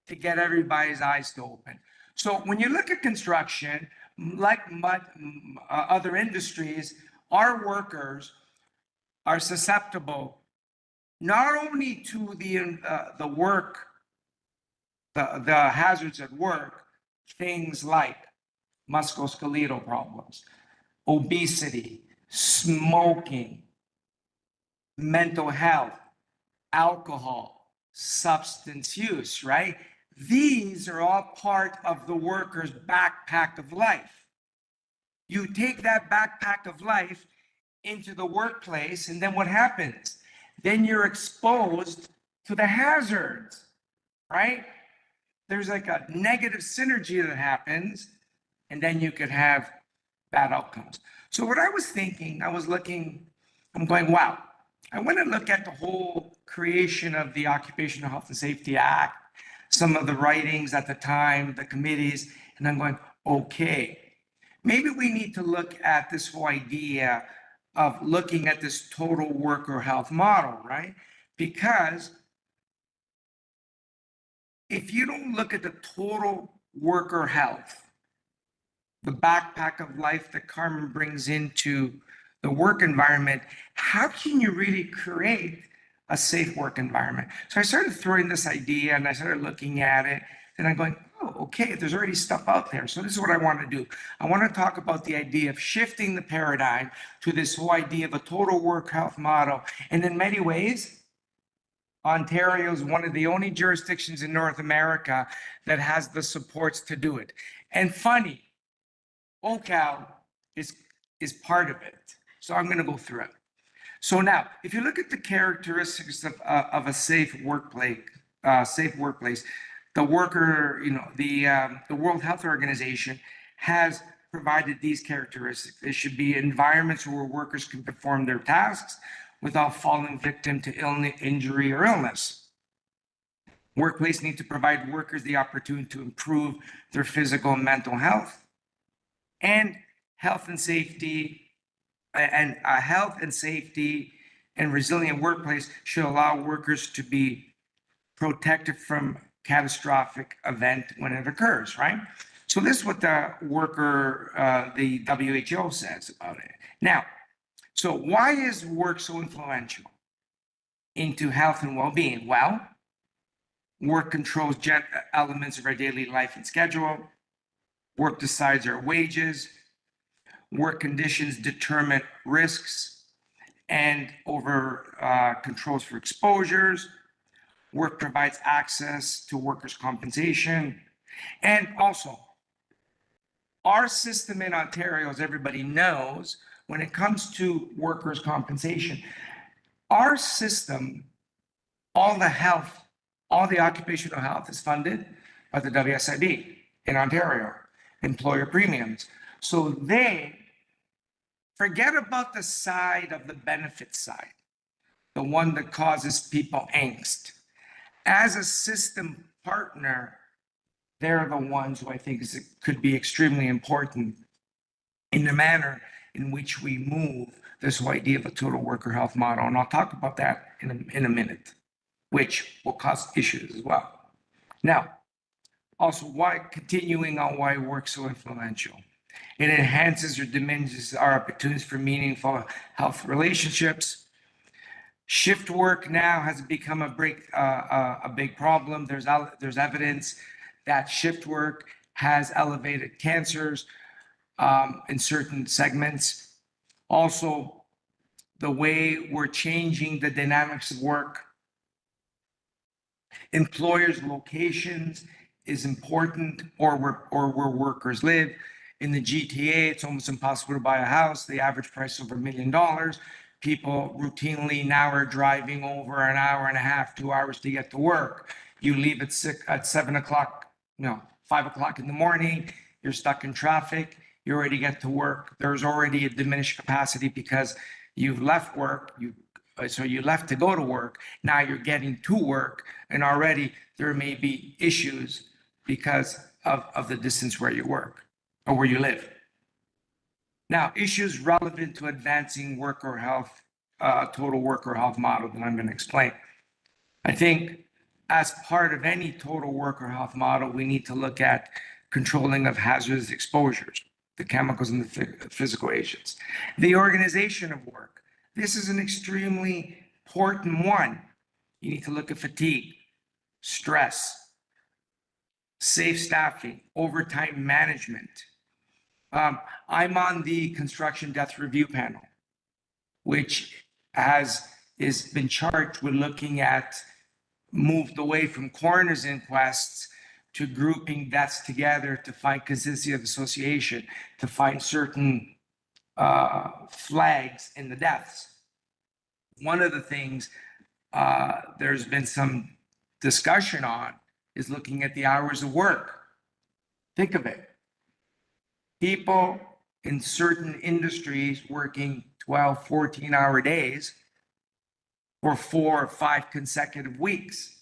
to get everybody's eyes to open. So when you look at construction, like other industries, our workers are susceptible not only to the work, the hazards at work, things like musculoskeletal problems, obesity, smoking, mental health, alcohol, substance use, right? These are all part of the worker's backpack of life. You take that backpack of life into the workplace, and then what happens? Then you're exposed to the hazards, right? There's like a negative synergy that happens, and then you could have bad outcomes. So what I was thinking, I'm going, wow, I want to look at the whole creation of the Occupational Health and Safety Act, some of the writings at the time, the committees, and I'm going, okay, maybe we need to look at this whole idea of looking at this total worker health model, right? Because if you don't look at the total worker health, the backpack of life that Carmen brings into the work environment, how can you really create a safe work environment? So I started throwing this idea and I started looking at it and I'm going, oh, okay, there's already stuff out there. So this is what I want to do. I want to talk about the idea of shifting the paradigm to this whole idea of a total work health model. And in many ways, Ontario is one of the only jurisdictions in North America that has the supports to do it. And funny, OHCOW is part of it. So I'm going to go through it. So now, if you look at the characteristics of a safe workplace, the worker, the World Health Organization has provided these characteristics. It should be environments where workers can perform their tasks without falling victim to illness, injury, or illness. Workplace need to provide workers the opportunity to improve their physical and mental health. And health and safety, and a health and safety and resilient workplace should allow workers to be protected from catastrophic event when it occurs, right? So this is what the the WHO says about it. Now, so why is work so influential into health and well-being? Well, work controls elements of our daily life and schedule. Work decides our wages. Work conditions determine risks and over controls for exposures. Work provides access to workers' compensation. And also, our system in Ontario, as everybody knows, when it comes to workers' compensation, our system, all the occupational health is funded by the WSIB in Ontario, employer premiums. So they forget about the side of the benefit side, the one that causes people angst. As a system partner, they're the ones who I think could be extremely important in the manner in which we move this whole idea of a total worker health model. And I'll talk about that in a minute, which will cause issues as well. Now, also continuing on why work's so influential. It enhances or diminishes our opportunities for meaningful health relationships. Shift work now has become a big problem. There's evidence that shift work has elevated cancers in certain segments. Also, the way we're changing the dynamics of work. Employers' locations is important, or where workers live. In the GTA, it's almost impossible to buy a house. The average price over $1 million. People routinely now are driving over an hour and a half, 2 hours to get to work. You leave at 7 o'clock, 5 o'clock in the morning, you're stuck in traffic, you already get to work. There's already a diminished capacity because you've left work, so you left to go to work. Now you're getting to work, and already there may be issues because of the distance where you work or where you live. Now, issues relevant to advancing worker health, total worker health model that I'm going to explain. I think as part of any total worker health model, we need to look at controlling of hazardous exposures, the chemicals and the physical agents. The organization of work. This is an extremely important one. You need to look at fatigue, stress, safe staffing, overtime management. I'm on the construction death review panel, which has been charged with looking at, moved away from coroner's inquests to grouping deaths together to find consistency of association, to find certain flags in the deaths. One of the things there's been some discussion on is looking at the hours of work. Think of it. People in certain industries working 12, 14-hour days for 4 or 5 consecutive weeks.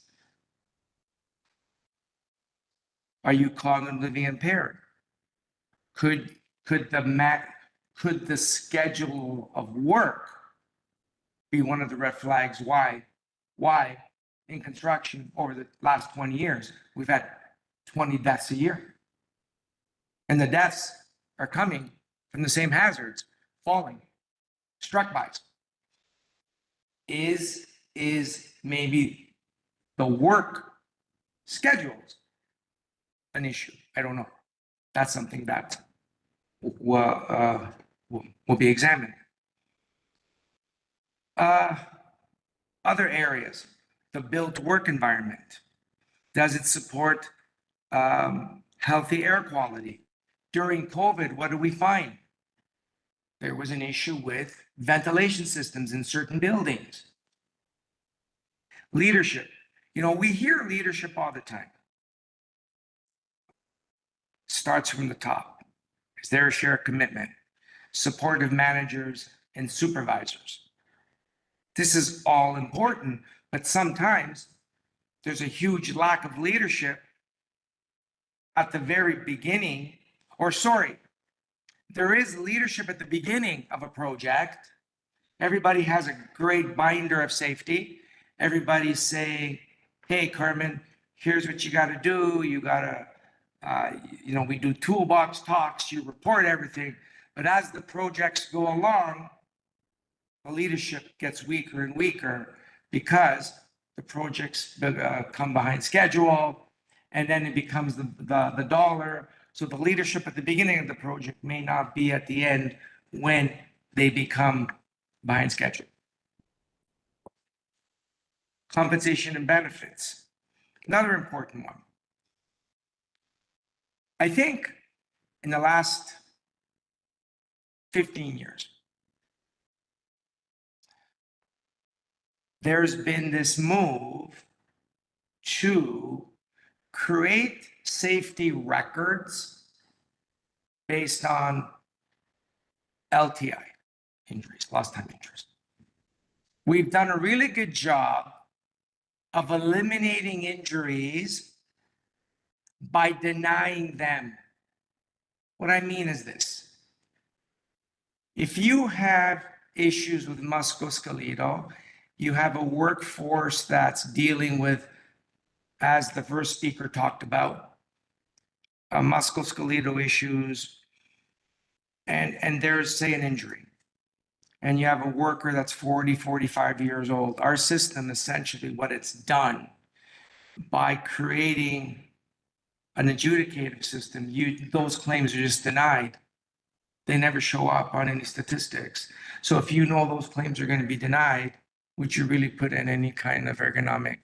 Are you cognitively impaired? Could the schedule of work be one of the red flags? Why in construction over the last 20 years, we've had 20 deaths a year. And the deaths are coming from the same hazards, falling, struck by. Is maybe the work schedules an issue? I don't know. That's something that will be examined. Other areas, the built work environment. Does it support healthy air quality? During COVID, what did we find? There was an issue with ventilation systems in certain buildings. Leadership. We hear leadership all the time. Starts from the top. Is there a shared commitment? Supportive managers and supervisors. This is all important, but sometimes there's a huge lack of leadership at the very beginning, there is leadership at the beginning of a project. Everybody has a great binder of safety. Everybody's saying, hey, Carmen, here's what you got to do. You got to we do toolbox talks, you report everything, but as the projects go along, the leadership gets weaker and weaker because the projects come behind schedule, and then it becomes the dollar. So the leadership at the beginning of the project may not be at the end when they become behind schedule. Compensation and benefits, another important one. I think in the last 15 years, there's been this move to create safety records based on LTI injuries, lost time injuries. We've done a really good job of eliminating injuries by denying them. What I mean is this. If you have issues with musculoskeletal, you have a workforce that's dealing with, as the first speaker talked about, musculoskeletal issues, and there's, say, an injury, and you have a worker that's 40, 45 years old. Our system, essentially, what it's done by creating an adjudicative system, those claims are just denied. They never show up on any statistics. So if you know those claims are going to be denied, would you really put in any kind of ergonomic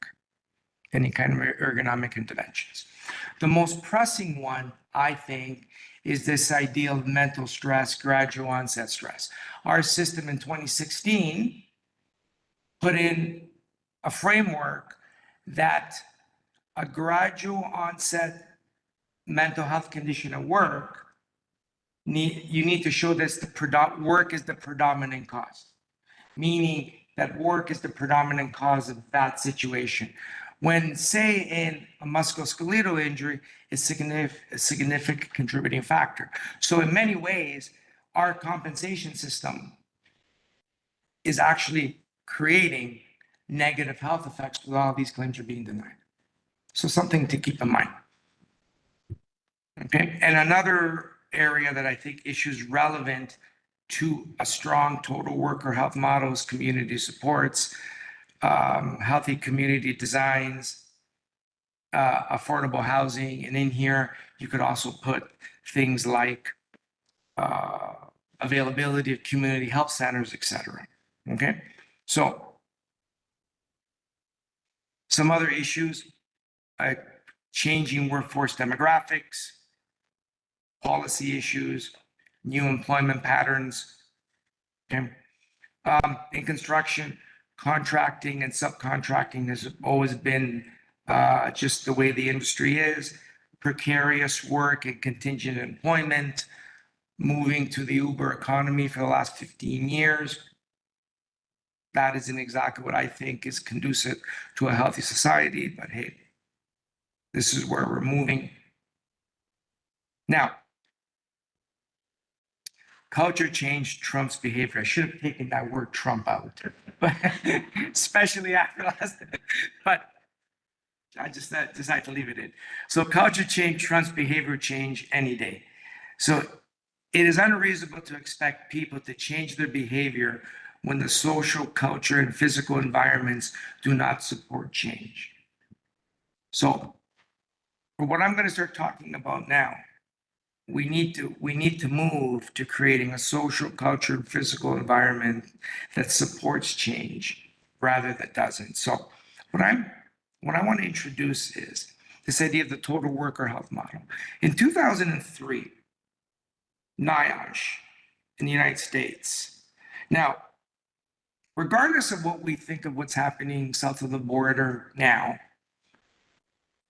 interventions? The most pressing one, I think, is this idea of mental stress, gradual onset stress. Our system in 2016 put in a framework that a gradual onset mental health condition at work, you need to show this work is the predominant cause, meaning that work is the predominant cause of that situation. When, say, in a musculoskeletal injury, is a significant contributing factor. So in many ways, our compensation system is actually creating negative health effects when all these claims are being denied. So something to keep in mind. Okay, and another area that I think issues relevant to a strong total worker health model is community supports, healthy community designs, affordable housing, and in here you could also put things like availability of community health centers, etc. Okay, so some other issues, changing workforce demographics, policy issues, new employment patterns. Okay. In construction, contracting and subcontracting has always been just the way the industry is. Precarious work and contingent employment, moving to the Uber economy for the last 15 years. That isn't exactly what I think is conducive to a healthy society, but hey, this is where we're moving. Now, culture change trumps behavior. I should have taken that word Trump out, but especially after last, but I just decided to leave it in. So culture change trumps behavior change any day. So it is unreasonable to expect people to change their behavior when the social, culture, and physical environments do not support change. So for what I'm going to start talking about now, we need to move to creating a social, culture, and physical environment that supports change rather than doesn't. So what I want to introduce is this idea of the total worker health model. In 2003, NIOSH in the United States. Now, regardless of what we think of what's happening south of the border now,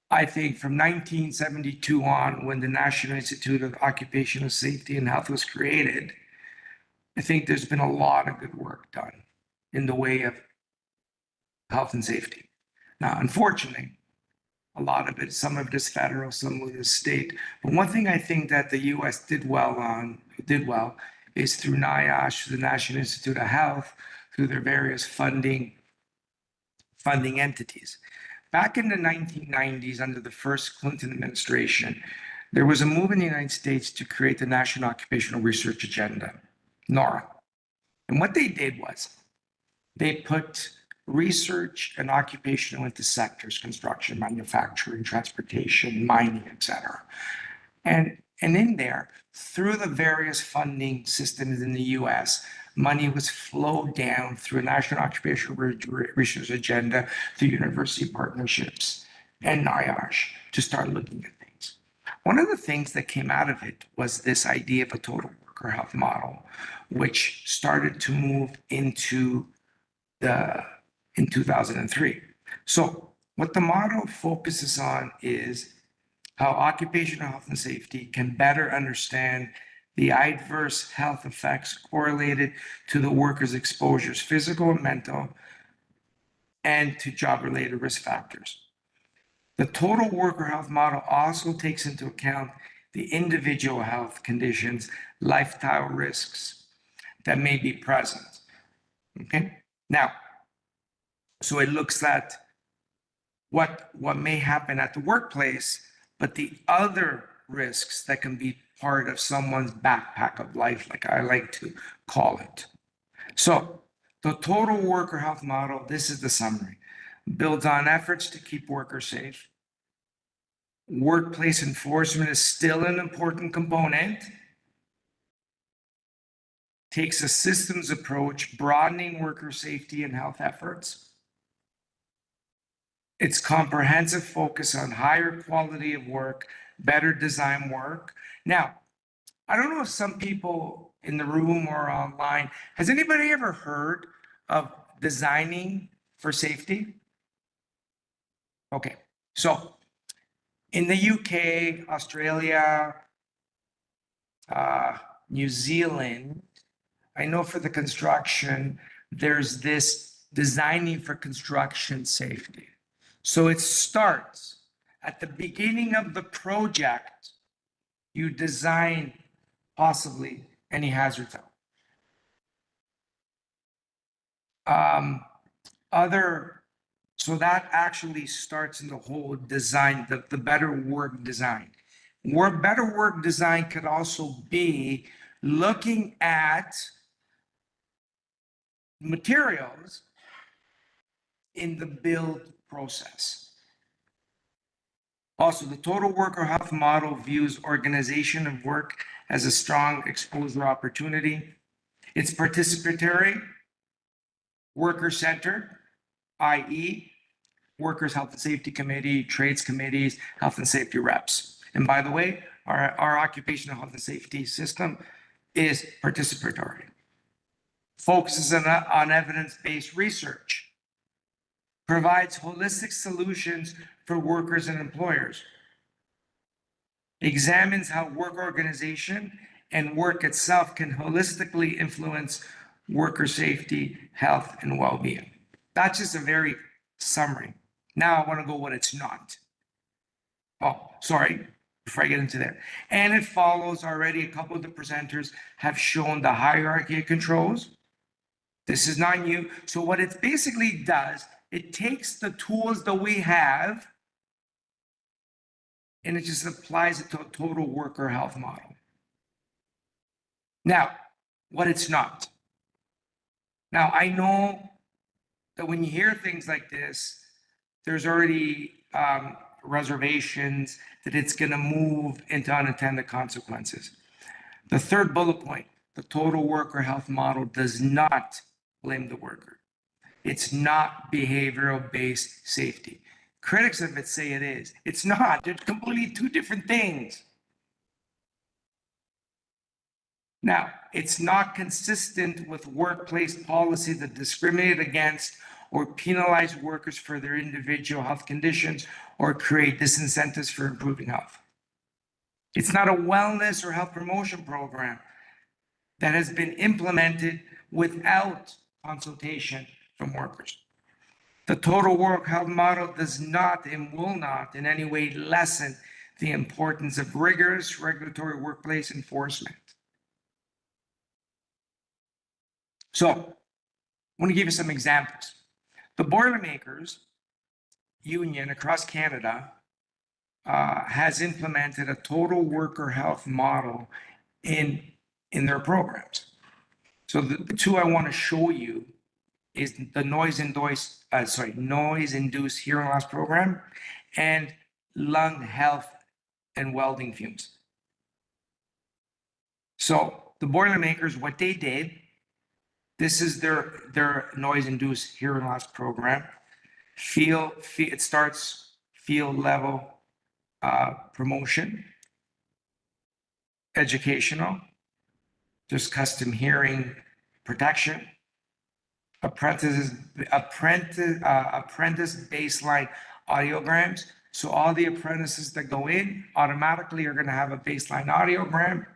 I think from 1972 on, when the National Institute of Occupational Safety and Health was created, I think there's been a lot of good work done in the way of health and safety. Now, unfortunately, a lot of it, some of it is federal, some of it is state. But one thing I think that the US did well is through NIOSH, the National Institute of Health, through their various funding entities. Back in the 1990s, under the first Clinton administration, there was a move in the United States to create the National Occupational Research Agenda, NORA. And what they did was they put research and occupational into sectors: construction, manufacturing, transportation, mining, etc. And in there, through the various funding systems in the US, money was flowed down through a National Occupational Research Agenda, through university partnerships and NIOSH to start looking at things. One of the things that came out of it was this idea of a total worker health model, which started to move into in 2003. So what the model focuses on is how occupational health and safety can better understand the adverse health effects correlated to the worker's exposures, physical and mental, and to job-related risk factors. The total worker health model also takes into account the individual health conditions, lifestyle risks that may be present. Okay, now, so it looks at what may happen at the workplace, but the other risks that can be part of someone's backpack of life, like I like to call it. So the total worker health model, this is the summary, builds on efforts to keep workers safe. Workplace enforcement is still an important component. Takes a systems approach, broadening worker safety and health efforts. Its comprehensive focus on higher quality of work, better design work. Now, I don't know if some people in the room or online, has anybody ever heard of designing for safety? Okay, so in the UK, Australia, New Zealand, I know for the construction, there's this designing for construction safety. So it starts at the beginning of the project, you design possibly any hazard zone. So that actually starts in the whole design, the better work design. Better work design could also be looking at materials in the build process. Also, the total worker health model views organization of work as a strong exposure opportunity. It's participatory, worker-centered, i.e., Workers' Health and Safety Committee, trades committees, health and safety reps. And by the way, our occupational health and safety system is participatory. Focuses on evidence-based research. Provides holistic solutions for workers and employers. Examines how work organization and work itself can holistically influence worker safety, health, and well-being. That's just a very summary. Now I want to go what it's not. Oh, sorry, before I get into there. And it follows already, a couple of the presenters have shown the hierarchy of controls. This is not new. So what it basically does, it takes the tools that we have and it just applies it to a total worker health model. Now, what it's not. Now, I know that when you hear things like this, there's already reservations that it's going to move into unintended consequences. The third bullet point, the total worker health model does not blame the worker. It's not behavioral-based safety. Critics of it say it is. It's not. They're completely two different things. Now, it's not consistent with workplace policy that discriminate against or penalize workers for their individual health conditions or create disincentives for improving health. It's not a wellness or health promotion program that has been implemented without consultation from workers. The total work health model does not and will not in any way lessen the importance of rigorous regulatory workplace enforcement. So, I want to give you some examples. The Boilermakers Union across Canada has implemented a total worker health model in their programs. So the two I want to show you is the noise-induced hearing loss program and lung health and welding fumes. So the Boilermakers, what they did, this is their noise-induced hearing loss program. It starts field level promotion, educational, just custom hearing protection, apprentice baseline audiograms. So all the apprentices that go in automatically are going to have a baseline audiogram.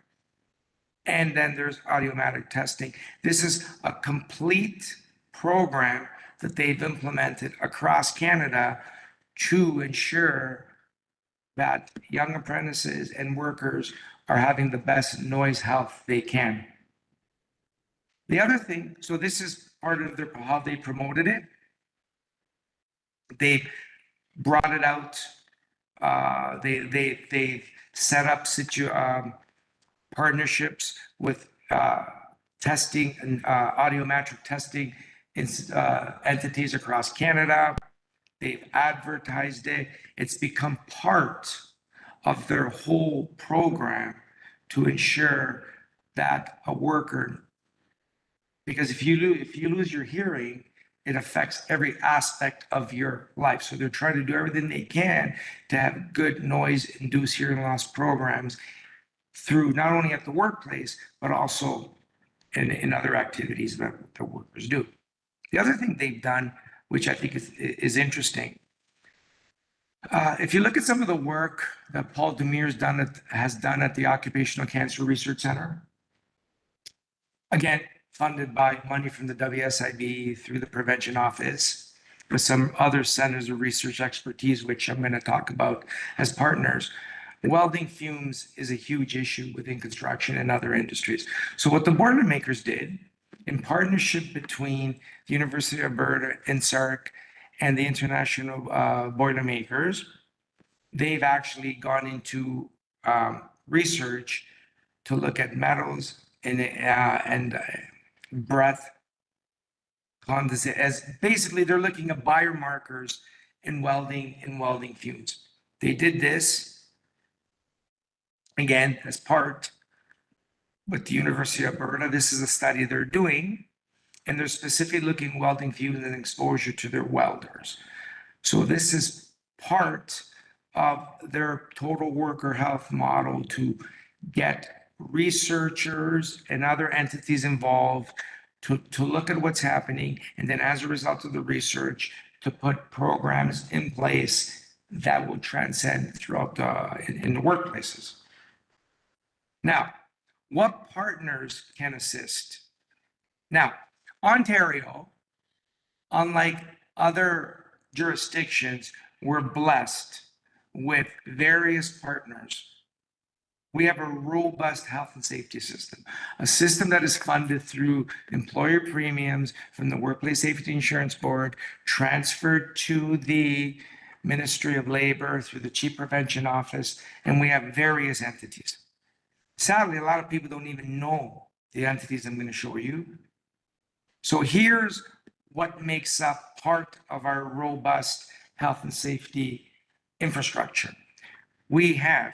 And then there's audiomatic testing. This is a complete program that they've implemented across Canada to ensure that young apprentices and workers are having the best noise health they can. The other thing, so this is part of how they promoted it. They brought it out. They set up partnerships with testing and audiometric testing entities across Canada. They've advertised it. It's become part of their whole program to ensure that a worker, because if you lose your hearing, it affects every aspect of your life. So they're trying to do everything they can to have good noise-induced hearing loss programs through not only at the workplace, but also in other activities that the workers do. The other thing they've done, which I think is interesting, if you look at some of the work that Paul Demir has done at the Occupational Cancer Research Center, again, funded by money from the WSIB through the Prevention Office, with some other centers of research expertise, which I'm going to talk about as partners. Welding fumes is a huge issue within construction and other industries. So what the Boilermakers did, in partnership between the University of Alberta, INSARC, and the International Boilermakers, they've actually gone into research to look at metals and breath condensate, as basically they're looking at biomarkers in welding fumes. They did this again as part with the University of Alberta. This is a study they're doing, and they're specifically looking at welding fumes and exposure to their welders. So this is part of their total worker health model to get researchers and other entities involved to look at what's happening, and then as a result of the research, to put programs in place that will transcend throughout in the workplaces. Now, what partners can assist? Now, Ontario, unlike other jurisdictions, we're blessed with various partners. We have a robust health and safety system, a system that is funded through employer premiums from the Workplace Safety Insurance Board, transferred to the Ministry of Labor through the Chief Prevention Office, and we have various entities. Sadly, a lot of people don't even know the entities I'm going to show you. So here's what makes up part of our robust health and safety infrastructure. We have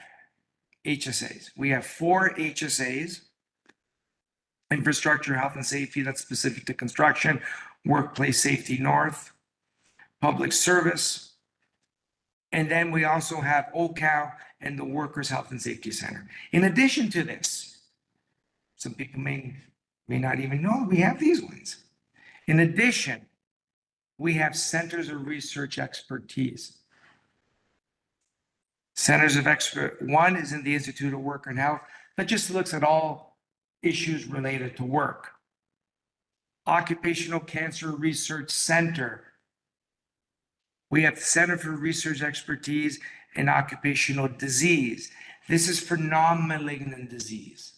HSAs. We have 4 HSAs, Infrastructure, Health and Safety, that's specific to construction, Workplace Safety North, Public Service, and then we also have OHCOW and the Workers' Health and Safety Center. In addition to this, some people may not even know we have these ones. In addition, we have centers of research expertise. Centers of expert, one is in the Institute of Work and Health that just looks at all issues related to work. Occupational Cancer Research Center. We have the Center for Research Expertise in Occupational Disease. This is for non-malignant disease.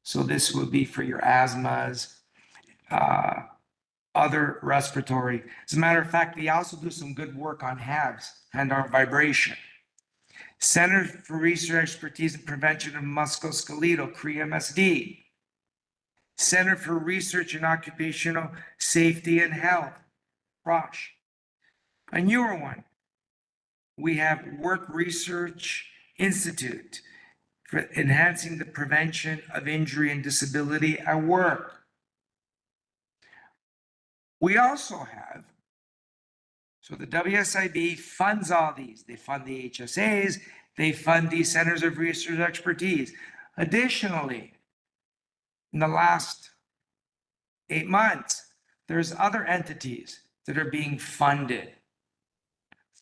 So this would be for your asthmas, other respiratory. As a matter of fact, they also do some good work on HAVs, hand-arm vibration. Center for Research Expertise and Prevention of Musculoskeletal, CREA-MSD. Center for Research in Occupational Safety and Health, ROSH. A newer one, we have Work Research Institute for enhancing the prevention of injury and disability at work. We also have, so the WSIB funds all these. They fund the HSAs, they fund these centers of research expertise. Additionally, in the last 8 months, there's other entities that are being funded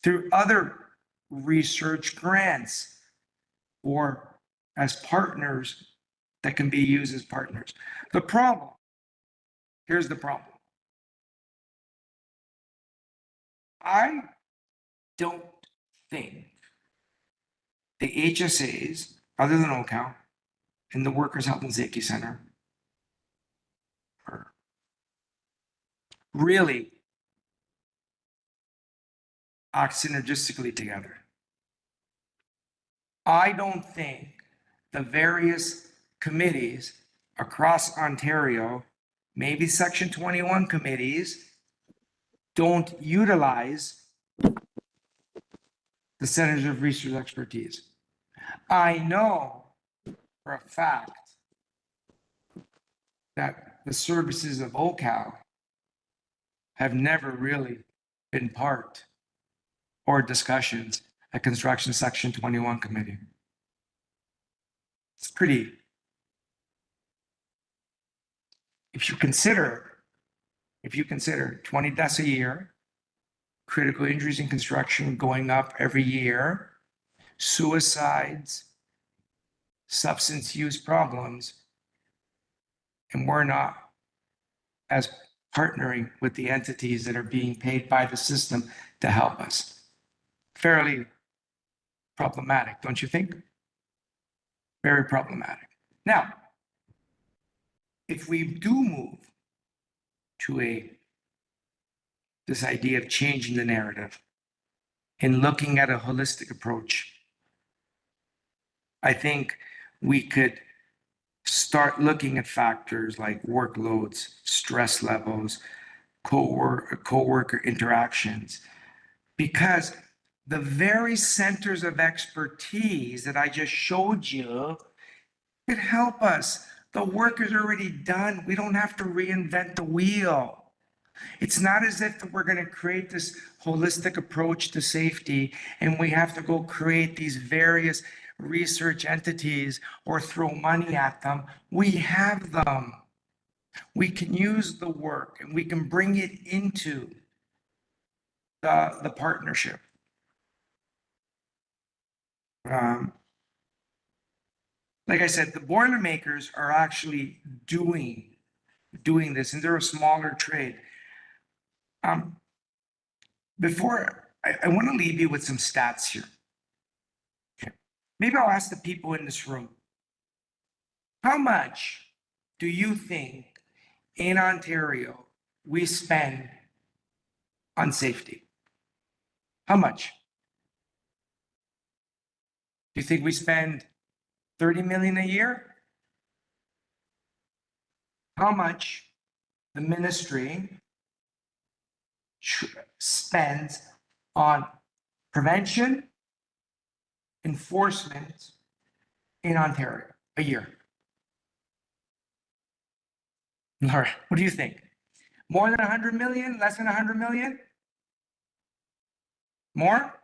through other research grants or as partners that can be used as partners. The problem, here's the problem. I don't think the HSAs, other than OHCOW, and the Workers' Health and Safety Center are really act synergistically together. I don't think the various committees across Ontario, maybe Section 21 committees, don't utilize the Centers of Research Expertise. I know for a fact that the services of OHCOW have never really been part or discussions at Construction Section 21 Committee. It's pretty, if you consider 20 deaths a year, critical injuries in construction going up every year, suicides, substance use problems, and we're not as partnering with the entities that are being paid by the system to help us. Fairly problematic, don't you think? Very problematic. Now, if we do move to this idea of changing the narrative and looking at a holistic approach, I think we could start looking at factors like workloads, stress levels, co-worker interactions, because the very centers of expertise that I just showed you could help us. The work is already done. We don't have to reinvent the wheel. It's not as if we're going to create this holistic approach to safety and we have to go create these various research entities or throw money at them. We have them. We can use the work and we can bring it into the partnership. Like I said, the Boilermakers are actually doing this, and they're a smaller trade. Before I want to leave you with some stats here. Okay. Maybe I'll ask the people in this room, how much do you think in Ontario we spend on safety? How much? Do you think we spend 30 million a year? How much the ministry spends on prevention, enforcement in Ontario a year? Laura, what do you think? More than 100 million? Less than 100 million? More?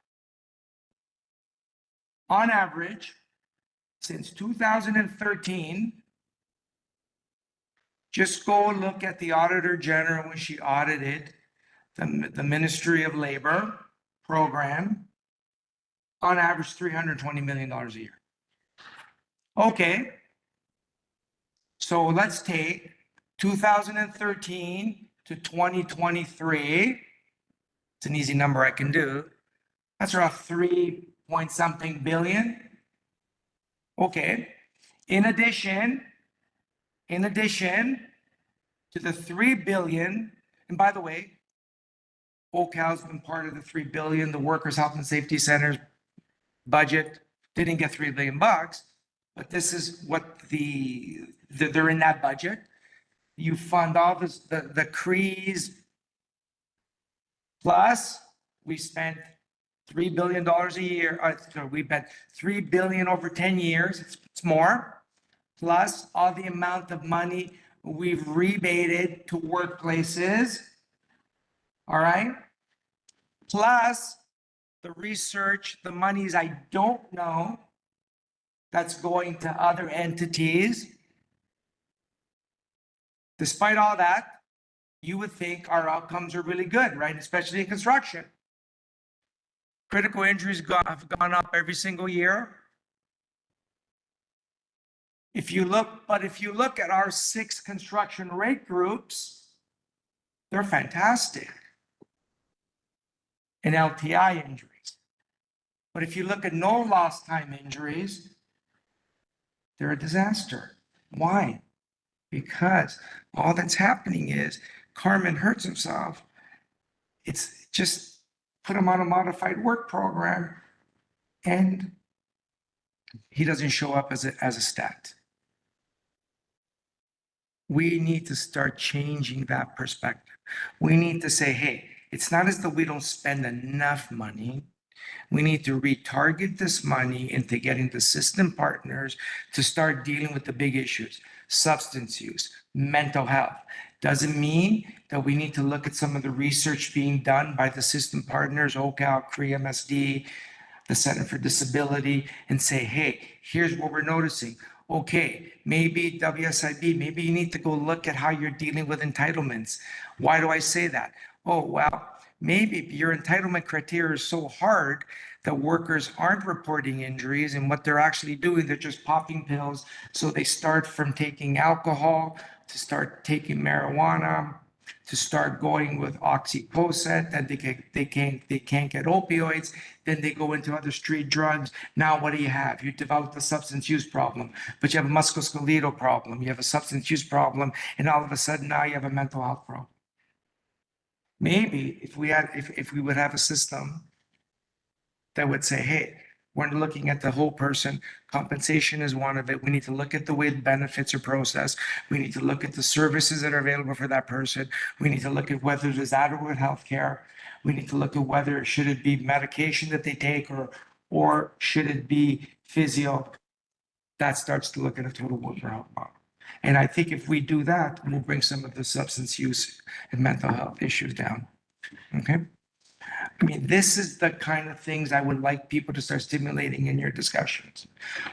On average, since 2013, just go look at the Auditor General when she audited the Ministry of Labor program, on average $320 million a year. Okay, so let's take 2013 to 2023. It's an easy number I can do. That's around 3-point-something billion. Okay, in addition to the 3 billion, and by the way, OHCOW's been part of the 3 billion, the Workers' Health and Safety Centers budget, didn't get 3 billion bucks, but this is what they're in that budget. You fund all this, the CREs, plus we spent $3 billion a year. So we bet 3 billion over 10 years. It's more. Plus all the amount of money we've rebated to workplaces. All right. Plus the research, the monies I don't know that's going to other entities. Despite all that, you would think our outcomes are really good, right? Especially in construction. Critical injuries have gone up every single year. If you look at our 6 construction rate groups, they're fantastic in LTI injuries. But if you look at no lost time injuries, they're a disaster. Why? Because all that's happening is Carmen hurts himself. It's just put him on a modified work program and he doesn't show up as a stat. We need to start changing that perspective. We need to say, hey, it's not as though we don't spend enough money. We need to retarget this money into getting the system partners to start dealing with the big issues, substance use, mental health. Doesn't mean that we need to look at some of the research being done by the system partners, OHCOW, CREA-MSD, the Center for Disability, and say, hey, here's what we're noticing. Okay, maybe WSIB, maybe you need to go look at how you're dealing with entitlements. Why do I say that? Oh, well, maybe your entitlement criteria is so hard that workers aren't reporting injuries, and what they're actually doing, they're just popping pills. So they start from taking alcohol to start taking marijuana, to start going with oxycodone, and they can't get opioids. Then they go into other street drugs. Now what do you have? You develop a substance use problem, but you have a musculoskeletal problem. You have a substance use problem, and all of a sudden now you have a mental health problem. Maybe if we would have a system that would say, hey, we're looking at the whole person. Compensation is one of it. We need to look at the way the benefits are processed. We need to look at the services that are available for that person. We need to look at whether there's adequate health care. We need to look at whether should it be medication that they take or should it be physio. That starts to look at a total worker health model. And I think if we do that, we'll bring some of the substance use and mental health issues down. Okay. I mean, this is the kind of things I would like people to start stimulating in your discussions.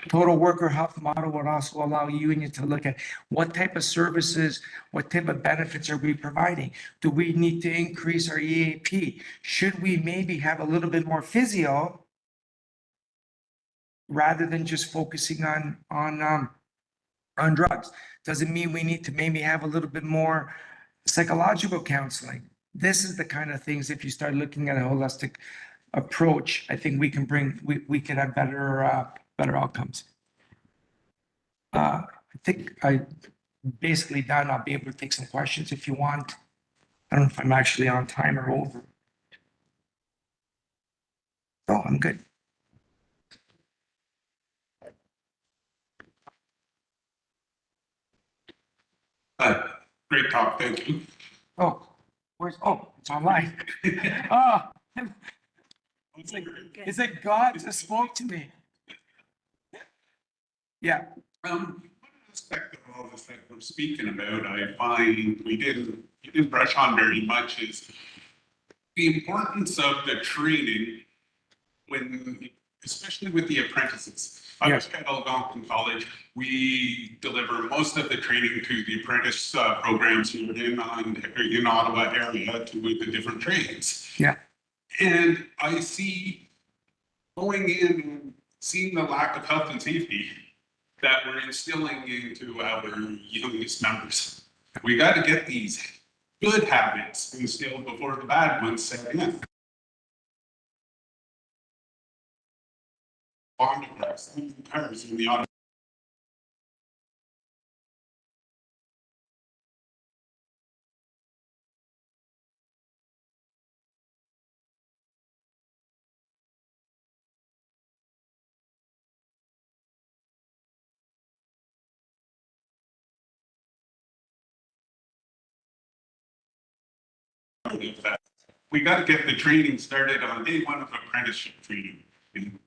Total worker health model would also allow you to look at what type of services, what type of benefits are we providing? Do we need to increase our EAP? Should we maybe have a little bit more physio rather than just focusing on drugs? Does it mean we need to maybe have a little bit more psychological counseling? This is the kind of things, if you start looking at a holistic approach, I think we can have better outcomes. I think I basically done. I'll be able to take some questions if you want. I don't know if I'm actually on time or over. Oh, I'm good. Great talk, thank you. Oh, it's online. Oh, it's like God just spoke to me. Yeah. One aspect of all this that we're speaking about, I find you didn't brush on very much is the importance of the training especially with the apprentices. I was at Algonquin College. We deliver most of the training to the apprentice programs here in Ottawa area to the different trades. Yeah. And I see going in and seeing the lack of health and safety that we're instilling into our youngest members. We got to get these good habits instilled before the bad ones set in. Bond cars in the auto informative that we got to get the training started on day one of apprenticeship training. And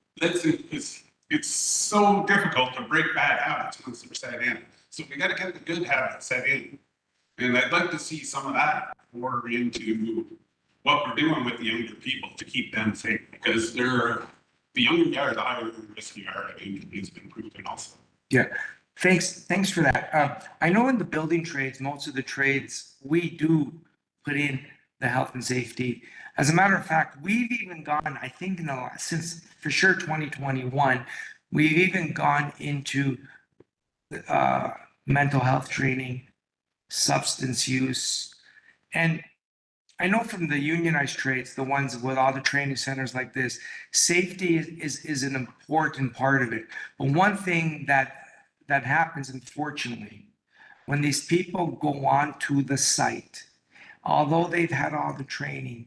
it's so difficult to break bad habits once they're set in. So we got to get the good habits set in. And I'd like to see some of that more into what we're doing with the younger people to keep them safe, because the younger you are, the higher the risk you are. I mean, it's been proven also. Yeah, thanks for that. I know in the building trades, most of the trades, we do put in the health and safety. As a matter of fact, we've even gone, I think since for sure 2021, we've even gone into mental health training, substance use. And I know from the unionized trades, the ones with all the training centers like this, safety is an important part of it. But one thing that happens, unfortunately, when these people go on to the site, although they've had all the training,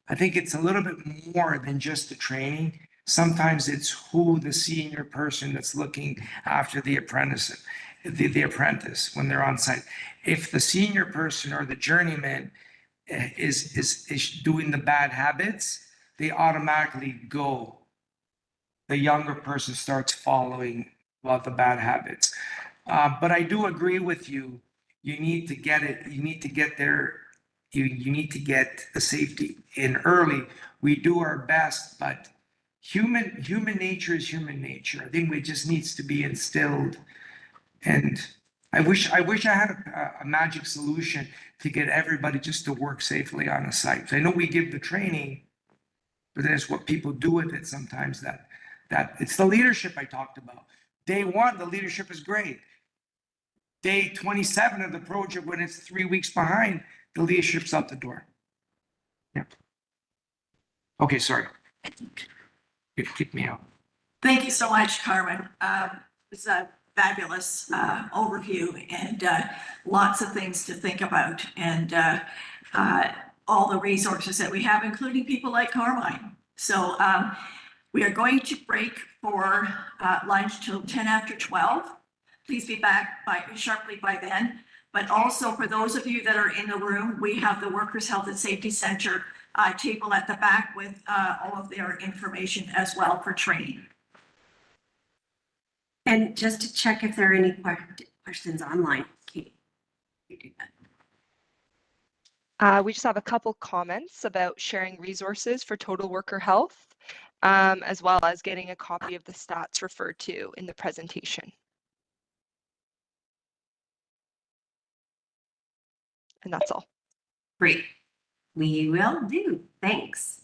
I think it's a little bit more than just the training. Sometimes it's who the senior person that's looking after the apprentice, the apprentice when they're on site. If the senior person or the journeyman is doing the bad habits, they automatically go. The younger person starts following the bad habits. But I do agree with you. You need to get it. You need to get there. You need to get the safety in early. We do our best, but human nature is human nature. I think it just needs to be instilled. And I wish I had a magic solution to get everybody just to work safely on a site. I know we give the training, but there's what people do with it sometimes that it's the leadership I talked about. Day one, the leadership is great. Day 27 of the project, when it's 3 weeks behind, the leadership's out the door. Yeah. Okay, sorry. You kicked me out. Thank you so much, Carmen. It's a fabulous overview and lots of things to think about, and all the resources that we have, including people like Carmine. So we are going to break for lunch till 10 after 12. Please be back sharply by then. But also for those of you that are in the room, we have the Workers' Health and Safety Center table at the back with all of their information as well for training. And just to check if there are any questions online, Katie, you do that. We just have a couple comments about sharing resources for total worker health, as well as getting a copy of the stats referred to in the presentation. And that's all. Great. We will do. Thanks.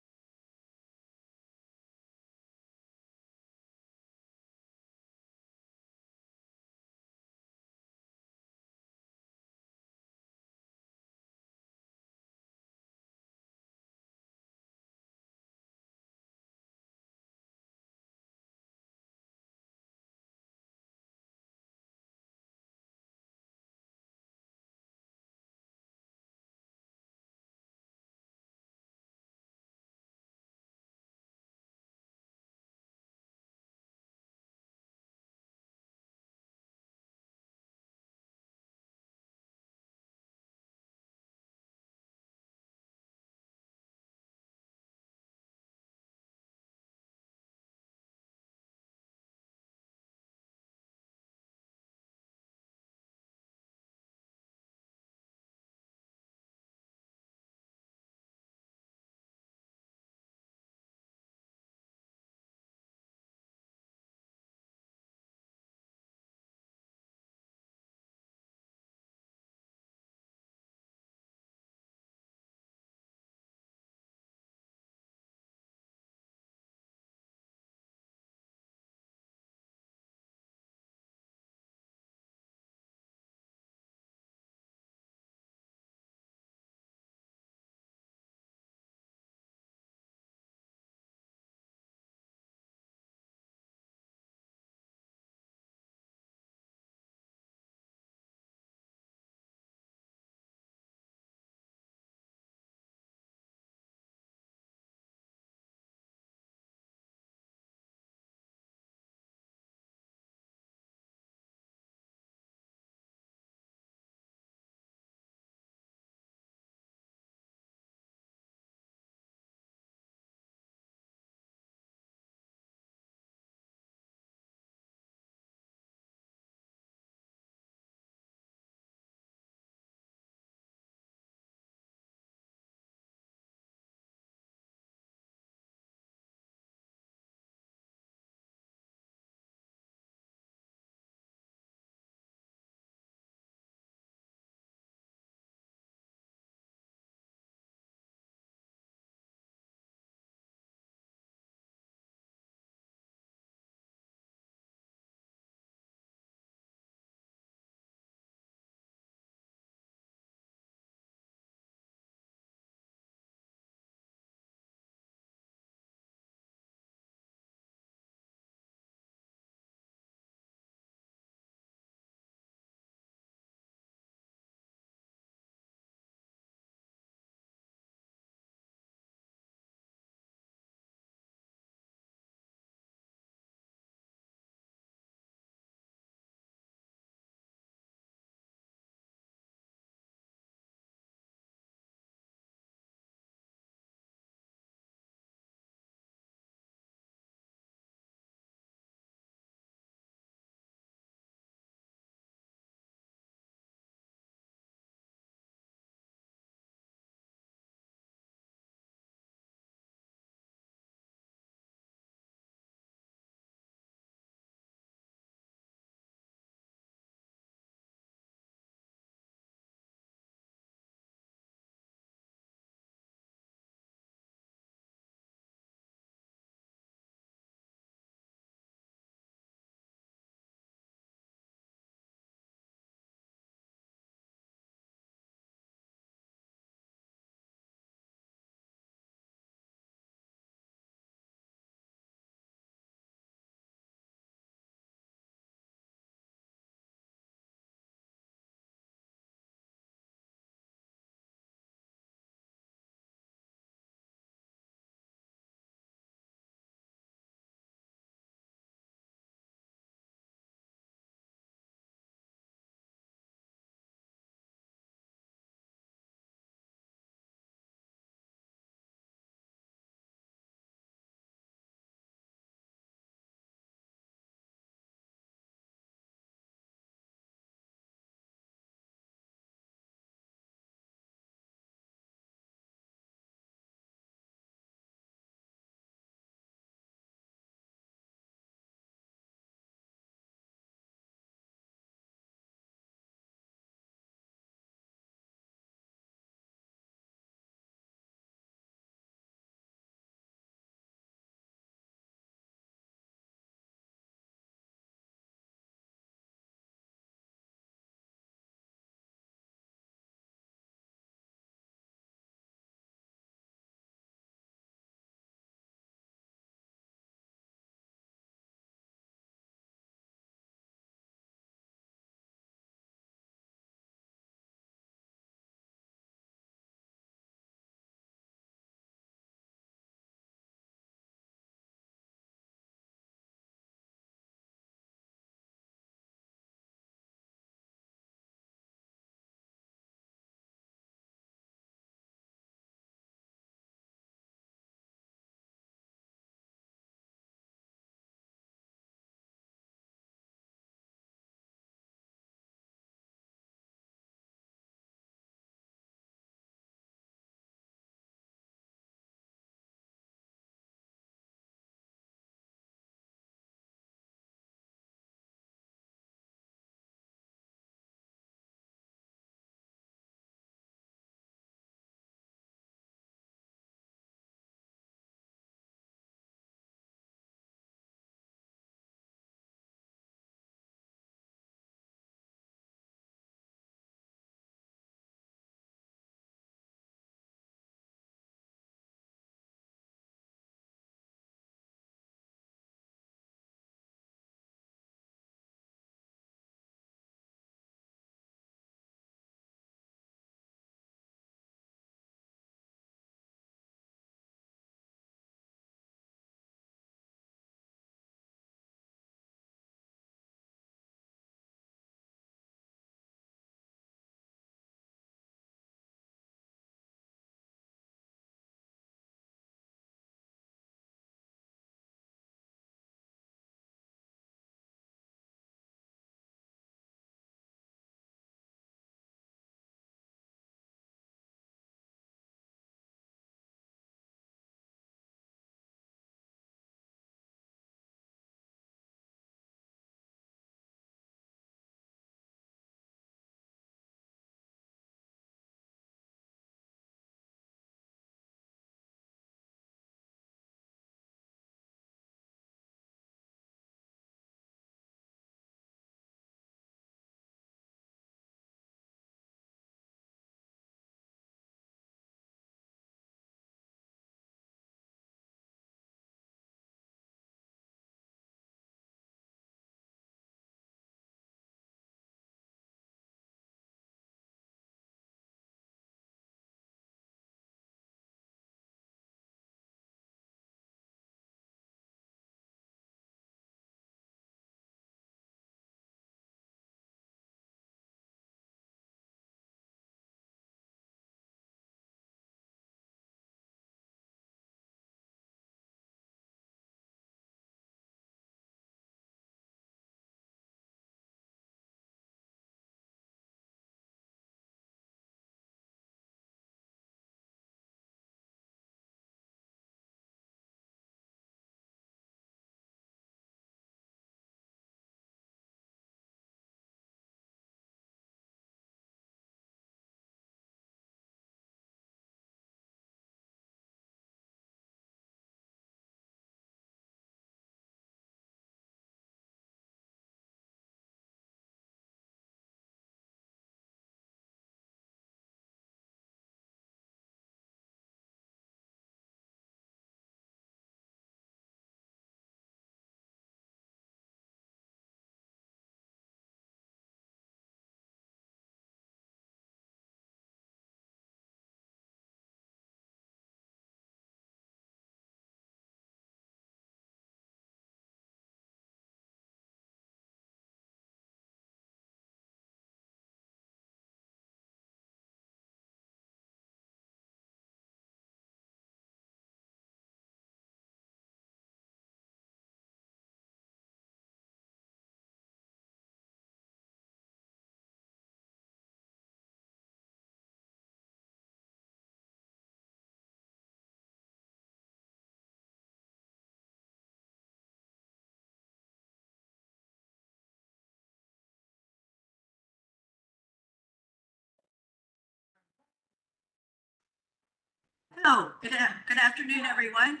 So, good afternoon, everyone.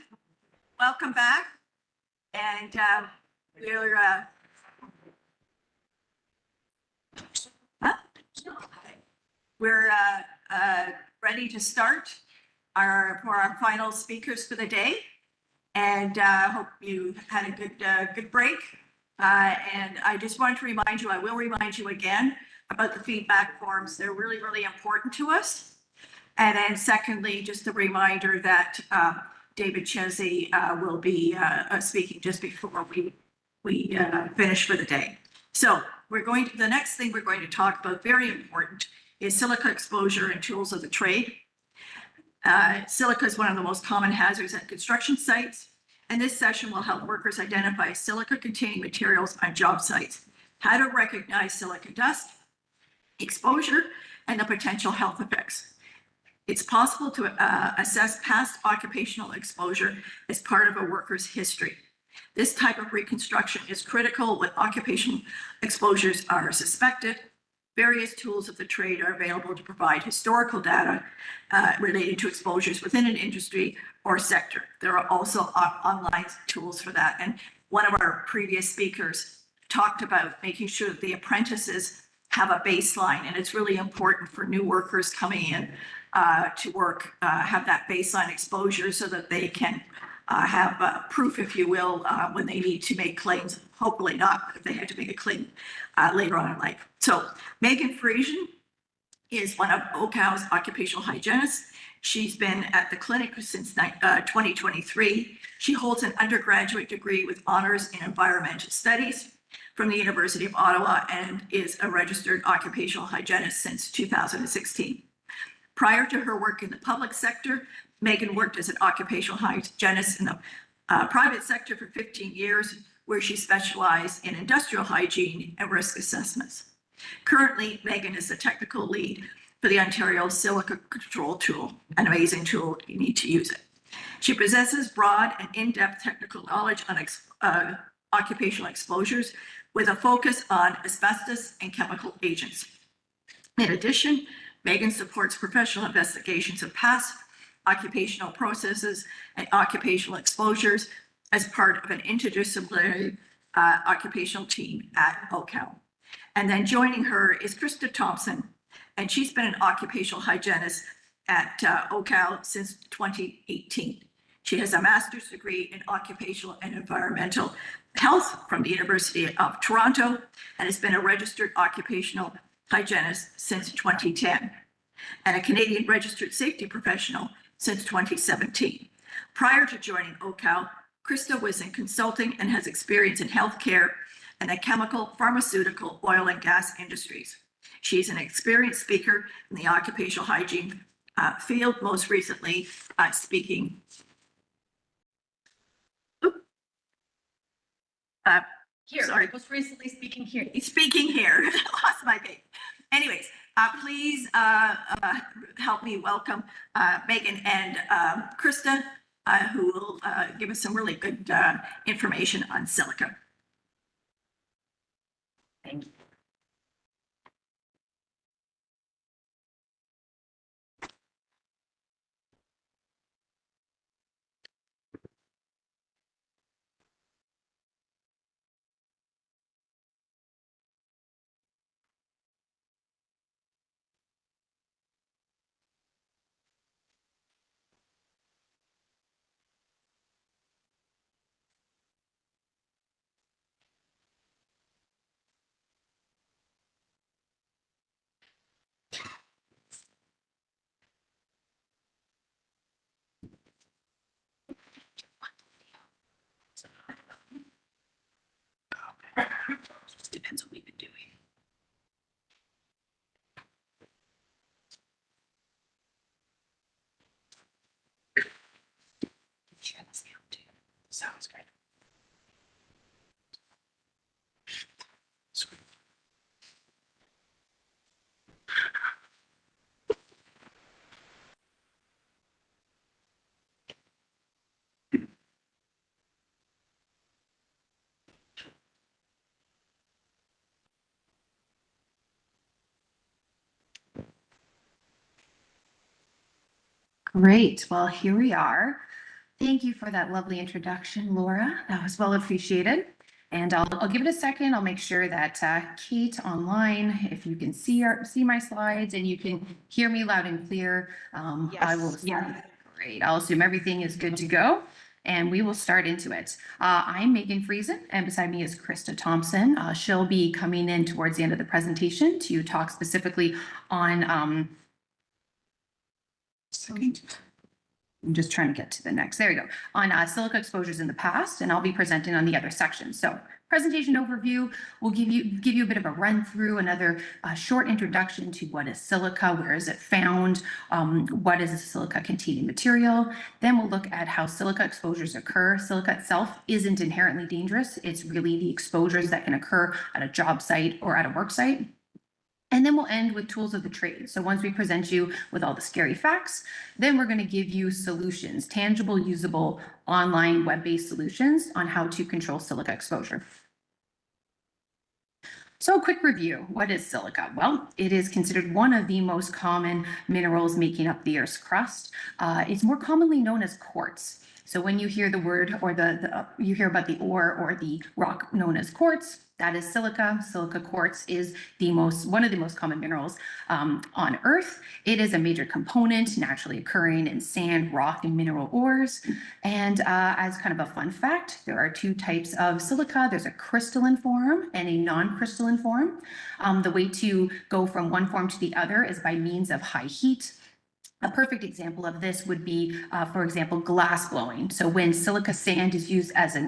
Welcome back. And we're huh? we're ready to start for our final speakers for the day. And hope you had a good break. And I just wanted to remind you, I will remind you again about the feedback forms. They're really, really important to us. And then secondly, just a reminder that David Chesney will be speaking just before we finish for the day. So the next thing we're going to talk about, very important, is silica exposure and tools of the trade. Silica is one of the most common hazards at construction sites, and this session will help workers identify silica-containing materials on job sites, how to recognize silica dust, exposure, and the potential health effects. It's possible to assess past occupational exposure as part of a worker's history. This type of reconstruction is critical when occupational exposures are suspected. Various tools of the trade are available to provide historical data related to exposures within an industry or sector. There are also online tools for that. And one of our previous speakers talked about making sure that the apprentices have a baseline, and it's really important for new workers coming in to work, have that baseline exposure so that they can have proof, if you will, when they need to make claims. Hopefully not, if they have to make a claim later on in life. So Megan Friesian is one of OHCOW's occupational hygienists. She's been at the clinic since 2023. She holds an undergraduate degree with honors in environmental studies from the University of Ottawa and is a registered occupational hygienist since 2016. Prior to her work in the public sector, Megan worked as an occupational hygienist in the private sector for 15 years, where she specialized in industrial hygiene and risk assessments. Currently, Megan is the technical lead for the Ontario Silica Control Tool, an amazing tool. You need to use it. She possesses broad and in-depth technical knowledge on occupational exposures with a focus on asbestos and chemical agents. In addition, Megan supports professional investigations of past occupational processes and occupational exposures as part of an interdisciplinary occupational team at OHCOW. And then joining her is Krista Thompson, and she's been an occupational hygienist at OHCOW since 2018. She has a master's degree in occupational and environmental health from the University of Toronto and has been a registered occupational hygienist since 2010 and a Canadian registered safety professional since 2017. Prior to joining OHCOW, Krista was in consulting and has experience in healthcare and the chemical, pharmaceutical, oil, and gas industries. She's an experienced speaker in the occupational hygiene field, most recently speaking. Here, sorry. most recently speaking here. Speaking here, lost my name. Anyways, please help me welcome Megan and Krista, who will give us some really good information on silica. Thank you. Great. Well, here we are. Thank you for that lovely introduction, Laura. That was well appreciated. And I'll give it a second. I'll make sure that Kate online, if you can see my slides and you can hear me loud and clear, I will. Yes. Great. I'll assume everything is good to go. And we will start into it. I'm Megan Friesen, and beside me is Krista Thompson. She'll be coming in towards the end of the presentation to talk specifically on second. I'm just trying to get to the next. There we go. On silica exposures in the past, and I'll be presenting on the other section. So presentation overview will give you a bit of a run through, another short introduction to what is silica, where is it found, what is a silica containing material. Then we'll look at how silica exposures occur. Silica itself isn't inherently dangerous. It's really the exposures that can occur at a job site or at a work site. And then we'll end with tools of the trade. So once we present you with all the scary facts, then we're going to give you solutions, tangible, usable, online, web-based solutions on how to control silica exposure. So a quick review. What is silica? Well, it is considered one of the most common minerals making up the Earth's crust. It's more commonly known as quartz. So when you hear the word or you hear about the ore or the rock known as quartz, that is silica. Silica quartz is one of the most common minerals on Earth. It is a major component naturally occurring in sand, rock, and mineral ores. And as kind of a fun fact, there are two types of silica. There's a crystalline form and a non-crystalline form. The way to go from one form to the other is by means of high heat. A perfect example of this would be, for example, glass blowing. So when silica sand is used as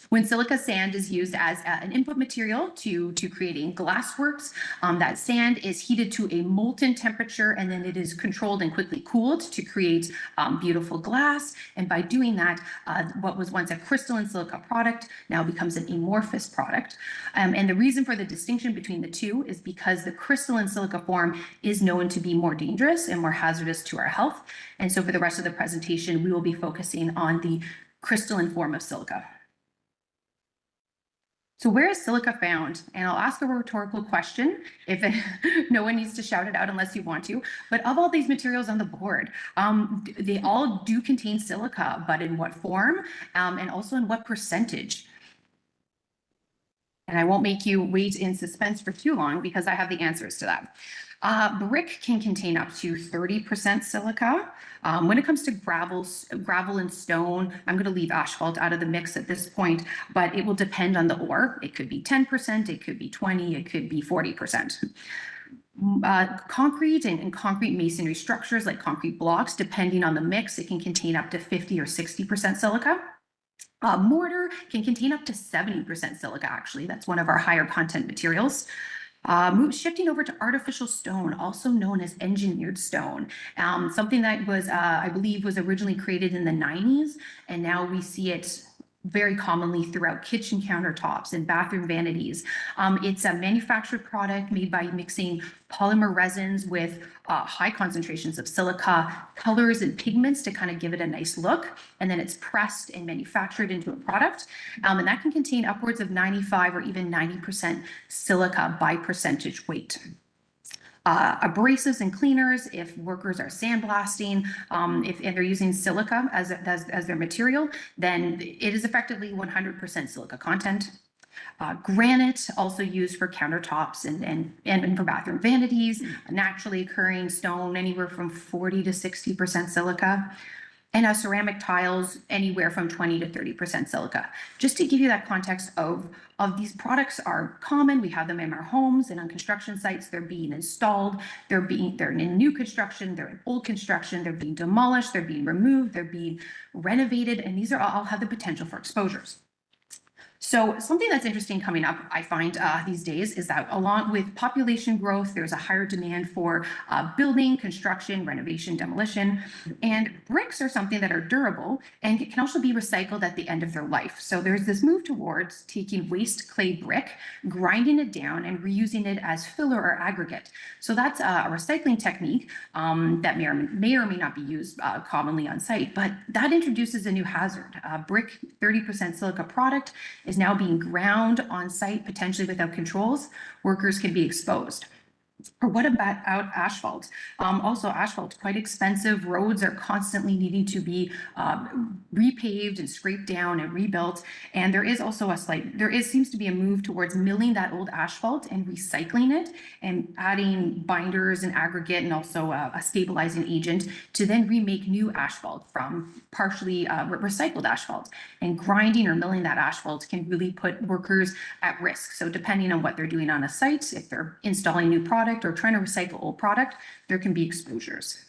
when silica sand is used as an input material to creating glass works, that sand is heated to a molten temperature and then it is controlled and quickly cooled to create beautiful glass. And by doing that, what was once a crystalline silica product now becomes an amorphous product. And the reason for the distinction between the two is because the crystalline silica form is known to be more dangerous and more hazardous to our health. And so for the rest of the presentation, we will be focusing on the crystalline form of silica. So where is silica found? And I'll ask a rhetorical question no one needs to shout it out unless you want to, but of all these materials on the board, they all do contain silica, but in what form and also in what percentage? And I won't make you wait in suspense for too long because I have the answers to that. Brick can contain up to 30% silica. When it comes to gravel and stone, I'm going to leave asphalt out of the mix at this point, but it will depend on the ore. It could be 10%, it could be 20%, it could be 40%. Concrete and concrete masonry structures like concrete blocks, depending on the mix, it can contain up to 50 or 60% silica. Mortar can contain up to 70% silica, actually. That's one of our higher content materials. Shifting over to artificial stone, also known as engineered stone, something that was, I believe, was originally created in the 90s, and now we see it very commonly throughout kitchen countertops and bathroom vanities. It's a manufactured product made by mixing polymer resins with high concentrations of silica, colors and pigments to kind of give it a nice look. And then it's pressed and manufactured into a product. And that can contain upwards of 95 or even 90% silica by percentage weight. Abrasives and cleaners, if workers are sandblasting, if they're using silica as their material, then it is effectively 100% silica content. Granite, also used for countertops and for bathroom vanities, naturally occurring stone, anywhere from 40 to 60% silica. And ceramic tiles, anywhere from 20 to 30% silica. Just to give you that context of these products are common. We have them in our homes and on construction sites. They're being installed. They're in new construction. They're in old construction. They're being demolished. They're being removed. They're being renovated. And these are all have the potential for exposures. So something that's interesting coming up, I find these days, is that along with population growth, there's a higher demand for building, construction, renovation, demolition, and bricks are something that are durable and can also be recycled at the end of their life. So there's this move towards taking waste clay brick, grinding it down, and reusing it as filler or aggregate. So that's a recycling technique that may or may not be used commonly on site, but that introduces a new hazard. Brick 30% silica product is now being ground on site, potentially without controls. Workers can be exposed. Or what about asphalt? Also, asphalt, quite expensive. Roads are constantly needing to be repaved and scraped down and rebuilt. And there is also seems to be a move towards milling that old asphalt and recycling it and adding binders and aggregate and also a stabilizing agent to then remake new asphalt from partially recycled asphalt. And grinding or milling that asphalt can really put workers at risk. So depending on what they're doing on a site, if they're installing new product or trying to recycle old product, there can be exposures.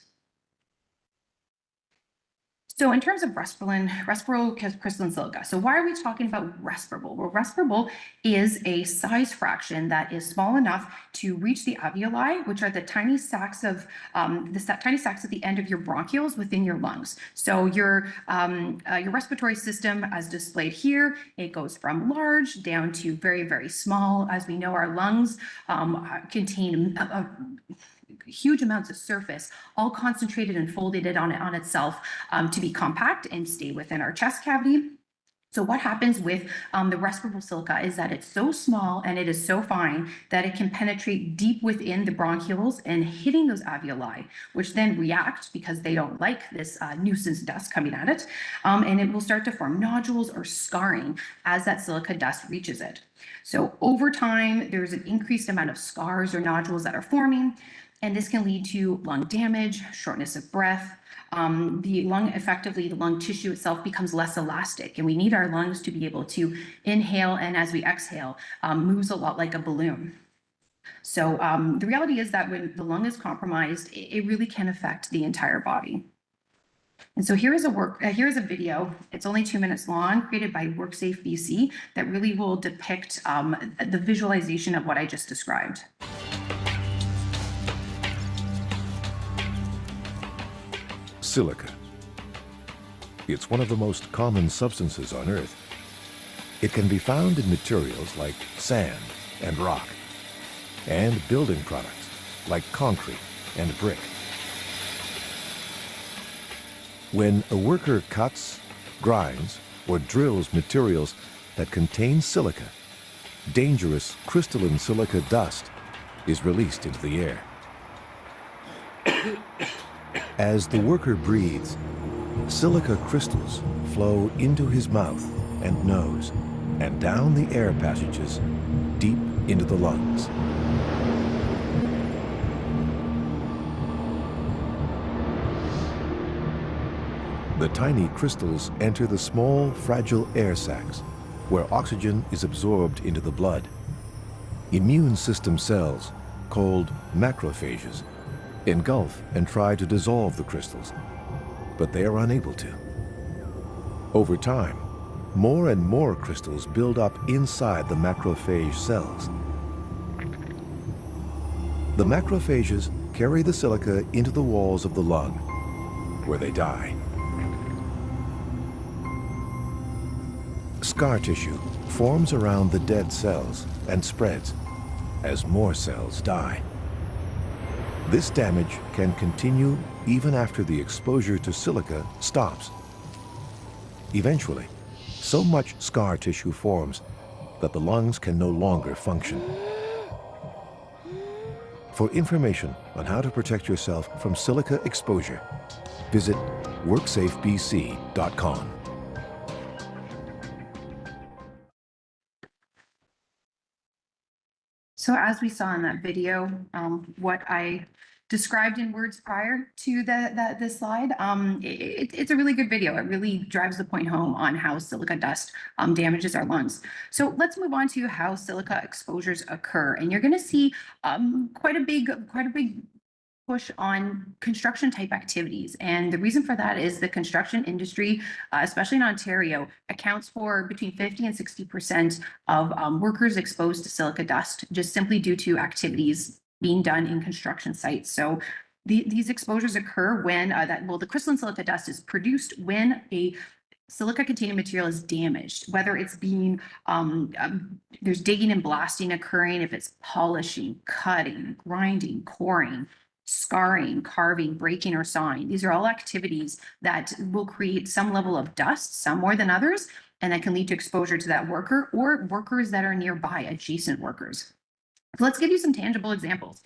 So in terms of respirable crystalline silica, so why are we talking about respirable? Well, respirable is a size fraction that is small enough to reach the alveoli, which are the tiny sacs of at the end of your bronchioles within your lungs. So your respiratory system, as displayed here, it goes from large down to very, very small. As we know, our lungs contain huge amounts of surface, all concentrated and folded on itself to be compact and stay within our chest cavity. So what happens with the respirable silica is that it's so small and it is so fine that it can penetrate deep within the bronchioles and hitting those alveoli, which then react because they don't like this nuisance dust coming at it. And it will start to form nodules or scarring as that silica dust reaches it. So over time, there's an increased amount of scars or nodules that are forming, and this can lead to lung damage, shortness of breath. The lung tissue itself becomes less elastic, and we need our lungs to be able to inhale, and as we exhale, moves a lot like a balloon. So the reality is that when the lung is compromised, it really can affect the entire body. And so here's a video. It's only 2 minutes long, created by WorkSafe BC, that really will depict the visualization of what I just described. Silica. It's one of the most common substances on Earth. It can be found in materials like sand and rock, and building products like concrete and brick. When a worker cuts, grinds, or drills materials that contain silica, dangerous crystalline silica dust is released into the air. As the worker breathes, silica crystals flow into his mouth and nose and down the air passages deep into the lungs. The tiny crystals enter the small, fragile air sacs, where oxygen is absorbed into the blood. Immune system cells, called macrophages, engulf and try to dissolve the crystals, but they are unable to. Over time, more and more crystals build up inside the macrophage cells. The macrophages carry the silica into the walls of the lung, where they die. Scar tissue forms around the dead cells and spreads as more cells die. This damage can continue even after the exposure to silica stops. Eventually, so much scar tissue forms that the lungs can no longer function. For information on how to protect yourself from silica exposure, visit WorksafeBC.com. So as we saw in that video, what I described in words prior to this slide, it's a really good video. It really drives the point home on how silica dust damages our lungs. So let's move on to how silica exposures occur. And you're going to see quite a big push on construction type activities. And the reason for that is the construction industry, especially in Ontario, accounts for between 50 and 60% of workers exposed to silica dust, just simply due to activities being done in construction sites. So these exposures occur when the crystalline silica dust is produced when a silica containing material is damaged, whether it's being, there's digging and blasting occurring, if it's polishing, cutting, grinding, coring, scarring, carving, breaking, or sawing. These are all activities that will create some level of dust, some more than others, and that can lead to exposure to that worker or workers that are nearby, adjacent workers. So let's give you some tangible examples.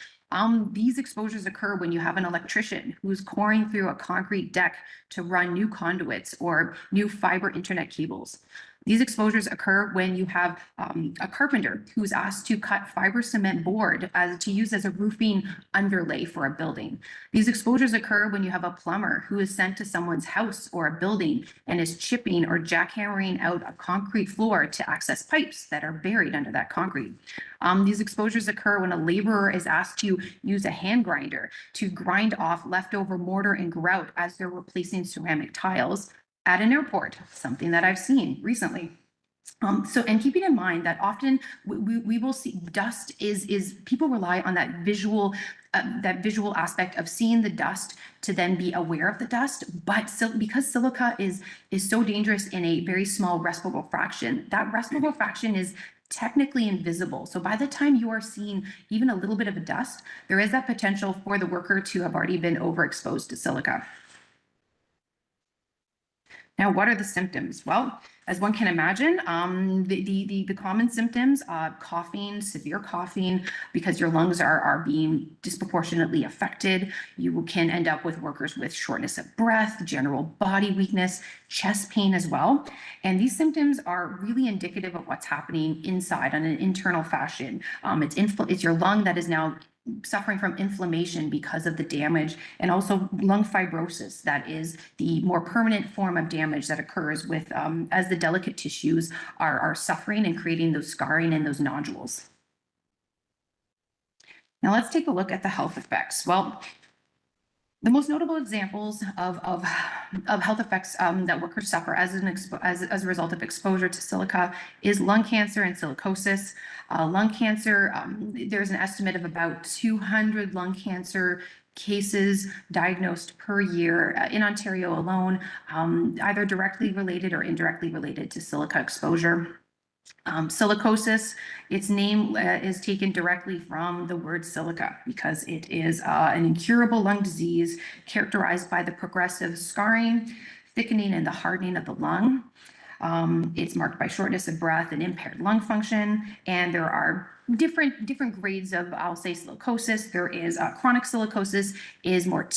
These exposures occur when you have an electrician who's coring through a concrete deck to run new conduits or new fiber internet cables. These exposures occur when you have a carpenter who's asked to cut fiber cement board to use as a roofing underlay for a building. These exposures occur when you have a plumber who is sent to someone's house or a building and is chipping or jackhammering out a concrete floor to access pipes that are buried under that concrete. These exposures occur when a laborer is asked to use a hand grinder to grind off leftover mortar and grout as they're replacing ceramic tiles at an airport, something that I've seen recently. And keeping in mind that often we will see dust is people rely on that visual aspect of seeing the dust to then be aware of the dust. But because silica is so dangerous in a very small respirable fraction, that respirable fraction is technically invisible. So by the time you are seeing even a little bit of a dust, there is that potential for the worker to have already been overexposed to silica. Now, what are the symptoms? Well, as one can imagine, the common symptoms, coughing, severe coughing, because your lungs are being disproportionately affected. You can end up with workers with shortness of breath, general body weakness, chest pain as well. And these symptoms are really indicative of what's happening inside on an internal fashion. It's your lung that is now suffering from inflammation because of the damage, and also lung fibrosis. That is the more permanent form of damage that occurs with as the delicate tissues are suffering and creating those scarring and those nodules. Now let's take a look at the health effects. Well, the most notable examples of health effects that workers suffer as a result of exposure to silica is lung cancer and silicosis. Lung cancer, there's an estimate of about 200 lung cancer cases diagnosed per year in Ontario alone, either directly related or indirectly related to silica exposure. Silicosis, its name is taken directly from the word silica because it is an incurable lung disease characterized by the progressive scarring, thickening, and the hardening of the lung. It's marked by shortness of breath and impaired lung function, and there are different grades of, I'll say, silicosis. There is chronic silicosis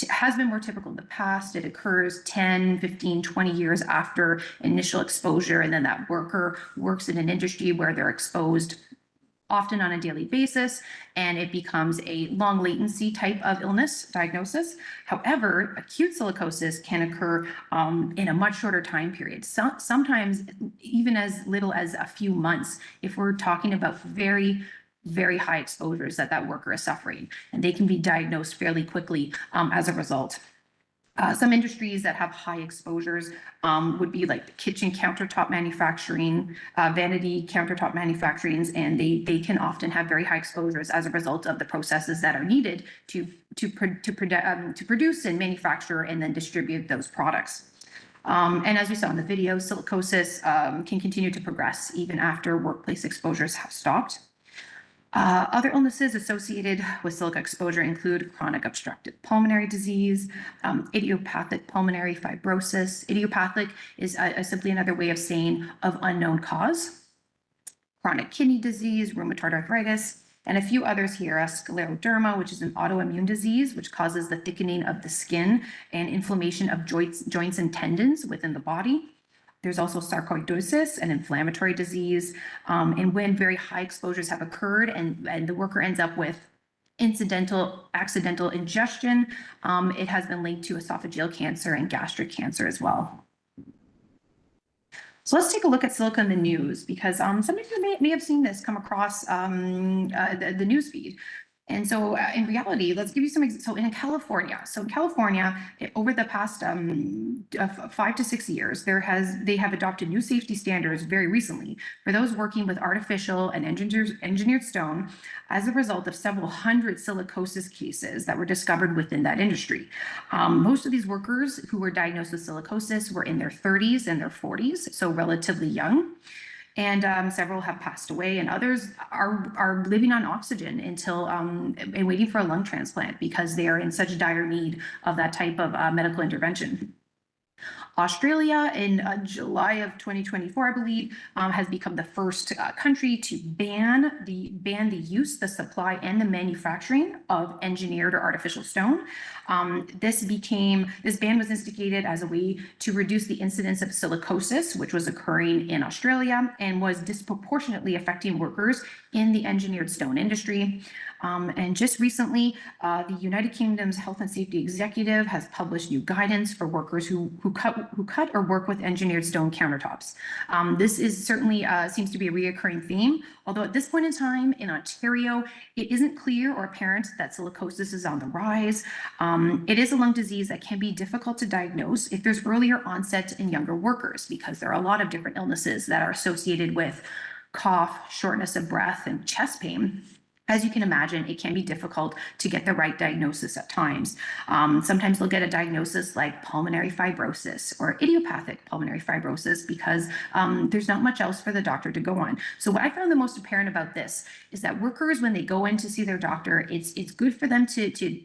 has been more typical in the past. It occurs 10, 15, 20 years after initial exposure, and then that worker works in an industry where they're exposed often on a daily basis, and it becomes a long latency type of illness diagnosis. However, acute silicosis can occur in a much shorter time period, sometimes even as little as a few months, if we're talking about very high exposures that worker is suffering, and they can be diagnosed fairly quickly as a result. Some industries that have high exposures would be like kitchen countertop manufacturing, vanity countertop manufacturing, and they can often have very high exposures as a result of the processes that are needed to produce and manufacture and then distribute those products. And as we saw in the video, silicosis can continue to progress even after workplace exposures have stopped. Other illnesses associated with silica exposure include chronic obstructive pulmonary disease, idiopathic pulmonary fibrosis. Idiopathic is simply another way of saying of unknown cause. Chronic kidney disease, rheumatoid arthritis, and a few others here, scleroderma, which is an autoimmune disease, which causes the thickening of the skin and inflammation of joints and tendons within the body. There's also sarcoidosis, an inflammatory disease, and when very high exposures have occurred and the worker ends up with accidental ingestion, it has been linked to esophageal cancer and gastric cancer as well. So let's take a look at silica in the news, because some of you may have seen this come across the news feed. And so in reality, let's give you some, so in California, over the past 5 to 6 years, they have adopted new safety standards very recently for those working with artificial and engineered stone as a result of several hundred silicosis cases that were discovered within that industry. Most of these workers who were diagnosed with silicosis were in their 30s and their 40s, so relatively young. And several have passed away, and others are living on oxygen until and waiting for a lung transplant because they are in such dire need of that type of medical intervention. Australia in July of 2024, I believe, has become the first country to ban the use, the supply, and the manufacturing of engineered or artificial stone. This ban was instigated as a way to reduce the incidence of silicosis, which was occurring in Australia and was disproportionately affecting workers in the engineered stone industry. And just recently, the United Kingdom's Health and Safety Executive has published new guidance for workers who cut or work with engineered stone countertops. This is certainly seems to be a reoccurring theme, although at this point in time in Ontario, it isn't clear or apparent that silicosis is on the rise. It is a lung disease that can be difficult to diagnose if there's earlier onset in younger workers, because there are a lot of different illnesses that are associated with cough, shortness of breath, and chest pain. As you can imagine, it can be difficult to get the right diagnosis at times. Sometimes they'll get a diagnosis like pulmonary fibrosis or idiopathic pulmonary fibrosis because there's not much else for the doctor to go on. So what I found the most apparent about this is that workers, when they go in to see their doctor, it's good for them to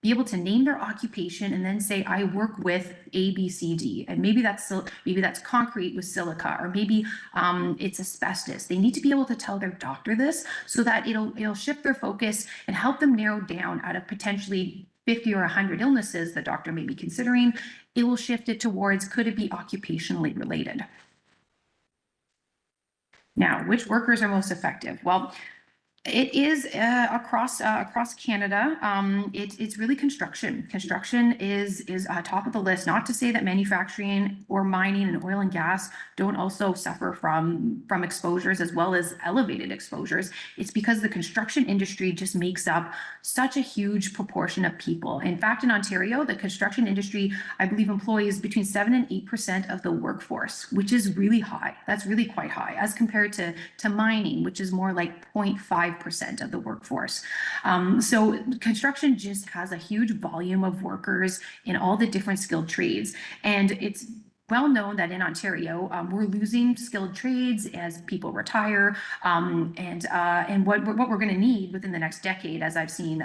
be able to name their occupation and then say, I work with A, B, C, D. And maybe that's concrete with silica, or maybe it's asbestos. They need to be able to tell their doctor this so that it'll shift their focus and help them narrow down out of potentially 50 or 100 illnesses the doctor may be considering. It will shift it towards, could it be occupationally related? Now, which workers are most effective? Well, it is across Canada. It's really construction. Construction is top of the list. Not to say that manufacturing or mining and oil and gas don't also suffer from exposures as well as elevated exposures. It's because the construction industry just makes up such a huge proportion of people. In fact, in Ontario, the construction industry, I believe, employs between 7 and 8% of the workforce, which is really high. That's really quite high as compared to mining, which is more like 0.5% of the workforce. So construction just has a huge volume of workers in all the different skilled trades. And it's well known that in Ontario, we're losing skilled trades as people retire. And what we're going to need within the next decade, as I've seen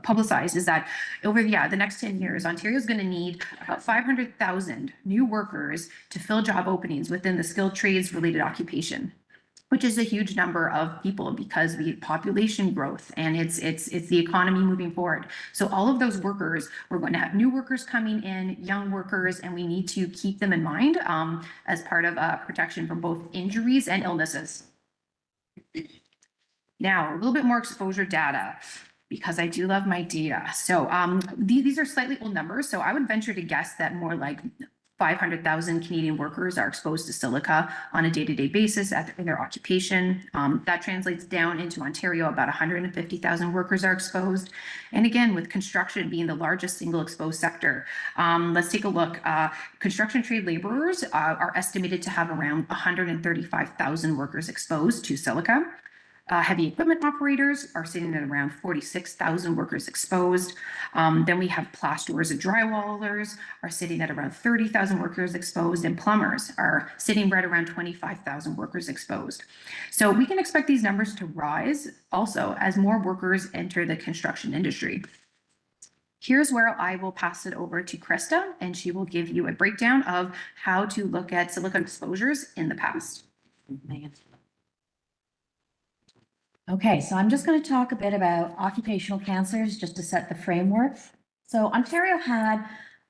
publicized, is that over the next 10 years, Ontario is going to need about 500,000 new workers to fill job openings within the skilled trades related occupation, which is a huge number of people because we have population growth and it's the economy moving forward. So all of those workers, we're going to have new workers coming in, young workers, and we need to keep them in mind as part of protection from both injuries and illnesses. Now, a little bit more exposure data, because I do love my data. So these are slightly old numbers. So I would venture to guess that more like 500,000 Canadian workers are exposed to silica on a day-to-day basis in their occupation. That translates down into Ontario, about 150,000 workers are exposed. And again, with construction being the largest single exposed sector, let's take a look. Construction trade laborers are estimated to have around 135,000 workers exposed to silica. Heavy equipment operators are sitting at around 46,000 workers exposed. Then we have plasterers and drywallers are sitting at around 30,000 workers exposed, and plumbers are sitting right around 25,000 workers exposed. So we can expect these numbers to rise also as more workers enter the construction industry. Here's where I will pass it over to Krista, and she will give you a breakdown of how to look at silica exposures in the past. Okay, so I'm just going to talk a bit about occupational cancers just to set the framework. So Ontario had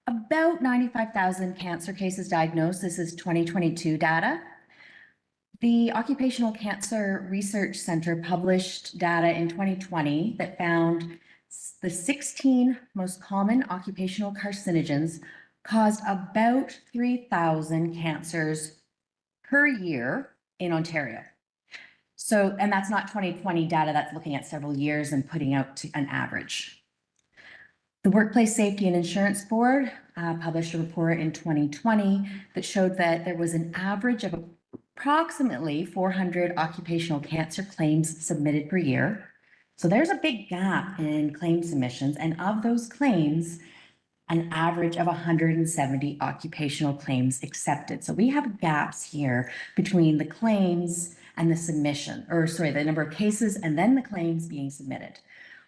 about 95,000 cancer cases diagnosed. This is 2022 data. The Occupational Cancer Research Center published data in 2020 that found the 16 most common occupational carcinogens caused about 3,000 cancers per year in Ontario. So, and that's not 2020 data, that's looking at several years and putting out to an average. The Workplace Safety and Insurance Board published a report in 2020 that showed that there was an average of approximately 400 occupational cancer claims submitted per year. So there's a big gap in claim submissions, and of those claims, an average of 170 occupational claims accepted. So we have gaps here between the claims and the submission, or sorry, the number of cases and then the claims being submitted.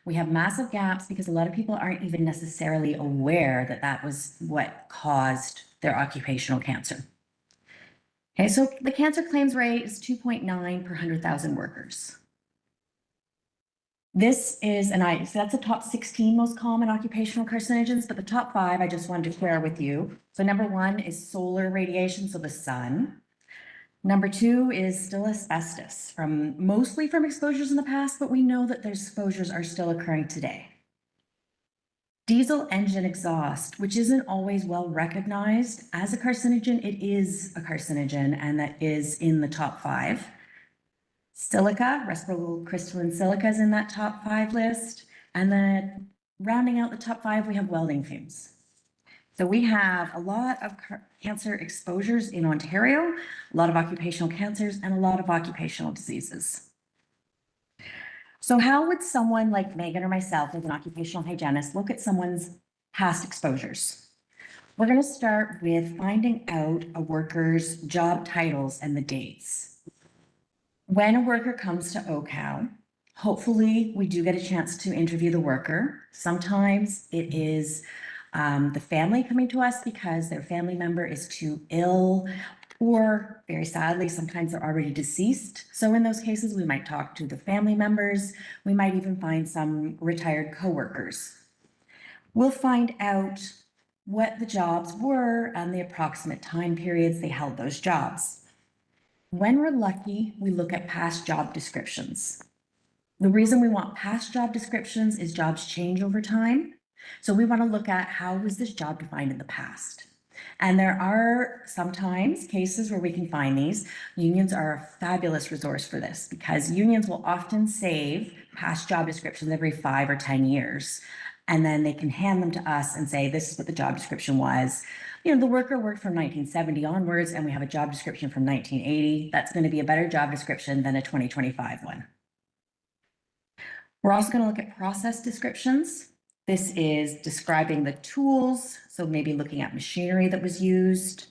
We have massive gaps because a lot of people aren't even necessarily aware that that was what caused their occupational cancer. Okay, so the cancer claims rate is 2.9 per 100,000 workers. This is so that's the top 16 most common occupational carcinogens, but the top 5 I just wanted to share with you. So number 1 is solar radiation, so the sun. Number 2 is still asbestos, mostly from exposures in the past, but we know that those exposures are still occurring today. Diesel engine exhaust, which isn't always well recognized as a carcinogen, it is a carcinogen, and that is in the top 5. Silica, respirable crystalline silica is in that top 5 list. And then rounding out the top 5, we have welding fumes. So we have a lot of cancer exposures in Ontario, a lot of occupational cancers, and a lot of occupational diseases. So how would someone like Megan or myself, as an occupational hygienist, look at someone's past exposures? We're going to start with finding out a worker's job titles and the dates. When a worker comes to OHCOW, hopefully we do get a chance to interview the worker. Sometimes it is the family coming to us because their family member is too ill, or very sadly, sometimes they're already deceased. So in those cases, we might talk to the family members. We might even find some retired coworkers. We'll find out what the jobs were and the approximate time periods they held those jobs. When we're lucky, we look at past job descriptions. The reason we want past job descriptions is jobs change over time. So we want to look at how was this job defined in the past. And there are sometimes cases where we can find these. Unions are a fabulous resource for this because unions will often save past job descriptions every 5 or 10 years. And then they can hand them to us and say, this is what the job description was. You know, the worker worked from 1970 onwards and we have a job description from 1980. That's going to be a better job description than a 2025 one. We're also going to look at process descriptions. This is describing the tools, so maybe looking at machinery that was used.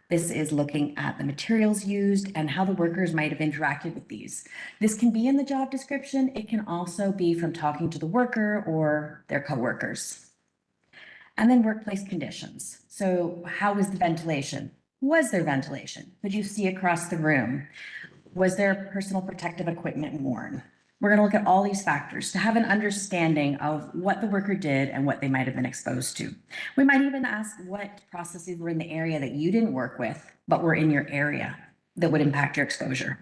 This is looking at the materials used and how the workers might have interacted with these. This can be in the job description. It can also be from talking to the worker or their coworkers. And then workplace conditions. So how was the ventilation? Was there ventilation? Could you see across the room? Was there personal protective equipment worn? We're going to look at all these factors to have an understanding of what the worker did and what they might have been exposed to. We might even ask what processes were in the area that you didn't work with, but were in your area that would impact your exposure.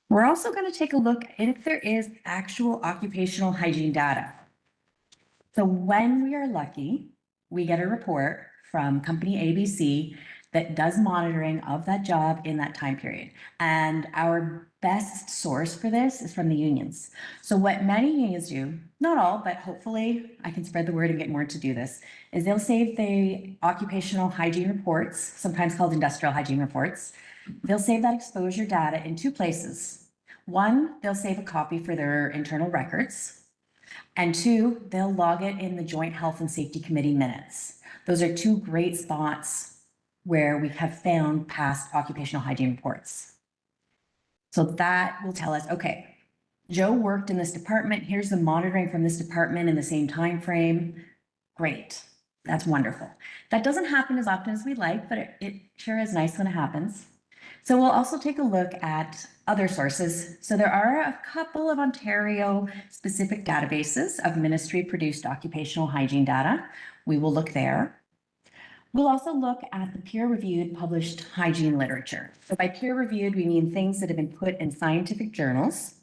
We're also going to take a look at if there is actual occupational hygiene data. So when we are lucky, we get a report from company ABC that does monitoring of that job in that time period. And our best source for this is from the unions. So what many unions do, not all, but hopefully I can spread the word and get more to do this, is they'll save the occupational hygiene reports, sometimes called industrial hygiene reports. They'll save that exposure data in 2 places. 1, they'll save a copy for their internal records. And 2, they'll log it in the Joint Health and Safety Committee minutes. Those are 2 great spots where we have found past occupational hygiene reports. So that will tell us, okay, Joe worked in this department. Here's the monitoring from this department in the same time frame. Great. That's wonderful. That doesn't happen as often as we'd like, but it sure is nice when it happens. So we'll also take a look at other sources. So there are a couple of Ontario specific databases of ministry produced occupational hygiene data. We will look there. We'll also look at the peer-reviewed published hygiene literature. So by peer-reviewed, we mean things that have been put in scientific journals.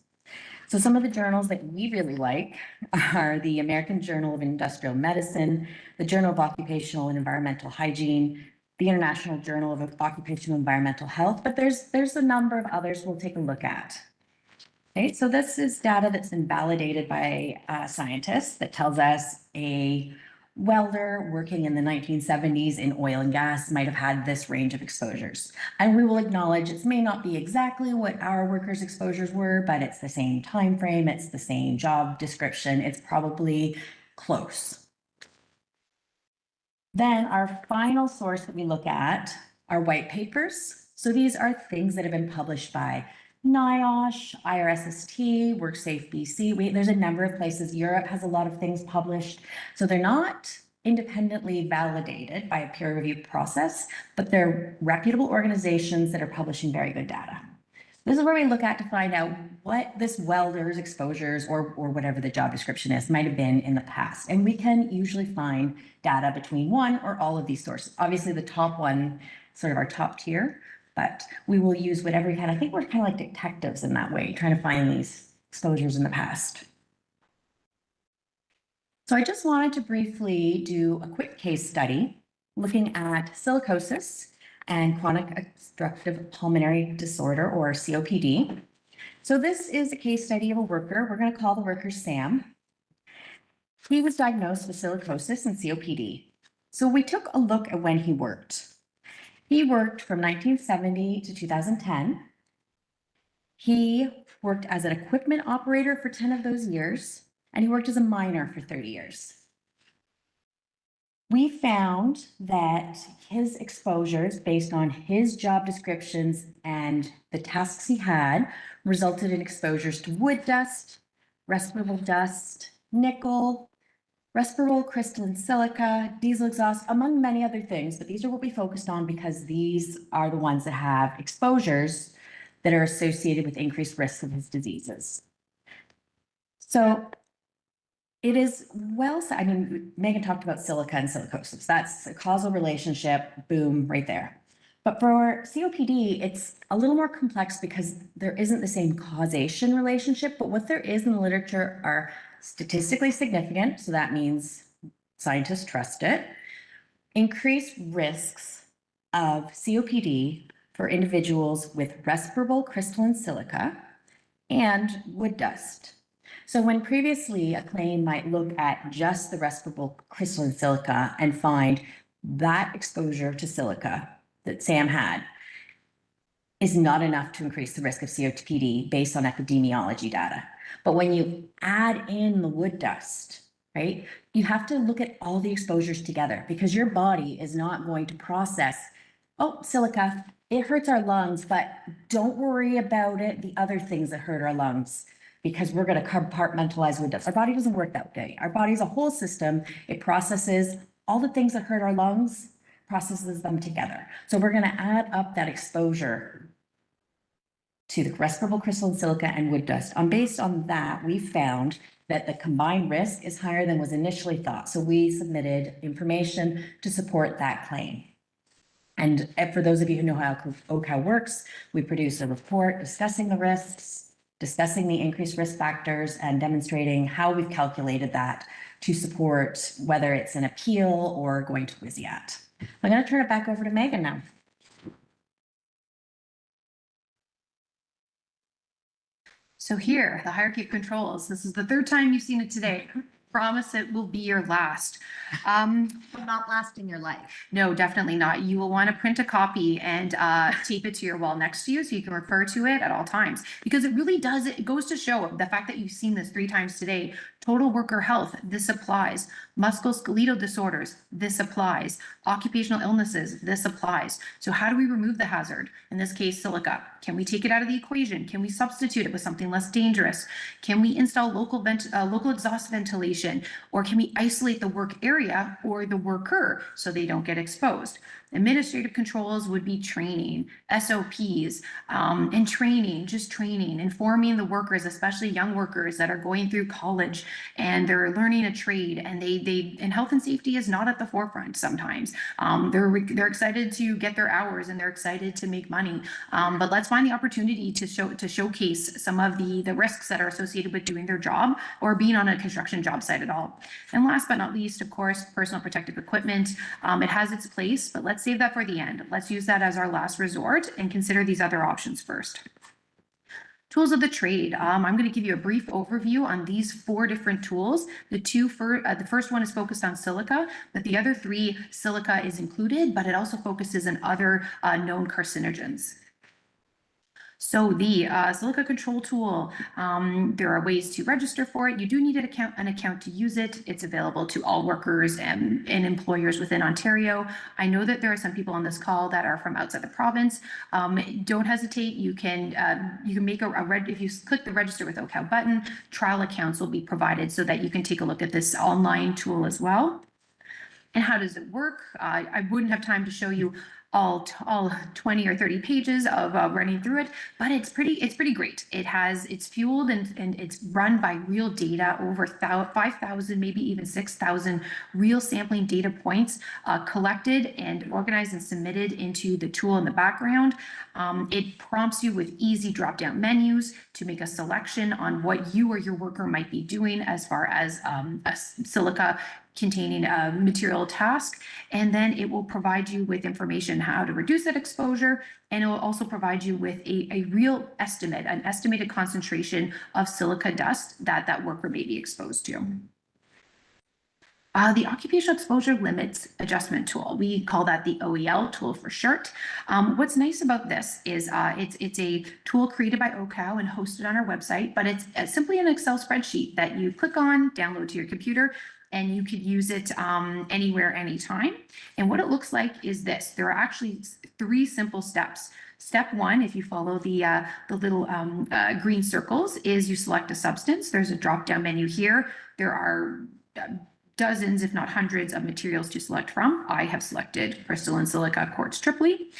So some of the journals that we really like are the American Journal of Industrial Medicine, the Journal of Occupational and Environmental Hygiene, the International Journal of Occupational and Environmental Health, but there's a number of others we'll take a look at. Okay, so this is data that's been validated by scientists that tells us a welder working in the 1970s in oil and gas might have had this range of exposures. And we will acknowledge it may not be exactly what our workers' exposures were, but it's the same time frame, it's the same job description, it's probably close. Then our final source that we look at are white papers. So these are things that have been published by NIOSH, IRSST, WorkSafe BC. There's a number of places. Europe has a lot of things published. So they're not independently validated by a peer review process, but they're reputable organizations that are publishing very good data. This is where we look at to find out what this welder's exposures or whatever the job description is might have been in the past. And we can usually find data between one or all of these sources. Obviously, the top one, sort of our top tier, but we will use whatever we can. I think we're kind of like detectives in that way, trying to find these exposures in the past. So I just wanted to briefly do a quick case study looking at silicosis and chronic obstructive pulmonary disorder, or COPD. So this is a case study of a worker. We're going to call the worker Sam. He was diagnosed with silicosis and COPD. So we took a look at when he worked. He worked from 1970 to 2010. He worked as an equipment operator for 10 of those years, and he worked as a miner for 30 years. We found that his exposures, based on his job descriptions and the tasks he had, resulted in exposures to wood dust, respirable dust, nickel, respirable crystalline silica, diesel exhaust, among many other things. But these are what we focused on because these are the ones that have exposures that are associated with increased risk of his diseases. So it is I mean, Megan talked about silica and silicosis. That's a causal relationship, boom, right there. But for COPD, it's a little more complex because there isn't the same causation relationship, but what there is in the literature are statistically significant, so that means scientists trust it, increased risks of COPD for individuals with respirable crystalline silica and wood dust. So when previously a claim might look at just the respirable crystalline silica and find that exposure to silica that Sam had is not enough to increase the risk of COPD based on epidemiology data. But when you add in the wood dust, right, you have to look at all the exposures together because your body is not going to process, oh, silica, it hurts our lungs, but don't worry about it, the other things that hurt our lungs, because we're going to compartmentalize wood dust. Our body doesn't work that way. Our body is a whole system. It processes all the things that hurt our lungs, processes them together. So we're going to add up that exposure to the respirable crystalline silica and wood dust. Based on that, we found that the combined risk is higher than was initially thought. So we submitted information to support that claim. And for those of you who know how OHCOW works, we produce a report discussing the risks, discussing the increased risk factors, and demonstrating how we've calculated that to support whether it's an appeal or going to WSIAT. I'm going to turn it back over to Megan now. So here, the hierarchy of controls. This is the third time you've seen it today. Promise it will be your last. But not last in your life. No, definitely not. You will want to print a copy and tape it to your wall next to you so you can refer to it at all times. Because it really does, it goes to show the fact that you've seen this 3 times today. Total worker health, this applies. Musculoskeletal disorders, this applies. Occupational illnesses, this applies. So how do we remove the hazard? In this case, silica. Can we take it out of the equation? Can we substitute it with something less dangerous? Can we install local exhaust ventilation? Or can we isolate the work area or the worker so they don't get exposed? Administrative controls would be training, SOPs, and training, just training, informing the workers, especially young workers that are going through college and they're learning a trade, and and health and safety is not at the forefront sometimes. They're excited to get their hours and they're excited to make money. But let's find the opportunity to showcase some of the risks that are associated with doing their job or being on a construction job site at all. And last but not least, of course, personal protective equipment. It has its place, but let's save that for the end. Let's use that as our last resort and consider these other options first. Tools of the trade. I'm going to give you a brief overview on these 4 different tools. The first one is focused on silica, but the other 3, silica is included, but it also focuses on other known carcinogens. So the Silica control tool, there are ways to register for it. You do need an account to use it. It's available to all workers and employers within Ontario. I know that there are some people on this call that are from outside the province. Don't hesitate. You can make if you click the register with OHCOW button, trial accounts will be provided so that you can take a look at this online tool as well. And how does it work? I wouldn't have time to show you all 20 or 30 pages of running through it, but it's pretty great. It's fueled and it's run by real data, over 5,000, maybe even 6,000 real sampling data points collected and organized and submitted into the tool in the background. It prompts you with easy drop-down menus to make a selection on what you or your worker might be doing as far as a silica containing a material task, and then it will provide you with information how to reduce that exposure, and it will also provide you with a real estimate, an estimated concentration of silica dust that worker may be exposed to. The Occupational Exposure Limits Adjustment Tool, we call that the OEL tool for short. What's nice about this is it's a tool created by OHCOW and hosted on our website, but it's simply an Excel spreadsheet that you click on, download to your computer, and you could use it anywhere, anytime. And what it looks like is this. There are actually 3 simple steps. Step 1, if you follow the little green circles, is you select a substance. There's a drop-down menu here. There are dozens, if not hundreds, of materials to select from. I have selected crystalline silica quartz triply.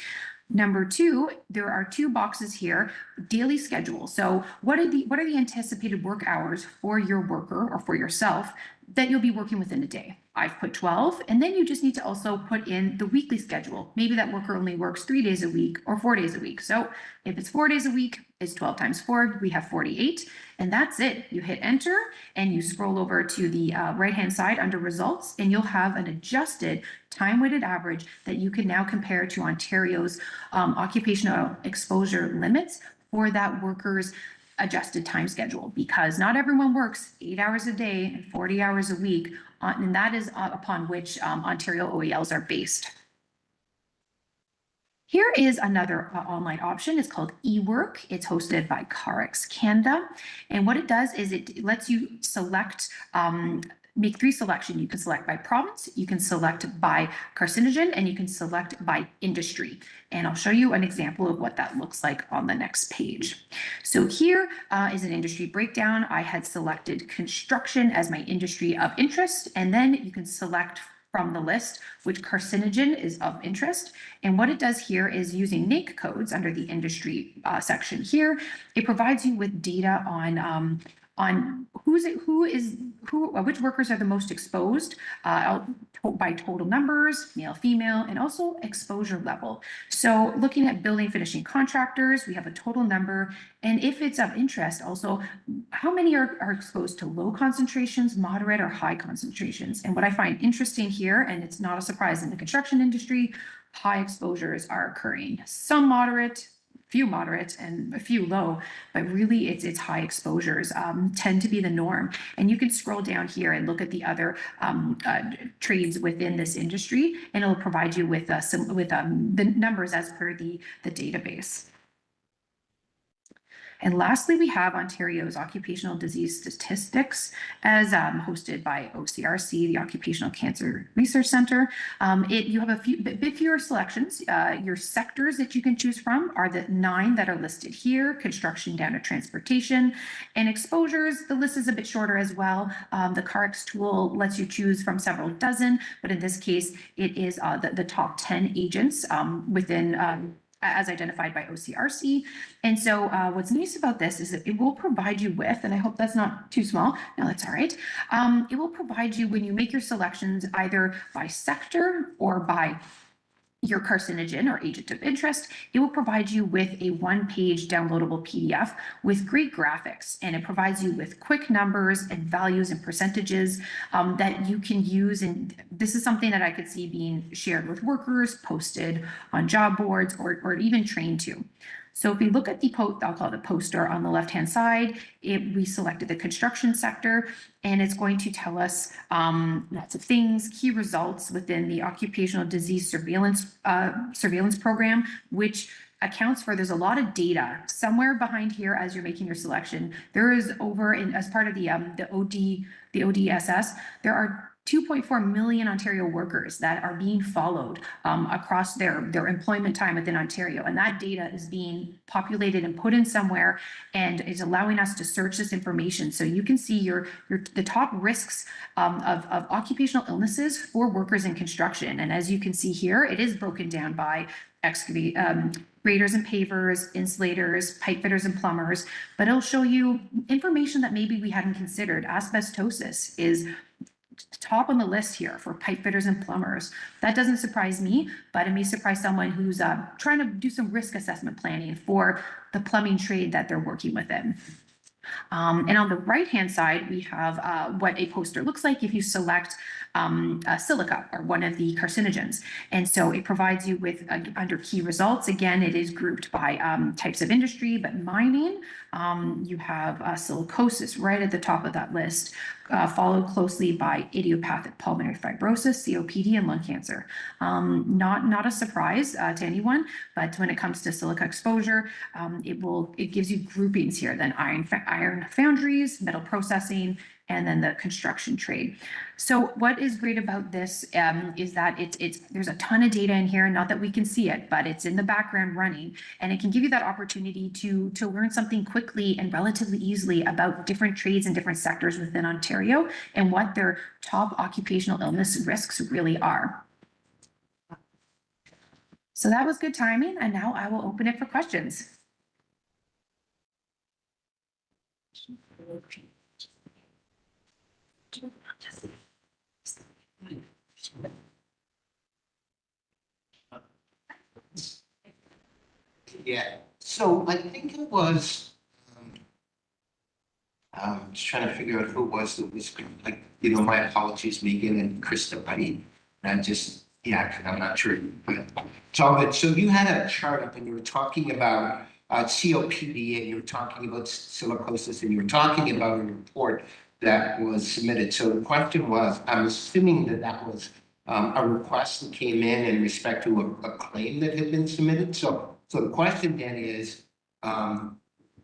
Number 2, there are 2 boxes here, daily schedule. So what are the anticipated work hours for your worker or for yourself that you'll be working within a day? I've put 12, and then you just need to also put in the weekly schedule. Maybe that worker only works 3 days a week or 4 days a week. So if it's 4 days a week, it's 12 times 4, we have 48, and that's it. You hit enter and you scroll over to the right-hand side under results, and you'll have an adjusted time-weighted average that you can now compare to Ontario's occupational exposure limits for that worker's adjusted time schedule, because not everyone works 8 hours a day and 40 hours a week, and that is upon which Ontario OELs are based. Here is another online option. It's called eWork. It's hosted by CARX Canada. And what it does is it lets you select, make 3 selections. You can select by province, you can select by carcinogen, and you can select by industry. And I'll show you an example of what that looks like on the next page. So here is an industry breakdown. I had selected construction as my industry of interest, and then you can select from the list which carcinogen is of interest. And what it does here is using NAIC codes under the industry section here, it provides you with data on which workers are the most exposed by total numbers, male, female, and also exposure level. So looking at building finishing contractors, we have a total number. And if it's of interest, also how many are exposed to low concentrations, moderate, or high concentrations. And what I find interesting here, and it's not a surprise in the construction industry, high exposures are occurring. Some moderate, few moderate, and a few low, but really it's high exposures tend to be the norm. And you can scroll down here and look at the other trades within this industry, and it'll provide you with the numbers as per the database. And lastly, we have Ontario's Occupational Disease Statistics as hosted by OCRC, the Occupational Cancer Research Centre. You have a bit fewer selections. Your sectors that you can choose from are the 9 that are listed here, construction down to transportation. And exposures, the list is a bit shorter as well. The CARX tool lets you choose from several dozen, but in this case, it is the top 10 agents within as identified by OCRC. And so what's nice about this is that it will provide you with, and I hope that's not too small, no, that's all right. It will provide you, when you make your selections either by sector or by your carcinogen or agent of interest, it will provide you with a 1-page downloadable PDF with great graphics, and it provides you with quick numbers and values and percentages that you can use. And this is something that I could see being shared with workers, posted on job boards, or even trained to. So if we look at the I'll call it the poster on the left-hand side, we selected the construction sector, and it's going to tell us lots of things, key results within the Occupational Disease Surveillance Program, which accounts for, there's a lot of data somewhere behind here as you're making your selection. There is over in, as part of the ODSS, there are 2.4 million Ontario workers that are being followed across their employment time within Ontario. And that data is being populated and put in somewhere and is allowing us to search this information. So you can see the top risks of occupational illnesses for workers in construction. And as you can see here, it is broken down by graders and pavers, insulators, pipe fitters and plumbers, but it'll show you information that maybe we hadn't considered. Asbestosis is top on the list here for pipe fitters and plumbers. That doesn't surprise me, but it may surprise someone who's trying to do some risk assessment planning for the plumbing trade that they're working within. And on the right-hand side, we have what a poster looks like if you select silica or one of the carcinogens. And so it provides you with, under key results, again, it is grouped by types of industry, but mining, you have silicosis right at the top of that list, followed closely by idiopathic pulmonary fibrosis, COPD, and lung cancer. Not a surprise to anyone, but when it comes to silica exposure, it gives you groupings here, then iron foundries, metal processing, and then the construction trade. So what is great about this is that there's a ton of data in here, not that we can see it, but it's in the background running, and it can give you that opportunity to learn something quickly and relatively easily about different trades and different sectors within Ontario and what their top occupational illness risks really are. So that was good timing, and now I will open it for questions. Yeah, so I think it was, I'm just trying to figure out who it was that was, like, my apologies, Megan and Krista, buddy. And I'm not sure, but it's all good. So you had a chart up and you were talking about COPD, and you were talking about silicosis, and you were talking about a report that was submitted. So the question was, I'm assuming that was a request that came in respect to a claim that had been submitted. So the question then is,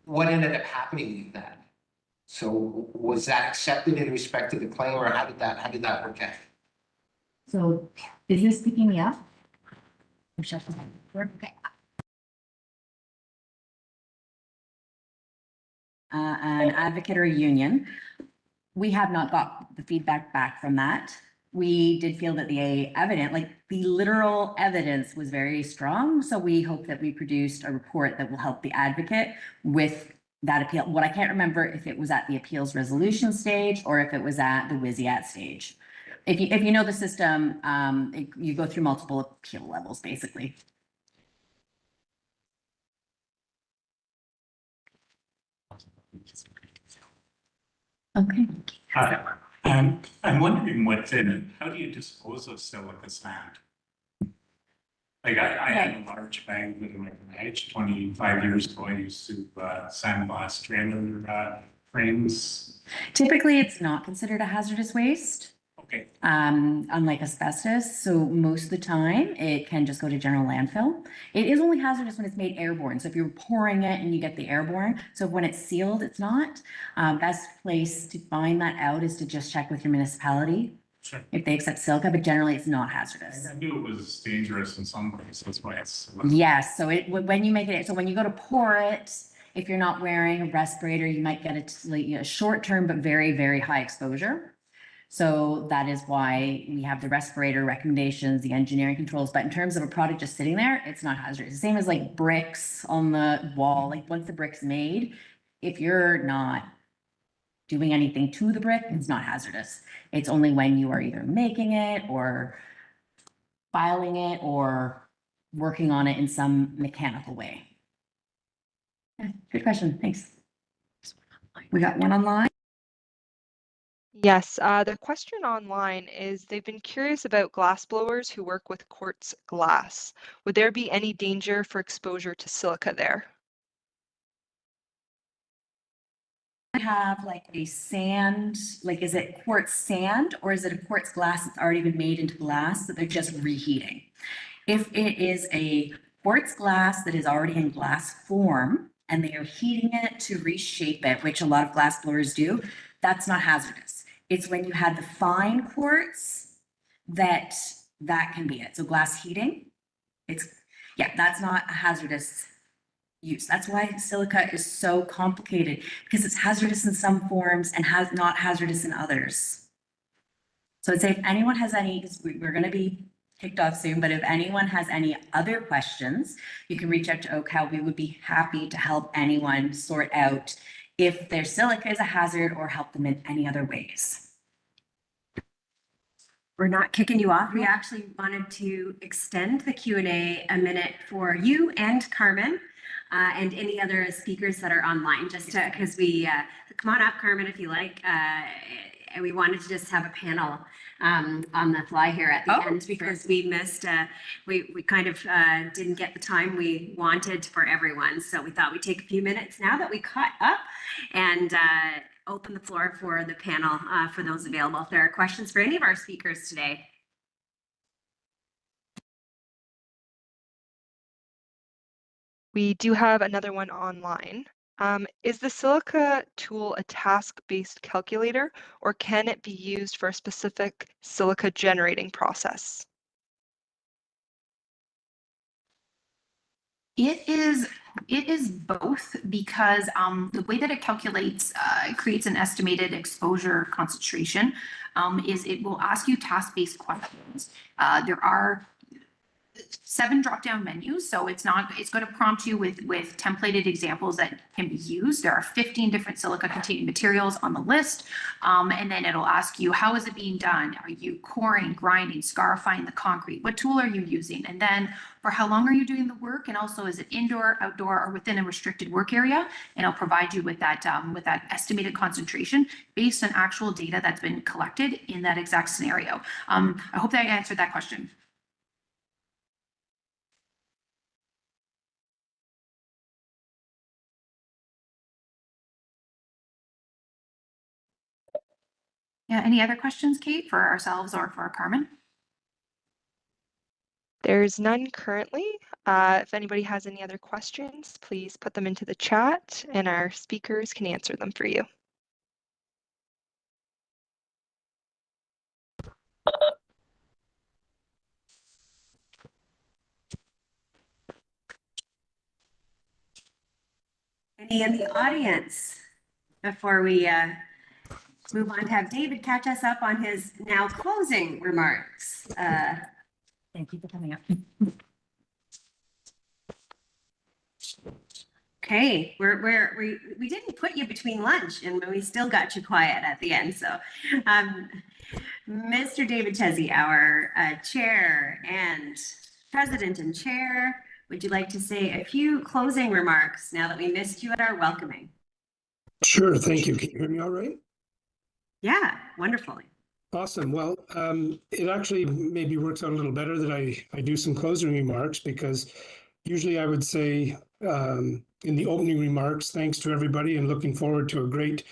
what ended up happening with that? So was that accepted in respect to the claim, or how did that work out? So is this picking me up? Okay. An advocate or a union. We have not got the feedback back from that. We did feel that the literal evidence was very strong. So we hope that we produced a report that will help the advocate with that appeal. What I can't remember if it was at the appeals resolution stage or if it was at the WYSIAT stage. If you know the system, you go through multiple appeal levels, basically. Okay. I'm wondering what's in it. How do you dispose of silica sand? Like I had a large bag with my garage 25 years ago. I used to sandblast trailer frames. Typically, it's not considered a hazardous waste. Okay. Unlike asbestos, so most of the time it can just go to general landfill. It is only hazardous when it's made airborne. So if you're pouring it and you get the airborne, so when it's sealed, it's not. Best place to find that out is to just check with your municipality. Sure. If they accept silica, but generally it's not hazardous. I knew it was dangerous in some places. That's why it's. Yes, so when you make it, so when you go to pour it, if you're not wearing a respirator, you might get a short term but very, very high exposure. So that is why we have the respirator recommendations, the engineering controls. But in terms of a product just sitting there, it's not hazardous. The same as like bricks on the wall. Like once the brick's made, if you're not doing anything to the brick, it's not hazardous. It's only when you are either making it or filing it or working on it in some mechanical way. Yeah, good question. Thanks. We got one online. Yes, the question online is they've been curious about glass blowers who work with quartz glass. Would there be any danger for exposure to silica there? Have like a sand, like is it quartz sand or is it a quartz glass that's already been made into glass that they're just reheating? If it is a quartz glass that is already in glass form and they are heating it to reshape it, which a lot of glass blowers do, that's not hazardous. It's when you had the fine quartz that can be it. So glass heating, that's not a hazardous use. That's why silica is so complicated, because it's hazardous in some forms and not hazardous in others. So I'd say if anyone has any, because we're going to be kicked off soon, but if anyone has any other questions, you can reach out to OHCOW. We would be happy to help anyone sort out if their silica is a hazard or help them in any other ways. We're not kicking you off. We actually wanted to extend the Q&A a minute for you and Carmen and any other speakers that are online, just because come on up, Carmen, if you like. And we wanted to just have a panel on the fly here at the end, because we missed, we kind of didn't get the time we wanted for everyone. So we thought we'd take a few minutes now that we caught up and open the floor for the panel for those available. If there are questions for any of our speakers today. We do have another one online. Is the Silica tool a task-based calculator, or can it be used for a specific silica generating process? It is both, because the way that it calculates, it creates an estimated exposure concentration, is it will ask you task-based questions. There are 7 drop-down menus, so it's going to prompt you with templated examples that can be used. There are 15 different silica containing materials on the list, and then it'll ask you, how is it being done? Are you coring, grinding, scarifying the concrete? What tool are you using? And then for how long are you doing the work? And also, is it indoor, outdoor, or within a restricted work area? And it'll provide you with that estimated concentration based on actual data that's been collected in that exact scenario. I hope that I answered that question. Yeah, any other questions, Kate, for ourselves or for Carmen? There's none currently. If anybody has any other questions, please put them into the chat and our speakers can answer them for you. Any in the audience before we move on to have David catch us up on his now closing remarks? Thank you for coming up. Okay, we didn't put you between lunch and we still got you quiet at the end. So, Mr. David Chezzi, our chair and president and chair, would you like to say a few closing remarks now that we missed you at our welcoming? Sure, thank you. Can you hear me all right? Yeah, wonderfully. Awesome. Well, it actually maybe works out a little better that I do some closing remarks, because usually I would say in the opening remarks, thanks to everybody and looking forward to a great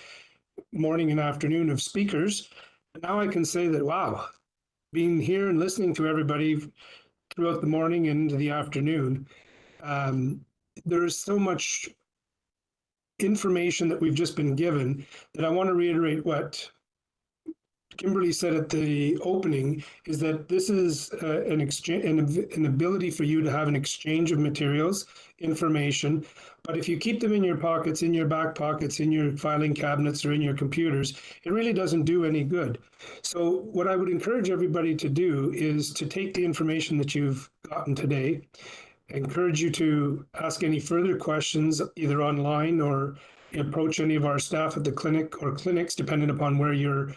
morning and afternoon of speakers. And now I can say that, wow, being here and listening to everybody throughout the morning and the afternoon, there is so much information that we've just been given that I want to reiterate what Kimberly said at the opening, is that this is an ability for you to have an exchange of materials, information, but if you keep them in your pockets, in your back pockets, in your filing cabinets, or in your computers, it really doesn't do any good. So what I would encourage everybody to do is to take the information that you've gotten today. I encourage you to ask any further questions, either online or approach any of our staff at the clinic or clinics, depending upon where you're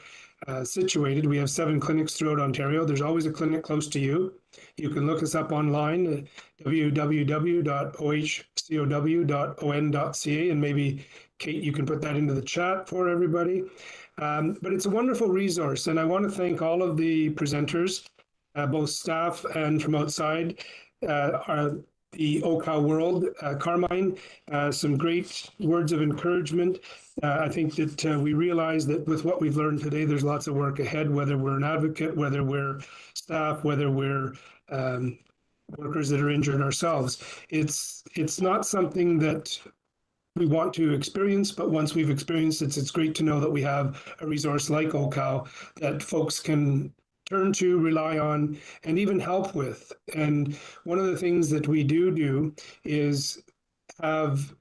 situated. We have 7 clinics throughout Ontario. There's always a clinic close to you. You can look us up online at www.ohcow.on.ca, and maybe Kate, you can put that into the chat for everybody. But it's a wonderful resource, and I want to thank all of the presenters, both staff and from outside, the OHCOW world. Carmine, some great words of encouragement. I think that we realize that with what we've learned today, there's lots of work ahead, whether we're an advocate, whether we're staff, whether we're workers that are injured ourselves. It's not something that we want to experience, but once we've experienced it, it's great to know that we have a resource like OHCOW that folks can turn to, rely on, and even help with. And one of the things that we do is have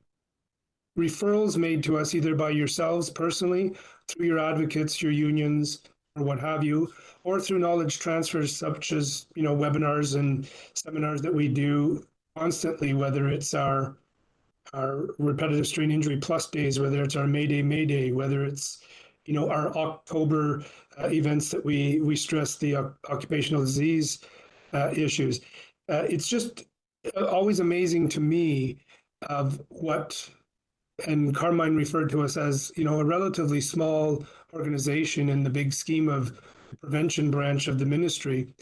referrals made to us either by yourselves personally, through your advocates, your unions, or what have you, or through knowledge transfers such as, webinars and seminars that we do constantly, whether it's our repetitive strain injury plus days, whether it's our May Day, whether it's, our October events that we stress the occupational disease issues. It's just always amazing to me of what, and Carmine referred to us as, a relatively small organization in the big scheme of the prevention branch of the ministry,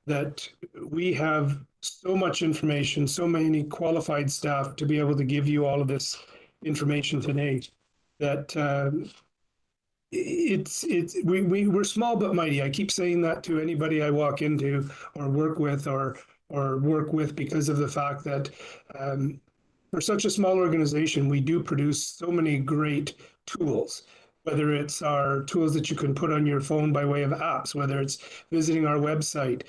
that we have so much information, so many qualified staff to be able to give you all of this information today, that we're small but mighty. I keep saying that to anybody I walk into or work with because of the fact that for such a small organization, we do produce so many great tools, whether it's our tools that you can put on your phone by way of apps, whether it's visiting our website.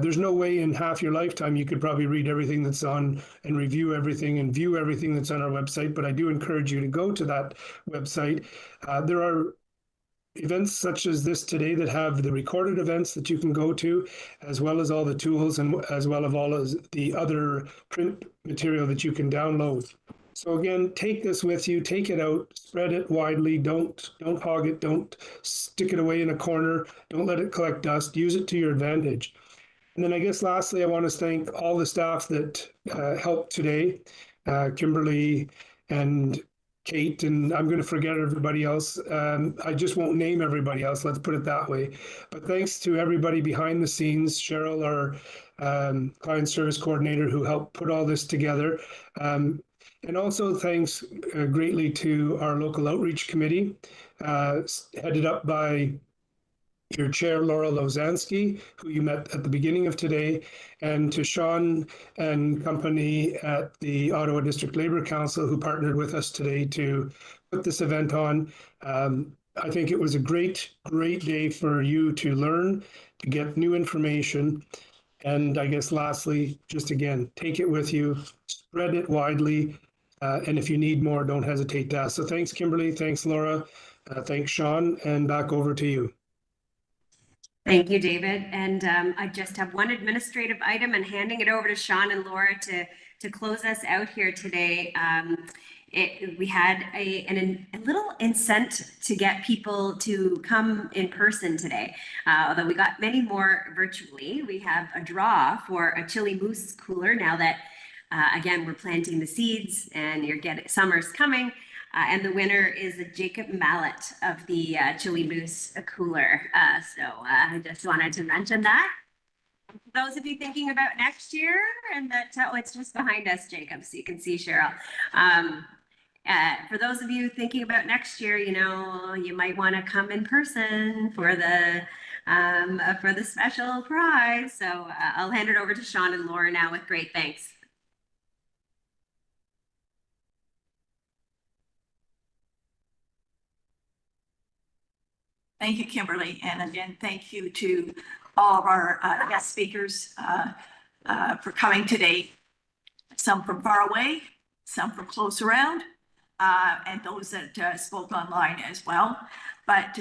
There's no way in half your lifetime you could probably read everything that's on and review everything and view everything that's on our website, but I do encourage you to go to that website. There are events such as this today that have the recorded events that you can go to, as well as all the tools and as well as all of the other print material that you can download. So again, take this with you, take it out, spread it widely, don't hog it, don't stick it away in a corner, don't let it collect dust, use it to your advantage. And then I guess lastly, I want to thank all the staff that helped today, Kimberly and Kate, and I'm going to forget everybody else. I just won't name everybody else, let's put it that way. But thanks to everybody behind the scenes, Cheryl, our client service coordinator, who helped put all this together. And also thanks greatly to our local outreach committee, headed up by your chair, Laura Lozansky, who you met at the beginning of today, and to Sean and company at the Ottawa District Labour Council, who partnered with us today to put this event on. I think it was a great day for you to learn, to get new information. And I guess lastly, just again, take it with you, spread it widely, and if you need more, don't hesitate to ask. So thanks, Kimberly, thanks, Laura, thanks, Sean, and back over to you. Thank you, David. And I just have one administrative item and handing it over to Sean and Laura to close us out here today. We had a little incent to get people to come in person today. Although we got many more virtually, we have a draw for a chili mousse cooler now that, again, we're planting the seeds and summer's coming. And the winner is Jacob Mallet of the Chili Mousse cooler. So I just wanted to mention that. For those of you thinking about next year, and that it's just behind us, Jacob, so you can see Cheryl. For those of you thinking about next year, you might want to come in person for the special prize. So I'll hand it over to Sean and Laura now with great thanks. Thank you, Kimberly. And again, thank you to all of our guest speakers for coming today. Some from far away, some from close around, and those that spoke online as well. But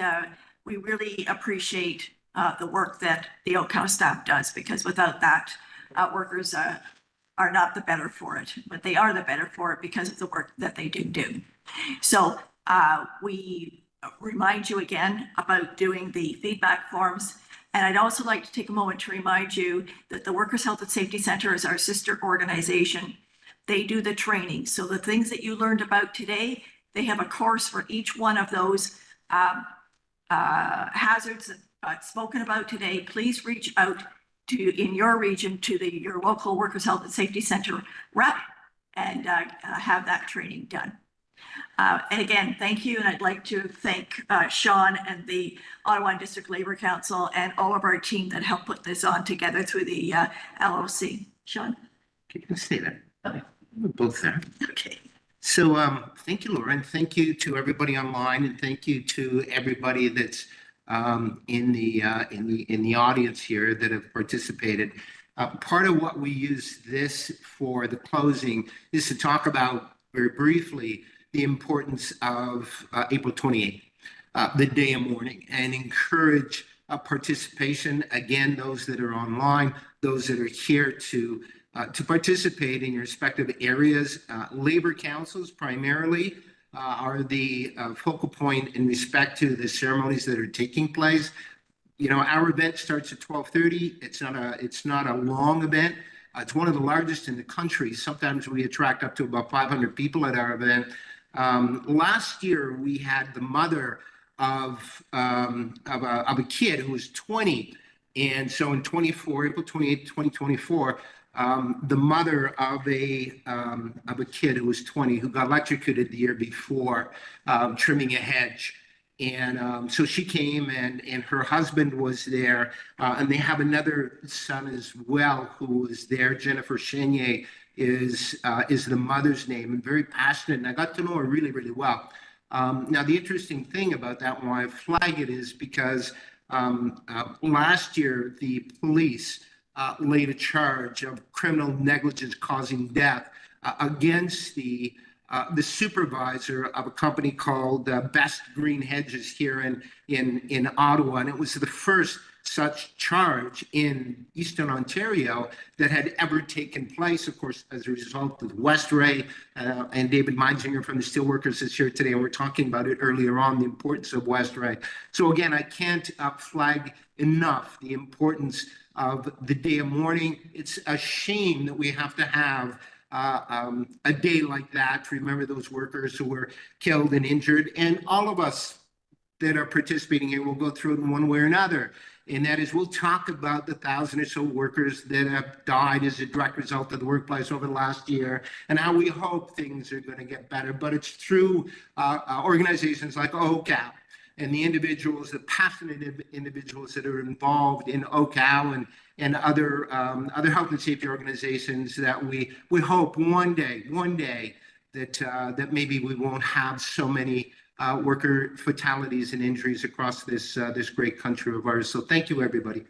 we really appreciate the work that the OHCOW staff does, because without that, workers are not the better for it, but they are the better for it because of the work that they do. So we remind you again about doing the feedback forms. And I'd also like to take a moment to remind you that the Workers' Health and Safety Center is our sister organization. They do the training. So the things that you learned about today, they have a course for each one of those hazards spoken about today. Please reach out to, in your region, to your local Workers' Health and Safety Center rep and have that training done. And again, thank you. And I'd like to thank Sean and the Ottawa District Labour Council and all of our team that helped put this on together through the LOC. Sean? You can stay there. Okay. We're both there. Okay. So thank you, Laura, and thank you to everybody online, and thank you to everybody that's in the audience here that have participated. Part of what we use this for, the closing, is to talk about very briefly the importance of April 28th, the day of mourning, and encourage participation. Again, those that are online, those that are here to participate in your respective areas. Labor councils primarily are the focal point in respect to the ceremonies that are taking place. You know, our event starts at 12:30. It's not a long event. It's one of the largest in the country. Sometimes we attract up to about 500 people at our event. Last year, we had the mother of a kid who was 20. And so in April 28, 2024, the mother of a kid who was 20 who got electrocuted the year before, trimming a hedge. And so she came, and her husband was there, and they have another son as well who was there. Jennifer Chenier is the mother's name, and very passionate. And I got to know her really, really well. Now, the interesting thing about that, why I flag it, is because last year the police laid a charge of criminal negligence causing death against the supervisor of a company called Best Green Hedges here in Ottawa, and it was the first such charge in Eastern Ontario that had ever taken place, of course, as a result of Westray, and David Meinzinger from the Steelworkers is here today, and we're talking about it earlier on, the importance of Westray. So again, I can't flag enough the importance of the day of mourning. It's a shame that we have to have a day like that to remember those workers who were killed and injured, and all of us that are participating here will go through it in one way or another. And that is, we'll talk about the 1,000 or so workers that have died as a direct result of the workplace over the last year, and how we hope things are going to get better. But it's through organizations like OHCOW and the individuals, the passionate individuals that are involved in OHCOW and other health and safety organizations that we hope one day that maybe we won't have so many worker fatalities and injuries across this great country of ours. So thank you, everybody.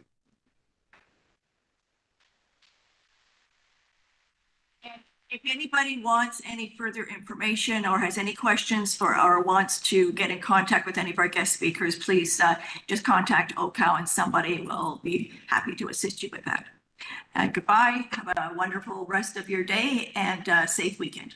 If anybody wants any further information or has any questions or wants to get in contact with any of our guest speakers, please just contact OHCOW and somebody will be happy to assist you with that. Goodbye. Have a wonderful rest of your day and safe weekend.